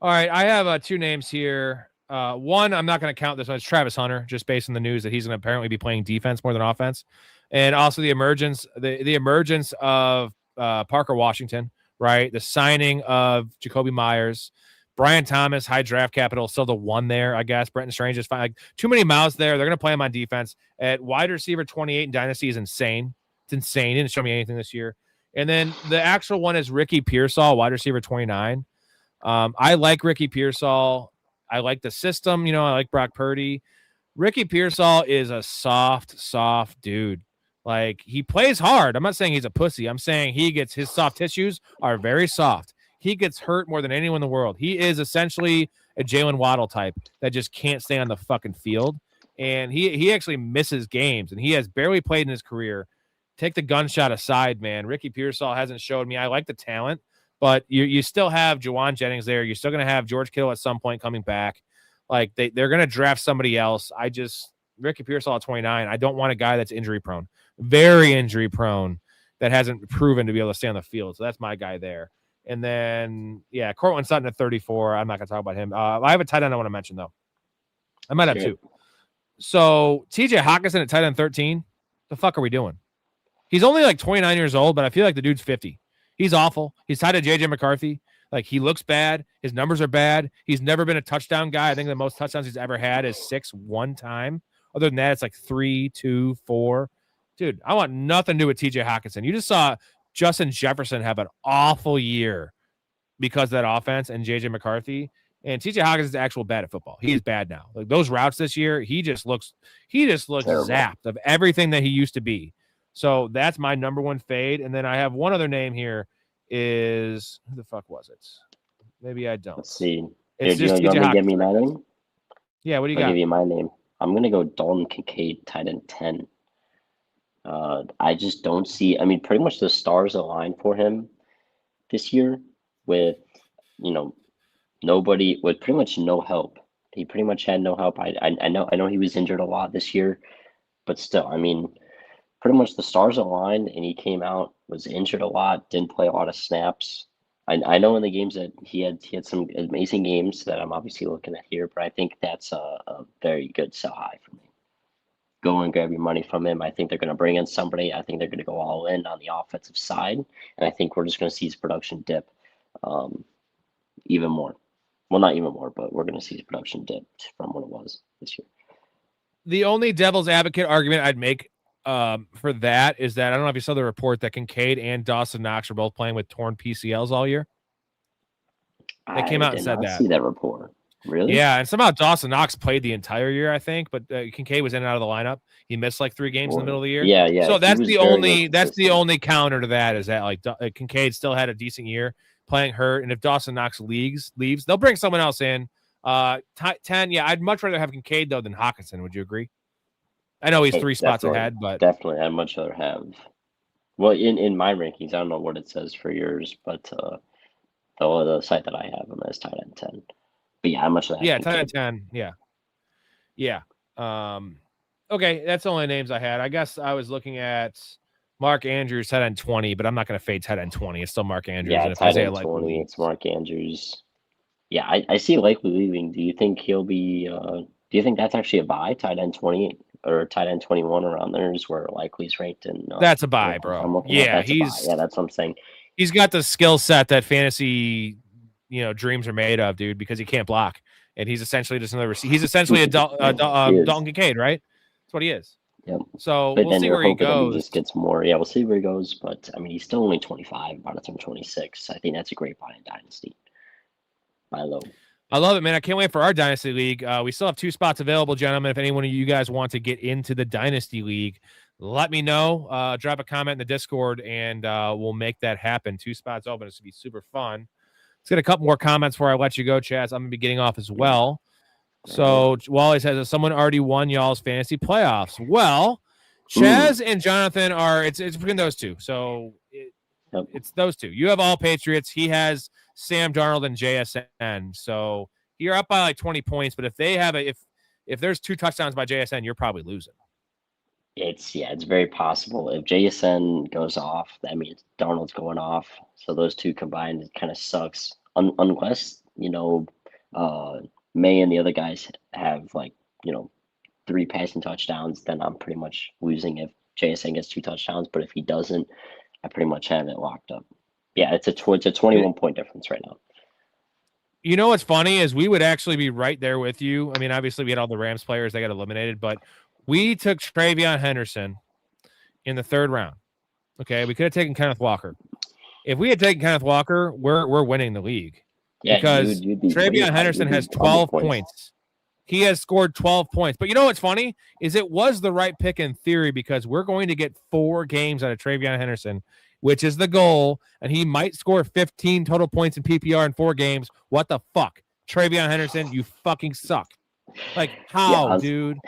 Speaker 1: All right, I have 2 names here. One, I'm not going to count this one. It's Travis Hunter, just based on the news that he's going to apparently be playing defense more than offense, and also the emergence of Parker Washington, right? The signing of Jacoby Myers, Brian Thomas, high draft capital, still the one there, I guess. Brenton Strange is fine. Like, too many mouths there. They're going to play him on defense. At wide receiver 28 in Dynasty is insane. It's insane. He didn't show me anything this year. And then the actual one is Ricky Pearsall, wide receiver 29. I like Ricky Pearsall. I like the system. I like Brock Purdy. Ricky Pearsall is a soft dude. Like, he plays hard. I'm not saying he's a pussy. I'm saying his soft tissues are very soft. He gets hurt more than anyone in the world. He is essentially a Jalen Waddle type that just can't stay on the fucking field. And he actually misses games, and he has barely played in his career. Take the gunshot aside, man. Ricky Pearsall hasn't showed me. I like the talent, but you still have Juwan Jennings there. You're still going to have George Kittle at some point coming back. Like, they're going to draft somebody else. Ricky Pearsall at 29, I don't want a guy that's injury prone, very injury prone, that hasn't proven to be able to stay on the field. So that's my guy there. And then, Cortland Sutton at 34. I'm not going to talk about him. I have a tight end I want to mention, though. I might have 2. So TJ Hawkinson at tight end 13. The fuck are we doing? He's only like 29 years old, but I feel like the dude's 50. He's awful. He's tied to JJ McCarthy. Like, he looks bad. His numbers are bad. He's never been a touchdown guy. I think the most touchdowns he's ever had is 6 one time. Other than that, it's like 3, 2, 4. Dude, I want nothing to do with TJ Hawkinson. You just saw Justin Jefferson have an awful year because of that offense and JJ McCarthy. And TJ Hawkins is actual bad at football. He is bad now. Like, those routes this year, he just looks zapped of everything that he used to be. So that's my number one fade. And then I have one other name here. Is who the fuck was it? Maybe I don't.
Speaker 11: Let's see.
Speaker 1: It's
Speaker 11: just
Speaker 1: TJ Hawkins.
Speaker 11: Give me my name?
Speaker 1: Yeah, what do you
Speaker 11: I'll
Speaker 1: got?
Speaker 11: give you my name. I'm going to go Dalton Kincaid, tight end 10. I just don't see, I mean, pretty much the stars aligned for him this year with, nobody, with pretty much no help. He pretty much had no help. I know he was injured a lot this year, but still, I mean, pretty much the stars aligned, and he came out, was injured a lot, didn't play a lot of snaps. I know in the games that he had some amazing games that I'm obviously looking at here, but I think that's a very good sell high for me. Go and grab your money from him. I think they're going to bring in somebody. I think they're going to go all in on the offensive side, and I think we're just going to see his production dip even more. Well, not even more, but we're going to see his production dip from what it was this year.
Speaker 1: The only devil's advocate argument I'd make for that is that I don't know if you saw the report that Kincaid and Dawson Knox are both playing with torn PCLs all year. They came out and said that.
Speaker 11: I see that report. Really?
Speaker 1: Yeah, and somehow Dawson Knox played the entire year, I think, but Kincaid was in and out of the lineup. He missed like 3 games in the middle of the year.
Speaker 11: Yeah.
Speaker 1: So that's the only counter to that is that like Kincaid still had a decent year playing hurt, and if Dawson Knox leaves, they'll bring someone else in. 10, yeah, I'd much rather have Kincaid though than Hawkinson. Would you agree? I know he's 3 spots ahead, but
Speaker 11: definitely I'd much rather have. Well, in my rankings, I don't know what it says for yours, but the site that I have him as tight end 10. But yeah, how much of that?
Speaker 1: Yeah, tight end 10. Yeah. Okay, that's the only names I had. I guess I was looking at Mark Andrews, tight end 20, but I'm not going to fade tight end 20. It's still Mark Andrews.
Speaker 11: Yeah,
Speaker 1: and
Speaker 11: tight end 20. It's Mark Andrews. Yeah, I see likely leaving. Do you think he'll be? Do you think that's actually a buy? Tight end 20 or tight end 21 around there is where likely's ranked. And
Speaker 1: that's a buy, bro. Yeah,
Speaker 11: that's what I'm saying.
Speaker 1: He's got the skill set that fantasy, dreams are made of, dude, because he can't block, and he's essentially just another receiver. He's essentially a Dalton Kincaid, right? That's what he is.
Speaker 11: Yep.
Speaker 1: So
Speaker 11: but
Speaker 1: we'll see where he goes.
Speaker 11: He just gets more. Yeah, we'll see where he goes. But I mean, he's still only 25. About to turn 26. I think that's a great buy in Dynasty. Buy low.
Speaker 1: I love it, man. I can't wait for our Dynasty League. We still have 2 spots available, gentlemen. If any one of you guys want to get into the Dynasty League, let me know. Drop a comment in the Discord, and we'll make that happen. 2 spots open. It's going to be super fun. Let's get a couple more comments before I let you go, Chaz. I'm going to be getting off as well. So Wally says, someone already won y'all's fantasy playoffs. Well, Chaz and Jonathan are, it's between those two. So it's those two. You have all Patriots. He has Sam Darnold and JSN. So you're up by like 20 points. But if they have if there's 2 touchdowns by JSN, you're probably losing.
Speaker 11: It's very possible. If JSN goes off, that means Darnold's going off. So those 2 combined, it kind of sucks. Unless, May and the other guys have 3 passing touchdowns, then I'm pretty much losing if JSN gets 2 touchdowns. But if he doesn't, I pretty much have it locked up. Yeah, it's a 21-point difference right now.
Speaker 1: You know what's funny is we would actually be right there with you. I mean, obviously we had all the Rams players that got eliminated, but we took Travion Henderson in the 3rd round. Okay, we could have taken Kenneth Walker. If we had taken Kenneth Walker, we're winning the league.
Speaker 11: Yeah,
Speaker 1: because Travion Henderson has 12 points. He has scored 12 points. But you know what's funny is it was the right pick in theory because we're going to get 4 games out of Travion Henderson, which is the goal, and he might score 15 total points in PPR in 4 games. What the fuck? Travion Henderson, you fucking suck. Like, how, dude?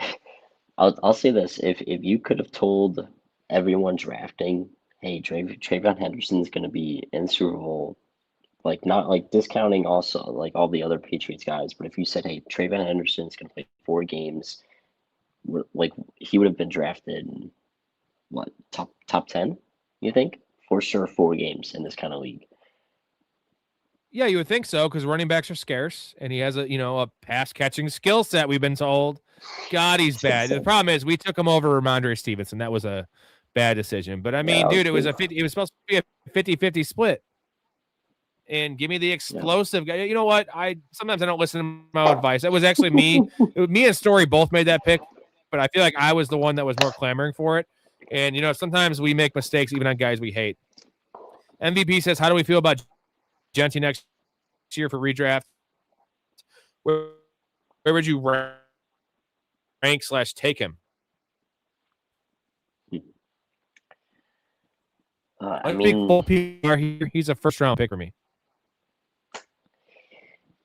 Speaker 11: I'll say this. If you could have told everyone drafting, hey, Travion Henderson is going to be in Super Bowl, not discounting also all the other Patriots guys, but if you said, hey, Travion Henderson is going to play 4 games, he would have been drafted top 10, you think? For sure, 4 games in this kind of league.
Speaker 1: Yeah, you would think so because running backs are scarce, and he has a pass catching skill set. We've been told. God, he's bad. The problem is we took him over Ramondre Stevenson. That was a bad decision. But I mean, dude, it was supposed to be a 50-50 split. And give me the explosive guy. You know what? Sometimes I don't listen to my advice. It was actually me. Me and Storey both made that pick, but I feel like I was the one that was more clamoring for it. And sometimes we make mistakes even on guys we hate. MVP says, how do we feel about Genty next year for redraft? Where would you rank/take him?
Speaker 11: I mean,
Speaker 1: full PR here. He's a 1st-round pick for me.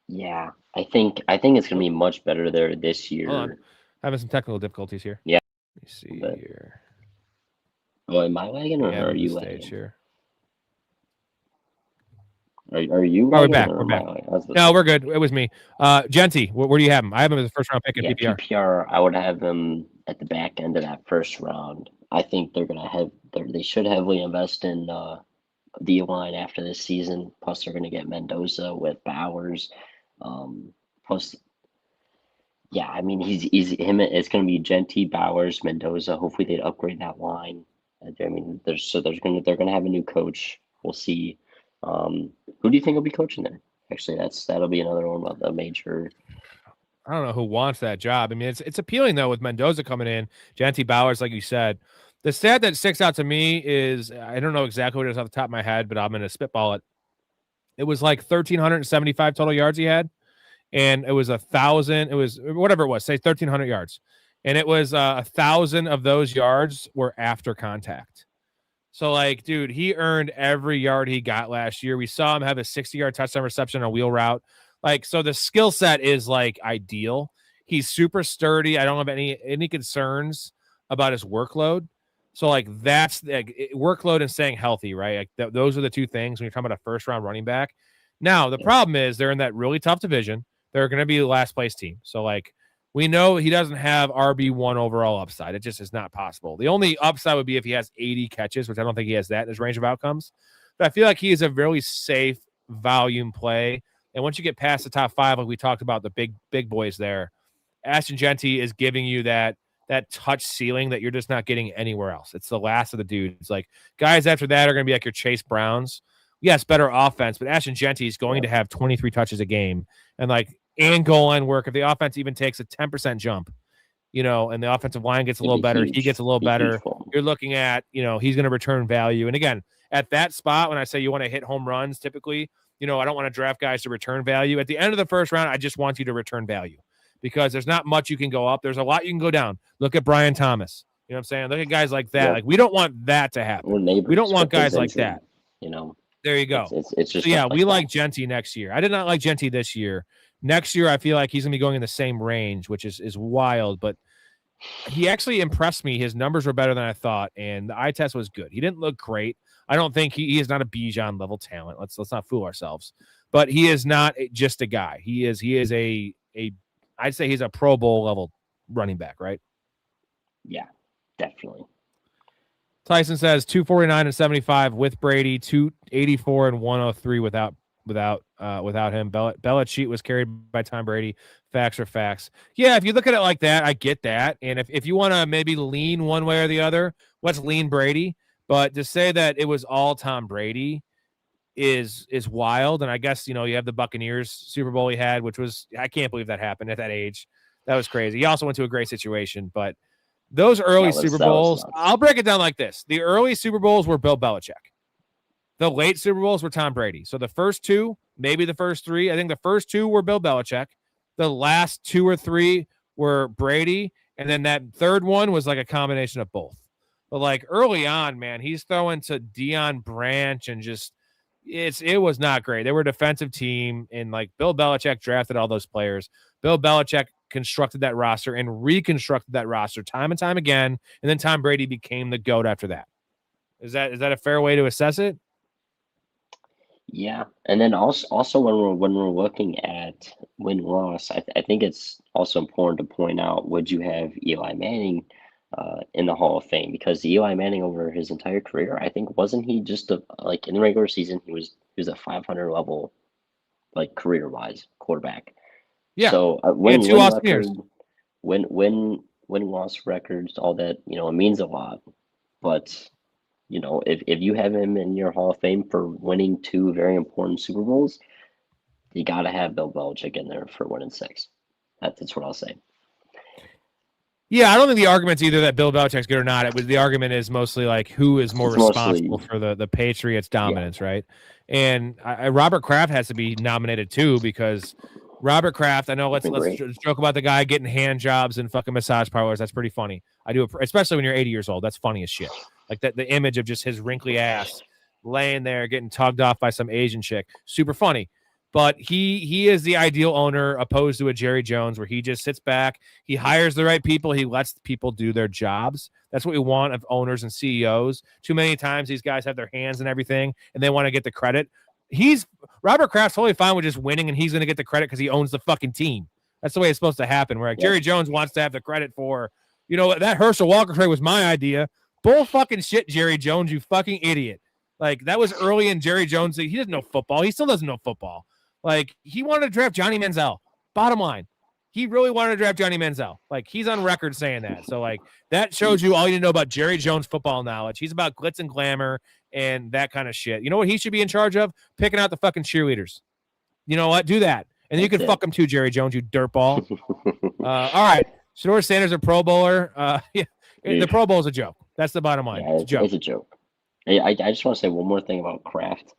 Speaker 11: Yeah, I think it's going to be much better there this year.
Speaker 1: Hold on. Having some technical difficulties here.
Speaker 11: Yeah.
Speaker 1: Let me see here.
Speaker 11: Oh, am I lagging or are you lagging? Here. Are you?
Speaker 1: Oh, we're back. We're back. No, we're good. It was me. Genty, where do you have him? I have him as a 1st-round pick in PPR.
Speaker 11: PPR, I would have him at the back end of that 1st round. I think they're going to have. They should heavily invest in the line after this season. Plus, they're going to get Mendoza with Bowers. Plus, yeah, I mean, he's him. It's going to be Genty, Bowers, Mendoza. Hopefully, they'd upgrade that line. I mean, they're going to have a new coach. We'll see. Who do you think will be coaching there? Actually, that'll be another one of the major.
Speaker 1: I don't know who wants that job. I mean, it's appealing though with Mendoza coming in, Genty, Bowers, like you said. The stat that sticks out to me is I don't know exactly what it is off the top of my head, but I'm going to spitball it. It was like 1,375 total yards he had, and it was 1,000. It was whatever it was, say 1,300 yards, and it was 1,000 of those yards were after contact. So, dude, he earned every yard he got last year. We saw him have a 60-yard touchdown reception on a wheel route. So the skill set is ideal. He's super sturdy. I don't have any concerns about his workload. So that's workload and staying healthy, right? Those are the 2 things when you're talking about a 1st-round running back. Now the problem is they're in that really tough division. They're going to be the last place team. So we know he doesn't have RB1 overall upside. It just is not possible. The only upside would be if he has 80 catches, which I don't think he has that in his range of outcomes. But I feel like he is a really safe volume play. And once you get past the top 5, like we talked about, the big boys there, Ashton Genty is giving you that touch ceiling that you're just not getting anywhere else. It's the last of the dudes. Guys after that are going to be like your Chase Browns. Yes, better offense, but Ashton Genty is going to have 23 touches a game and goal line work. If the offense even takes a 10% jump, and the offensive line gets a little better, he gets a little better. You're looking at, he's going to return value. And again, at that spot, when I say you want to hit home runs, typically I don't want to draft guys to return value. At the end of the first round, I just want you to return value because there's not much you can go up. There's a lot you can go down. Look at Brian Thomas. You know what I'm saying? Look at guys like that.
Speaker 11: Yep.
Speaker 1: Like we don't want that to happen. We don't want guys like that. There you go.
Speaker 11: It's just
Speaker 1: we like Genty next year. I did not like Genty this year. Next year, I feel like he's gonna be going in the same range, which is wild. But he actually impressed me. His numbers were better than I thought, and the eye test was good. He didn't look great. I don't think he is not a Bijan level talent. Let's not fool ourselves. But he is not just a guy. He is a I'd say he's a Pro Bowl level running back, right?
Speaker 11: Yeah, definitely.
Speaker 1: Tyson says 249 and 75 with Brady, 284 and 103 without him. Belichick was carried by Tom Brady. Facts are facts. Yeah, if you look at it like that, I get that. And if you want to maybe lean one way or the other, let's lean Brady. But to say that it was all Tom Brady is wild. And I guess, you have the Buccaneers Super Bowl he had, which was, I can't believe that happened at that age. That was crazy. He also went to a great situation, but those early Super Bowls, I'll break it down like this. The early Super Bowls were Bill Belichick. The late Super Bowls were Tom Brady. So the first two, maybe the first three, I think the first two were Bill Belichick. The last 2 or 3 were Brady. And then that third one was like a combination of both. But like early on, man, he's throwing to Deion Branch and just it was not great. They were a defensive team, and like Bill Belichick drafted all those players. Bill Belichick constructed that roster and reconstructed that roster time and time again, and then Tom Brady became the GOAT after that. Is that a fair way to assess it?
Speaker 11: Yeah, and then also when we're looking at win-loss, I think it's also important to point out, would you have Eli Manning in the Hall of Fame? Because Eli Manning over his entire career, I think, wasn't he just in the regular season, he was a 500 level, like career-wise quarterback.
Speaker 1: Yeah.
Speaker 11: So win-loss records, all that, it means a lot. But if you have him in your Hall of Fame for winning 2 very important Super Bowls, you got to have Bill Belichick in there for winning 6. That's what I'll say.
Speaker 1: Yeah, I don't think the argument's either that Bill Belichick's good or not. The argument is mostly like who is more responsible for the Patriots' dominance, right? And Robert Kraft has to be nominated too, because Robert Kraft, I know let's joke about the guy getting hand jobs and fucking massage parlors. That's pretty funny. I do, especially when you're 80 years old. That's funny as shit. Like the image of just his wrinkly ass laying there getting tugged off by some Asian chick. Super funny. But he is the ideal owner opposed to a Jerry Jones where he just sits back. He hires the right people. He lets people do their jobs. That's what we want of owners and CEOs. Too many times these guys have their hands in everything and they want to get the credit. Robert Kraft's totally fine with just winning and he's going to get the credit because he owns the fucking team. That's the way it's supposed to happen. Where Jerry Jones wants to have the credit for, that Herschel Walker trade was my idea. Bull fucking shit, Jerry Jones, you fucking idiot. Like, that was early in Jerry Jones. He doesn't know football. He still doesn't know football. Like, he wanted to draft Johnny Manziel. Bottom line, he really wanted to draft Johnny Manziel. Like, he's on record saying that. So, like, that shows you all you need to know about Jerry Jones' football knowledge. He's about glitz and glamour and that kind of shit. You know what he should be in charge of? Picking out the fucking cheerleaders. You know what? Do that. And then you can fuck him too, Jerry Jones, you dirtball. All right. Shedeur Sanders, a Pro Bowler. The Pro Bowl is a joke. That's the bottom line.
Speaker 11: Yeah, it's a joke. I just want to say one more thing about Kraft.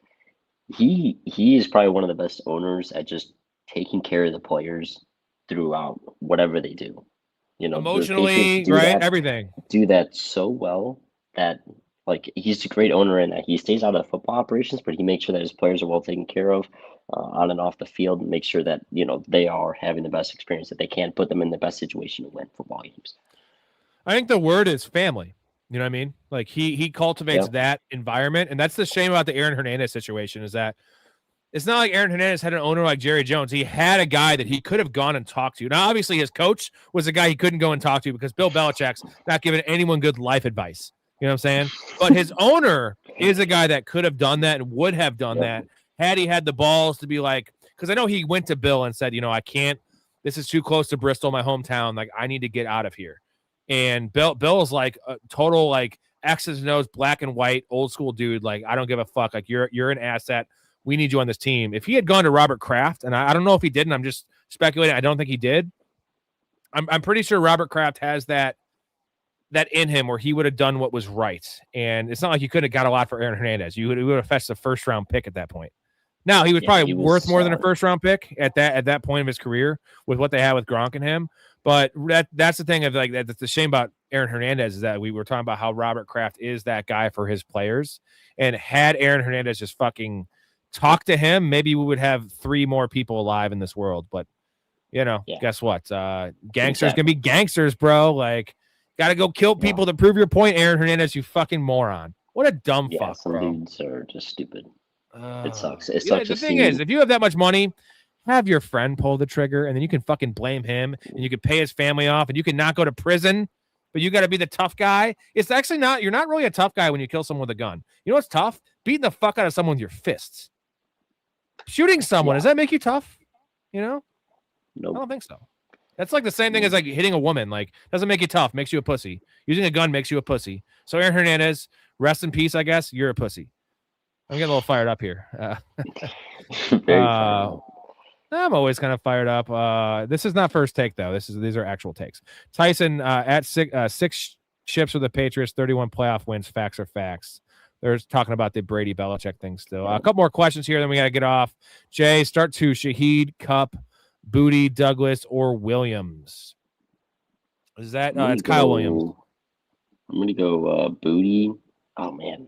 Speaker 11: He is probably one of the best owners at just taking care of the players throughout whatever they do.
Speaker 1: Emotionally, right? Everything.
Speaker 11: Do that so well that he's a great owner in that he stays out of football operations, but he makes sure that his players are well taken care of on and off the field, and make sure that they are having the best experience that they can, put them in the best situation to win football games.
Speaker 1: I think the word is family. You know what I mean? Like he cultivates that environment. And that's the shame about the Aaron Hernandez situation, is that it's not like Aaron Hernandez had an owner like Jerry Jones. He had a guy that he could have gone and talked to. Now, obviously, his coach was a guy he couldn't go and talk to because Bill Belichick's not giving anyone good life advice. You know what I'm saying? But his owner is a guy that could have done that and would have done that had he had the balls to be like, because I know he went to Bill and said, I can't, this is too close to Bristol, my hometown. Like, I need to get out of here. And Bill's like a total like X's and O's, black and white, old school dude. Like, I don't give a fuck. Like, you're an asset. We need you on this team. If he had gone to Robert Kraft, and I don't know if he didn't, I'm just speculating. I don't think he did. I'm pretty sure Robert Kraft has that in him where he would have done what was right. And it's not like you could have got a lot for Aaron Hernandez. You would have fetched the first round pick at that point. Now he was probably
Speaker 11: he was
Speaker 1: worth more than a
Speaker 11: solid.
Speaker 1: first round pick at that point of his career with what they had with Gronk and him. But that's the thing of like that's the shame about Aaron Hernandez is that we were talking about how Robert Kraft is that guy for his players, and had Aaron Hernandez just fucking talk to him, maybe we would have 3 more people alive in this world. But guess what? Gangsters gonna be gangsters, bro. Like, gotta go kill people to prove your point, Aaron Hernandez. You fucking moron. What a dumb fuck,
Speaker 11: some
Speaker 1: bro.
Speaker 11: dudes are just stupid. It sucks. It sucks.
Speaker 1: The thing is, if you have that much money, have your friend pull the trigger, and then you can fucking blame him, and you can pay his family off, and you can not go to prison, but you got to be the tough guy. It's actually not. You're not really a tough guy when you kill someone with a gun. You know what's tough? Beating the fuck out of someone with your fists. Shooting someone, does that make you tough?
Speaker 11: Nope.
Speaker 1: I don't think so. That's like the same thing as like hitting a woman. Like, doesn't make you tough, makes you a pussy. Using a gun makes you a pussy. So Aaron Hernandez, rest in peace, I guess. You're a pussy. I'm getting a little fired up here. I'm always kind of fired up. This is not first take though. These are actual takes. Tyson at 6 ships with the Patriots, 31 playoff wins. Facts are facts. They're talking about the Brady Belichick thing still. A couple more questions here, then we got to get off. Jay, start 2. Shaheed, Cup, Booty, Douglas, or Williams. Is that it's Kyle Williams?
Speaker 11: I'm gonna go Booty. Oh man.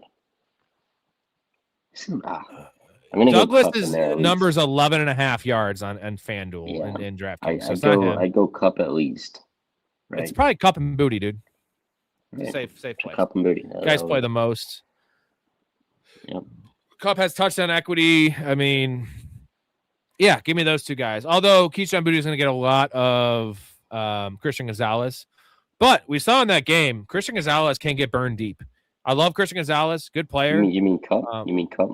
Speaker 1: Douglas's number's 11.5 yards on FanDuel in DraftKings. So
Speaker 11: I go Cup at least. Right?
Speaker 1: It's probably Cup and Booty, dude. It's a safe play.
Speaker 11: Cup and Booty.
Speaker 1: Guys play the most.
Speaker 11: Yep.
Speaker 1: Cup has touchdown equity. I mean, yeah, give me those 2 guys. Although Keyshawn Booty is going to get a lot of Christian Gonzalez. But we saw in that game, Christian Gonzalez can get burned deep. I love Christian Gonzalez. Good player.
Speaker 11: You mean Cup? You mean Cup?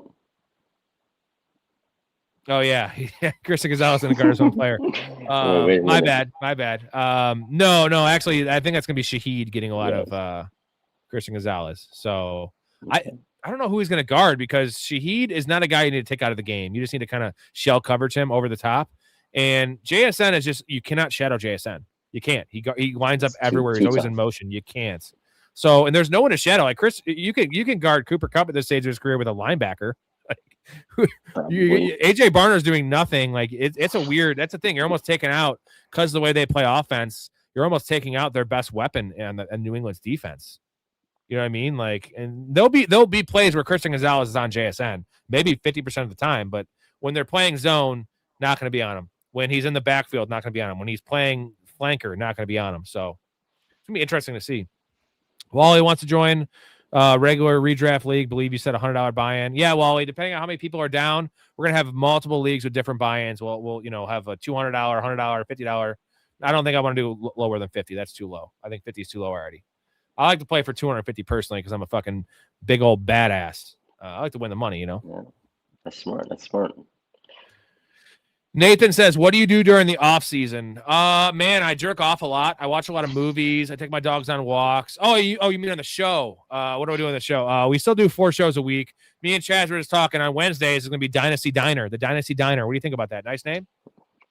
Speaker 1: Oh, yeah. Christian Gonzalez and a Guardians player. My bad. No. Actually, I think that's going to be Shaheed getting a lot of Christian Gonzalez. So I don't know who he's going to guard because Shaheed is not a guy you need to take out of the game. You just need to kind of shell coverage him over the top. And JSN is just, you cannot shadow JSN. You can't. He lines up everywhere. He's always in motion. You can't. So, and there's no one to shadow. Like Chris, you can guard Cooper Kupp at this stage of his career with a linebacker. Like, AJ Barner's doing nothing. Like it's a weird. That's the thing. You're almost taking out because of the way they play offense. You're almost taking out their best weapon and New England's defense. You know what I mean? Like, and there'll be plays where Christian Gonzalez is on JSN, maybe 50% of the time. But when they're playing zone, not going to be on him. When he's in the backfield, not going to be on him. When he's playing flanker, not going to be on him. So it's going to be interesting to see. Wally wants to join regular redraft league. Believe you said $100 buy-in. Yeah, Wally, depending on how many people are down, we're going to have multiple leagues with different buy-ins. We'll have a $200, $100, $50. I don't think I want to do lower than 50. That's too low. I think 50 is too low already. I like to play for 250 personally because I'm a fucking big old badass. I like to win the money,
Speaker 11: Yeah. That's smart.
Speaker 1: Nathan says, what do you do during the off season? Man, I jerk off a lot. I watch a lot of movies. I take my dogs on walks. Oh, you mean on the show? What do I do on the show? We still do 4 shows a week. Me and Chaz were just talking on Wednesdays. It's going to be Dynasty Diner, the Dynasty Diner. What do you think about that? Nice name?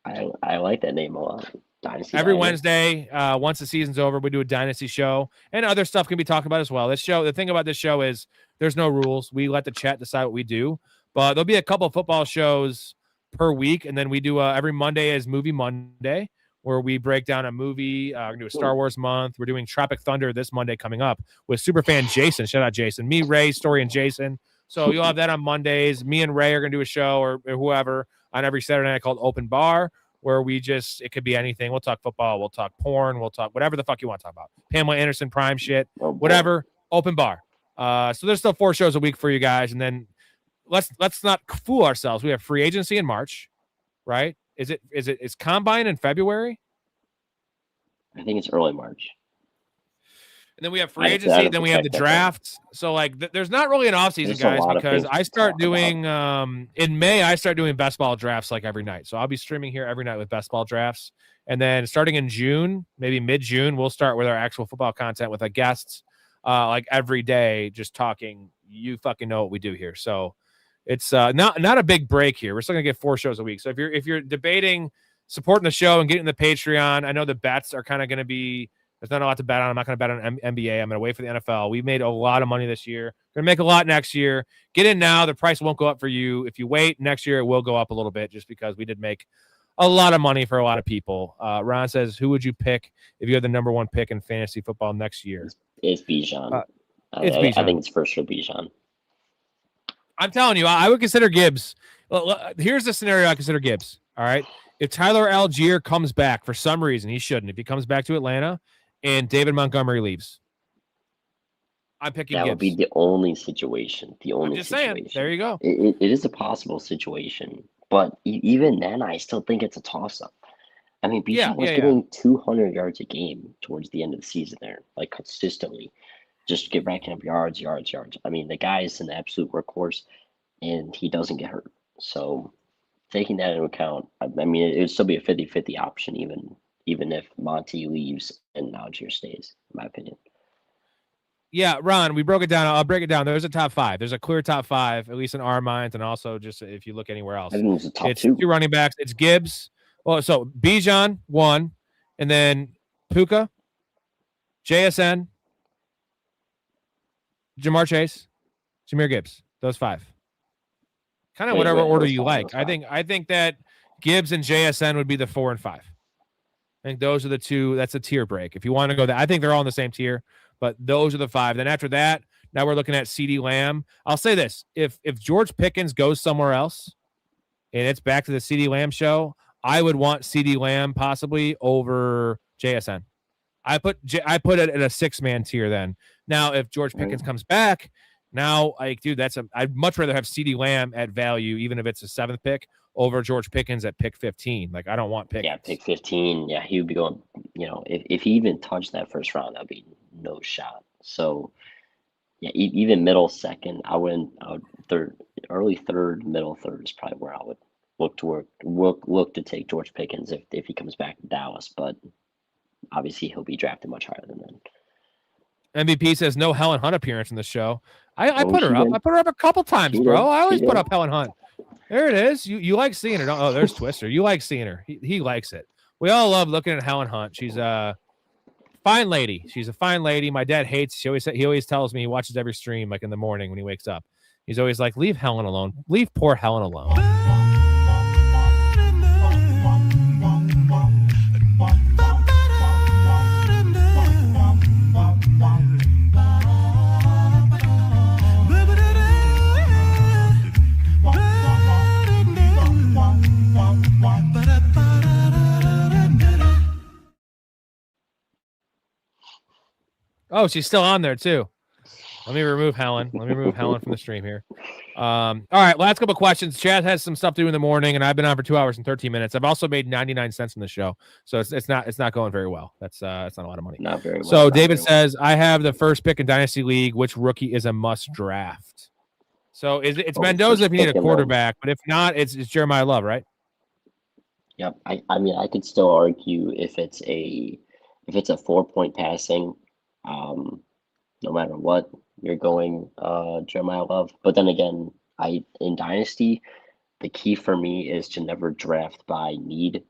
Speaker 11: I like that name a lot. Dynasty
Speaker 1: Every
Speaker 11: Diner.
Speaker 1: Wednesday, once the season's over, we do a Dynasty show, and other stuff can be talked about as well. The thing about this show is there's no rules. We let the chat decide what we do, but there'll be a couple of football shows per week, and then we do every Monday is Movie Monday, where we break down a movie. We're gonna do a Star Wars month. We're doing Tropic Thunder this Monday coming up with superfan Jason. Shout out Jason. Me, Ray, Storey, and Jason. So you'll have that on Mondays. Me and Ray are gonna do a show or whoever on every Saturday night called Open Bar, where it could be anything. We'll talk football, we'll talk porn, we'll talk whatever the fuck you want to talk about. Pamela Anderson Prime shit, whatever. Open Bar. So there's still 4 shows a week for you guys, and then let's not fool ourselves. We have free agency in March, right? Is combine in February?
Speaker 11: I think it's early March.
Speaker 1: And then we have free agency, then we have the draft. So like there's not really an off season, guys, because I start doing in May, I start doing best ball drafts like every night. So I'll be streaming here every night with best ball drafts. And then starting in June, maybe mid-June, we'll start with our actual football content with our guests like every day, just talking. You fucking know what we do here. So it's not a big break here. We're still gonna get 4 shows a week. So if you're debating supporting the show and getting the Patreon, I know the bets are kind of going to be There's not a lot to bet on. I'm not going to bet on NBA. I'm going to wait for the NFL. We made a lot of money this year. Going to make a lot next year. Get in now. The price won't go up for you. If you wait next year, it will go up a little bit just because we did make a lot of money for a lot of people. Ron says, who would you pick if you had the number 1 pick in fantasy football next year?
Speaker 11: It's Bijan.
Speaker 1: It's Bijan.
Speaker 11: I think it's for sure Bijan.
Speaker 1: I'm telling you, I would consider Gibbs. Here's the scenario I consider Gibbs. All right. If Tyler Algier comes back for some reason, he shouldn't. If he comes back to Atlanta and David Montgomery leaves, I'm picking Gibbs.
Speaker 11: That would be the only situation.
Speaker 1: I'm just saying. There you go.
Speaker 11: It is a possible situation. But even then, I still think it's a toss-up. I mean, Bijan was getting 200 yards a game towards the end of the season there, like consistently. Just get racking up yards. I mean, the guy is an absolute workhorse, and he doesn't get hurt. So taking that into account, I mean, it would still be a 50-50 option, even if Monty leaves and Algier stays, in my opinion.
Speaker 1: Yeah, Ron, we broke it down. I'll break it down. There's a top 5. There's a clear top 5, at least in our minds, and also just if you look anywhere else.
Speaker 11: I think it's a top
Speaker 1: it's
Speaker 11: 2.
Speaker 1: 2 running backs. It's Gibbs. Well, so Bijan, 1, and then Puka, JSN, Jamar Chase, Jahmyr Gibbs. Those 5. Kind of whatever order you like. I think that Gibbs and JSN would be the 4 and 5. I think those are the 2. That's a tier break. If you want to go that, I think they're all in the same tier. But those are the 5. Then after that, now we're looking at CeeDee Lamb. I'll say this. If George Pickens goes somewhere else and it's back to the CeeDee Lamb show, I would want CeeDee Lamb possibly over JSN. I put it at a 6-man tier then. Now, if George Pickens comes back, now, I'd much rather have CeeDee Lamb at value, even if it's a 7th pick, over George Pickens at pick 15. Like, I don't want Pickens.
Speaker 11: Yeah, pick 15. Yeah, he would be going, if he even touched that first round, that'd be no shot. So, yeah, even middle second, early third, middle third is probably where I would look to take George Pickens if he comes back to Dallas. But obviously, he'll be drafted much higher than that.
Speaker 1: MVP says no Helen Hunt appearance in the show. I put her up. I put her up a couple times, bro. I always put up Helen Hunt. There it is. You like seeing her. Oh, there's Twister. You like seeing her. He likes it. We all love looking at Helen Hunt. She's a fine lady. She's a fine lady. My dad hates. He always tells me he watches every stream like in the morning when he wakes up. He's always like, leave Helen alone. Leave poor Helen alone. Oh, she's still on there too. Let me remove Helen. From the stream here. All right, last couple of questions. Chaz has some stuff to do in the morning, and I've been on for 2 hours and 13 minutes. I've also made 99 cents in the show, so it's not going very well. It's not a lot of money.
Speaker 11: Not very well.
Speaker 1: So David says, I have the first pick in Dynasty League. Which rookie is a must draft? So it's Mendoza if you need a quarterback, but if not, it's Jeremiah Love, right?
Speaker 11: Yep. I mean, I could still argue if it's a 4-point passing. No matter what, you're going Jeremiah Love. But then again, in Dynasty, the key for me is to never draft by need.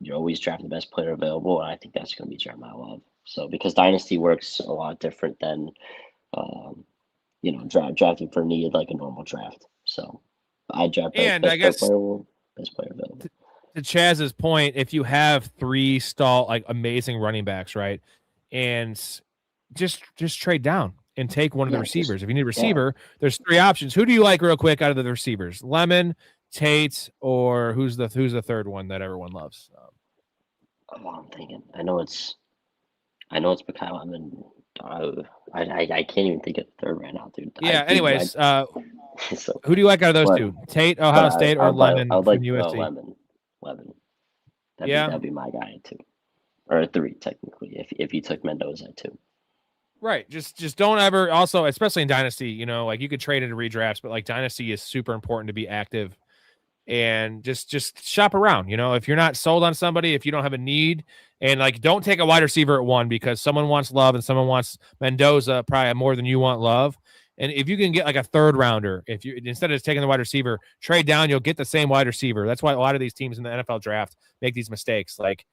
Speaker 11: You always draft the best player available, and I think that's going to be Jeremiah Love. So because Dynasty works a lot different than drafting for need like a normal draft. So I draft best player available.
Speaker 1: To Chaz's point, if you have 3 amazing running backs, right, and just trade down and take one of the receivers. If you need a receiver, there's 3 options. Who do you like real quick out of the receivers? Lemon, Tate, or who's the third one that everyone loves?
Speaker 11: I'm thinking. I know it's Mikhail Lemon. I can't even think of the third right now, dude.
Speaker 1: Yeah. Anyways, who do you like out of those 2? Tate, Ohio State, or Lemon from USC?
Speaker 11: Lemon. That'd be my guy at 2, or 3 technically. If you took Mendoza at 2.
Speaker 1: Right. Just don't ever, also, especially in Dynasty, like you could trade into redrafts, but like Dynasty is super important to be active and just shop around. If you're not sold on somebody, if you don't have a need, and like don't take a wide receiver at 1 because someone wants Love and someone wants Mendoza probably more than you want Love. And if you can get like a 3rd rounder, if you instead of taking the wide receiver, trade down, you'll get the same wide receiver. That's why a lot of these teams in the NFL draft make these mistakes. Like,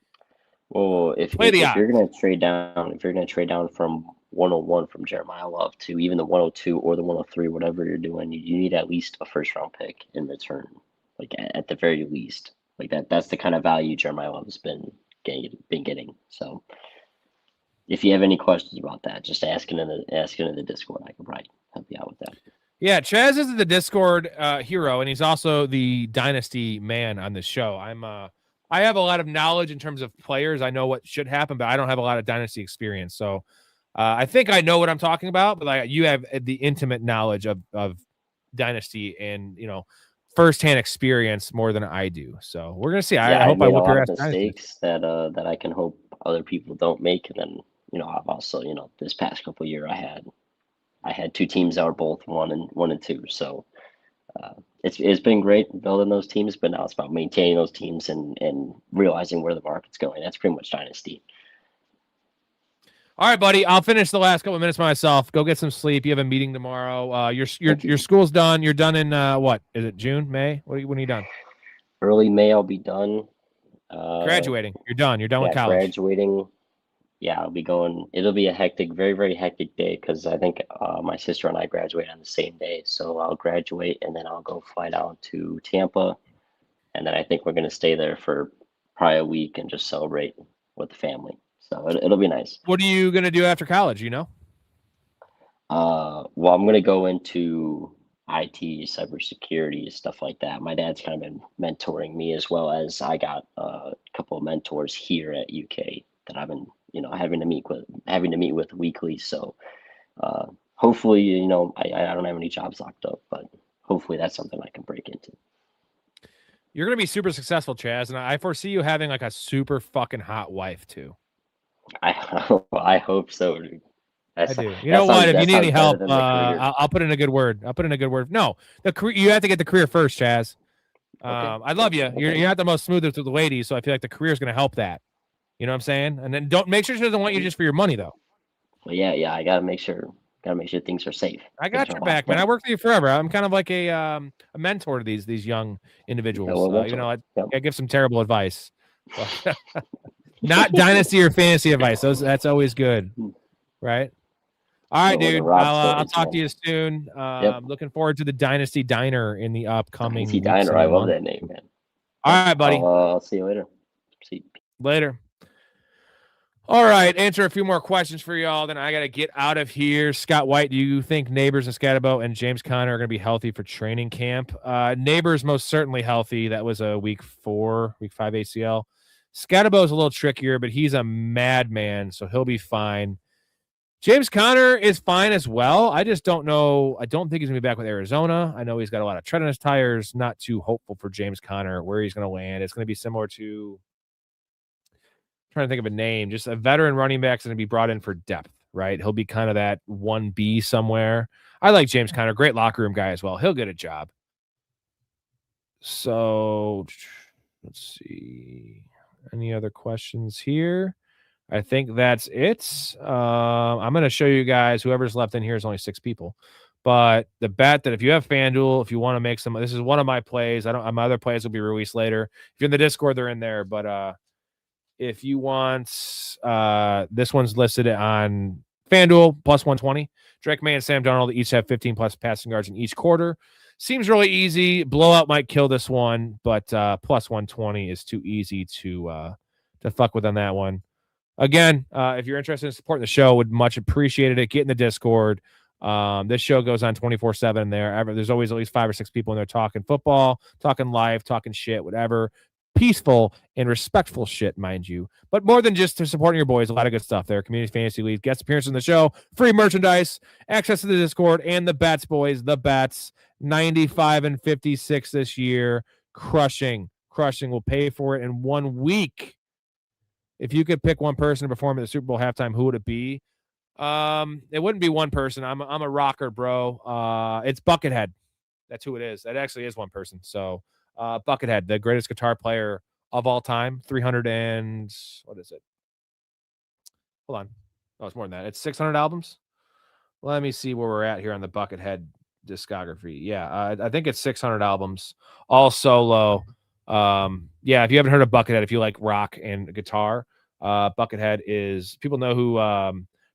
Speaker 11: Well, if you're gonna trade down from 101 from Jeremiah Love to even the 102 or the 103, whatever you're doing, you need at least a first round pick in return, like at the very least. Like that's the kind of value Jeremiah Love has been getting. So if you have any questions about that, just asking in the Discord. I can probably help you out with that.
Speaker 1: Yeah, Chaz is the Discord hero, and he's also the Dynasty man on this show. I have a lot of knowledge in terms of players. I know what should happen, but I don't have a lot of Dynasty experience. So I think I know what I'm talking about, but like you have the intimate knowledge of Dynasty and firsthand experience more than I do. So we're gonna see. I hope I whip your ass.
Speaker 11: Mistakes that I can hope other people don't make, and then I've also this past couple of years I had two teams that were both 1 and 2. So it's been great building those teams, but now it's about maintaining those teams and realizing where the market's going. That's pretty much Dynasty.
Speaker 1: All right, buddy. I'll finish the last couple of minutes myself. Go get some sleep. You have a meeting tomorrow. Your school's done. You're done in what is it? June, May? When are you done?
Speaker 11: Early May, I'll be done.
Speaker 1: Graduating. You're done. You're done with college.
Speaker 11: Graduating. Yeah, I'll be going. It'll be a hectic, very, very hectic day because I think my sister and I graduate on the same day. So I'll graduate and then I'll go fly down to Tampa. And then I think we're going to stay there for probably a week and just celebrate with the family. So it'll be nice.
Speaker 1: What are you going to do after college?
Speaker 11: Well, I'm going to go into IT, cybersecurity, stuff like that. My dad's kind of been mentoring me, as well as I got a couple of mentors here at UK that I've been having to meet with weekly. So hopefully, I don't have any jobs locked up, but hopefully that's something I can break into.
Speaker 1: You're going to be super successful, Chaz, and I foresee you having like a super fucking hot wife too.
Speaker 11: I hope so, dude.
Speaker 1: I do. You know what? If you need any help, I'll put in a good word. No, you have to get the career first, Chaz.
Speaker 11: Okay.
Speaker 1: I love you. You're not the most smoothest with the ladies, so I feel like the career is going to help that. You know what I'm saying? And then don't make sure she doesn't want you just for your money, though.
Speaker 11: Well, yeah. I gotta make sure things are safe.
Speaker 1: I got your back, man. I worked with you forever. I'm kind of like a mentor to these young individuals. I give some terrible advice. Not dynasty or fantasy advice. That's always good, right? All right, dude. I'll talk to you soon. I'm looking forward to the Dynasty Diner in the upcoming.
Speaker 11: Dynasty Diner. I love that name, man.
Speaker 1: All right, buddy.
Speaker 11: I'll see you later.
Speaker 1: Later. All right, answer a few more questions for y'all. Then I got to get out of here. Scott White, do you think Neighbors and Scatterbo and James Conner are going to be healthy for training camp? Neighbors most certainly healthy. That was a week 5 ACL. Scatterbo is a little trickier, but he's a madman, so he'll be fine. James Conner is fine as well. I just don't know. I don't think he's going to be back with Arizona. I know he's got a lot of tread on his tires. Not too hopeful for James Conner where he's going to land. It's going to be similar to, I'm trying to think of a name, just a veteran running back is going to be brought in for depth, right? He'll be kind of that 1B somewhere. I like James Conner, great locker room guy as well. He'll get a job. So let's see. Any other questions here? I think that's it. I'm going to show you guys, whoever's left in here is only 6 people. But the bet that if you have FanDuel, if you want to make some, this is one of my plays. My other plays will be released later. If you're in the Discord, they're in there. But if you want, this one's listed on FanDuel, plus 120. Drake May and Sam Darnold each have 15 plus passing yards in each quarter. Seems really easy. Blowout might kill this one, but plus 120 is too easy to fuck with on that one. Again, if you're interested in supporting the show, would much appreciate it. Get in the Discord. This show goes on 24/7 there. There's always at least 5 or 6 people in there talking football, talking life, talking shit, whatever. Peaceful and respectful shit, mind you. But more than just to supporting your boys, a lot of good stuff there. Community Fantasy League, guest appearances on the show, free merchandise, access to the Discord, and the bets, boys. The bets, 95-56 this year. Crushing. We'll pay for it in 1 week. If you could pick one person to perform at the Super Bowl halftime, who would it be? It wouldn't be one person. I'm a rocker, bro. It's Buckethead. That's who it is. That actually is one person. So Buckethead, the greatest guitar player of all time, 300 and what is it? Hold on. Oh, it's more than that. It's 600 albums. Let me see where we're at here on the Buckethead discography. Yeah, I think it's 600 albums, all solo. Yeah, if you haven't heard of Buckethead, if you like rock and guitar, Buckethead is, people know who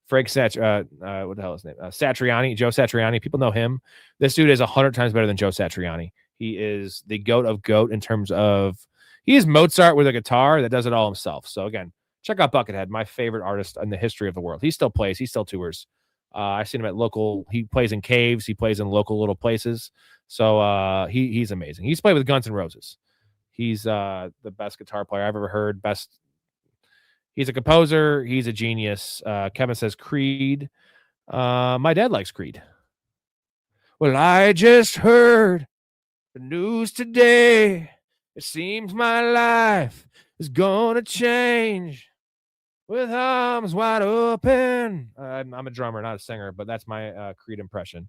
Speaker 1: Frank what the hell is his name? Satriani, Joe Satriani. People know him. This dude is 100 times better than Joe Satriani. He is the goat of goat in terms of, he is Mozart with a guitar that does it all himself. So again, check out Buckethead, my favorite artist in the history of the world. He still plays. He still tours. I've seen him at local. He plays in caves. He plays in local little places. So he's amazing. He's played with Guns N' Roses. He's the best guitar player I've ever heard. He's a composer. He's a genius. Kevin says Creed. My dad likes Creed. Well, I just heard the news today. It seems my life is gonna change with arms wide open. I'm a drummer, not a singer, but that's my Creed impression.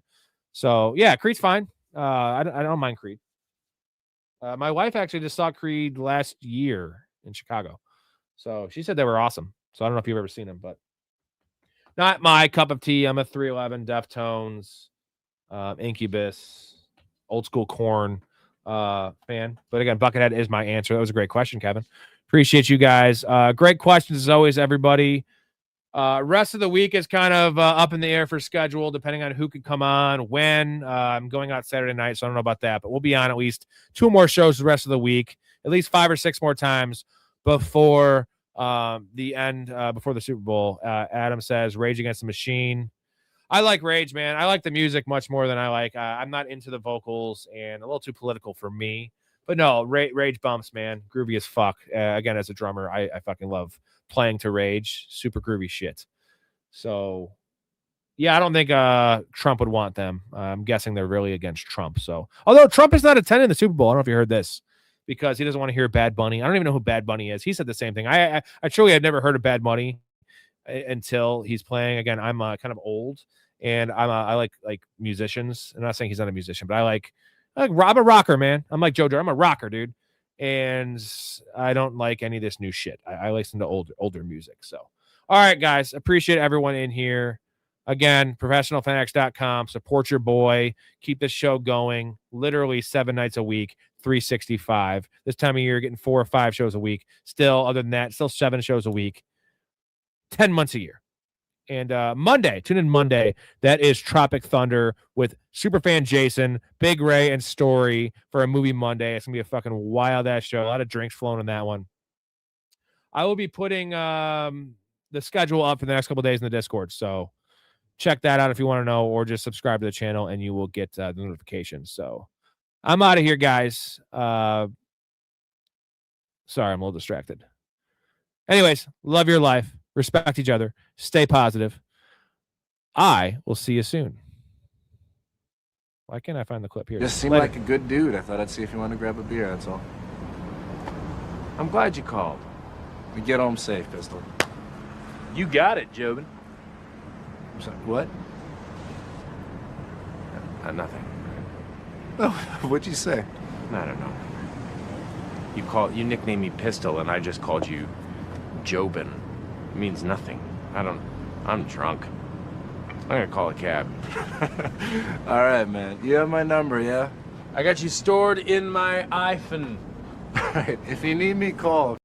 Speaker 1: So yeah, Creed's fine. I don't mind Creed. My wife actually just saw Creed last year in Chicago. So she said they were awesome. So I don't know if you've ever seen them, but not my cup of tea. I'm a 311, Deftones, Incubus, old school Korn fan. But again, Buckethead is my answer. That was a great question, Kevin. Appreciate you guys. Great questions as always, everybody. Rest of the week is kind of up in the air for schedule, depending on who could come on, when. I'm going out Saturday night, so I don't know about that. But we'll be on at least 2 more shows the rest of the week, at least 5 or 6 more times before the end, before the Super Bowl. Adam says Rage Against the Machine. I like Rage, man. I like the music much more than I like. I'm not into the vocals and a little too political for me. But no, Rage bumps, man. Groovy as fuck. Again, as a drummer, I fucking love playing to Rage. Super groovy shit. So, yeah, I don't think Trump would want them. I'm guessing they're really against Trump. So, although Trump is not attending the Super Bowl, I don't know if you heard this, because he doesn't want to hear Bad Bunny. I don't even know who Bad Bunny is. He said the same thing. I truly had never heard of Bad Bunny until he's playing. Again, I'm kind of old, and I like musicians. I'm not saying he's not a musician, but I like I'm a rocker, man. I'm like JoJo. I'm a rocker, dude. And I don't like any of this new shit. I listen to older music. So, all right, guys. Appreciate everyone in here. Again, professionalfanatics.com. Support your boy. Keep this show going. Literally 7 nights a week, 365. This time of year, getting 4 or 5 shows a week. Still, other than that, still 7 shows a week. 10 months a year. And Monday, tune in Monday. That is Tropic Thunder with Superfan Jason, Big Ray, and Storey for a movie Monday. It's going to be a fucking wild-ass show. A lot of drinks flowing in that one. I will be putting the schedule up for the next couple of days in the Discord. So check that out if you want to know, or just subscribe to the channel and you will get the notifications. So I'm out of here, guys. Sorry, I'm a little distracted. Anyways, love your life. Respect each other. Stay positive. I will see you soon. Why can't I find the clip here?
Speaker 13: Just seemed like a good dude. I thought I'd see if you wanted to grab a beer, that's all.
Speaker 15: I'm glad you called.
Speaker 13: We get home safe, Pistol.
Speaker 15: You got it, Jobin.
Speaker 13: I'm sorry, what?
Speaker 15: Nothing.
Speaker 13: Oh, what'd you say?
Speaker 15: I don't know. You nicknamed me Pistol, and I just called you Jobin. It means nothing. I'm drunk. I'm gonna call a cab.
Speaker 13: All right, man. You have my number, yeah?
Speaker 15: I got you stored in my iPhone.
Speaker 13: All right. If you need me, call.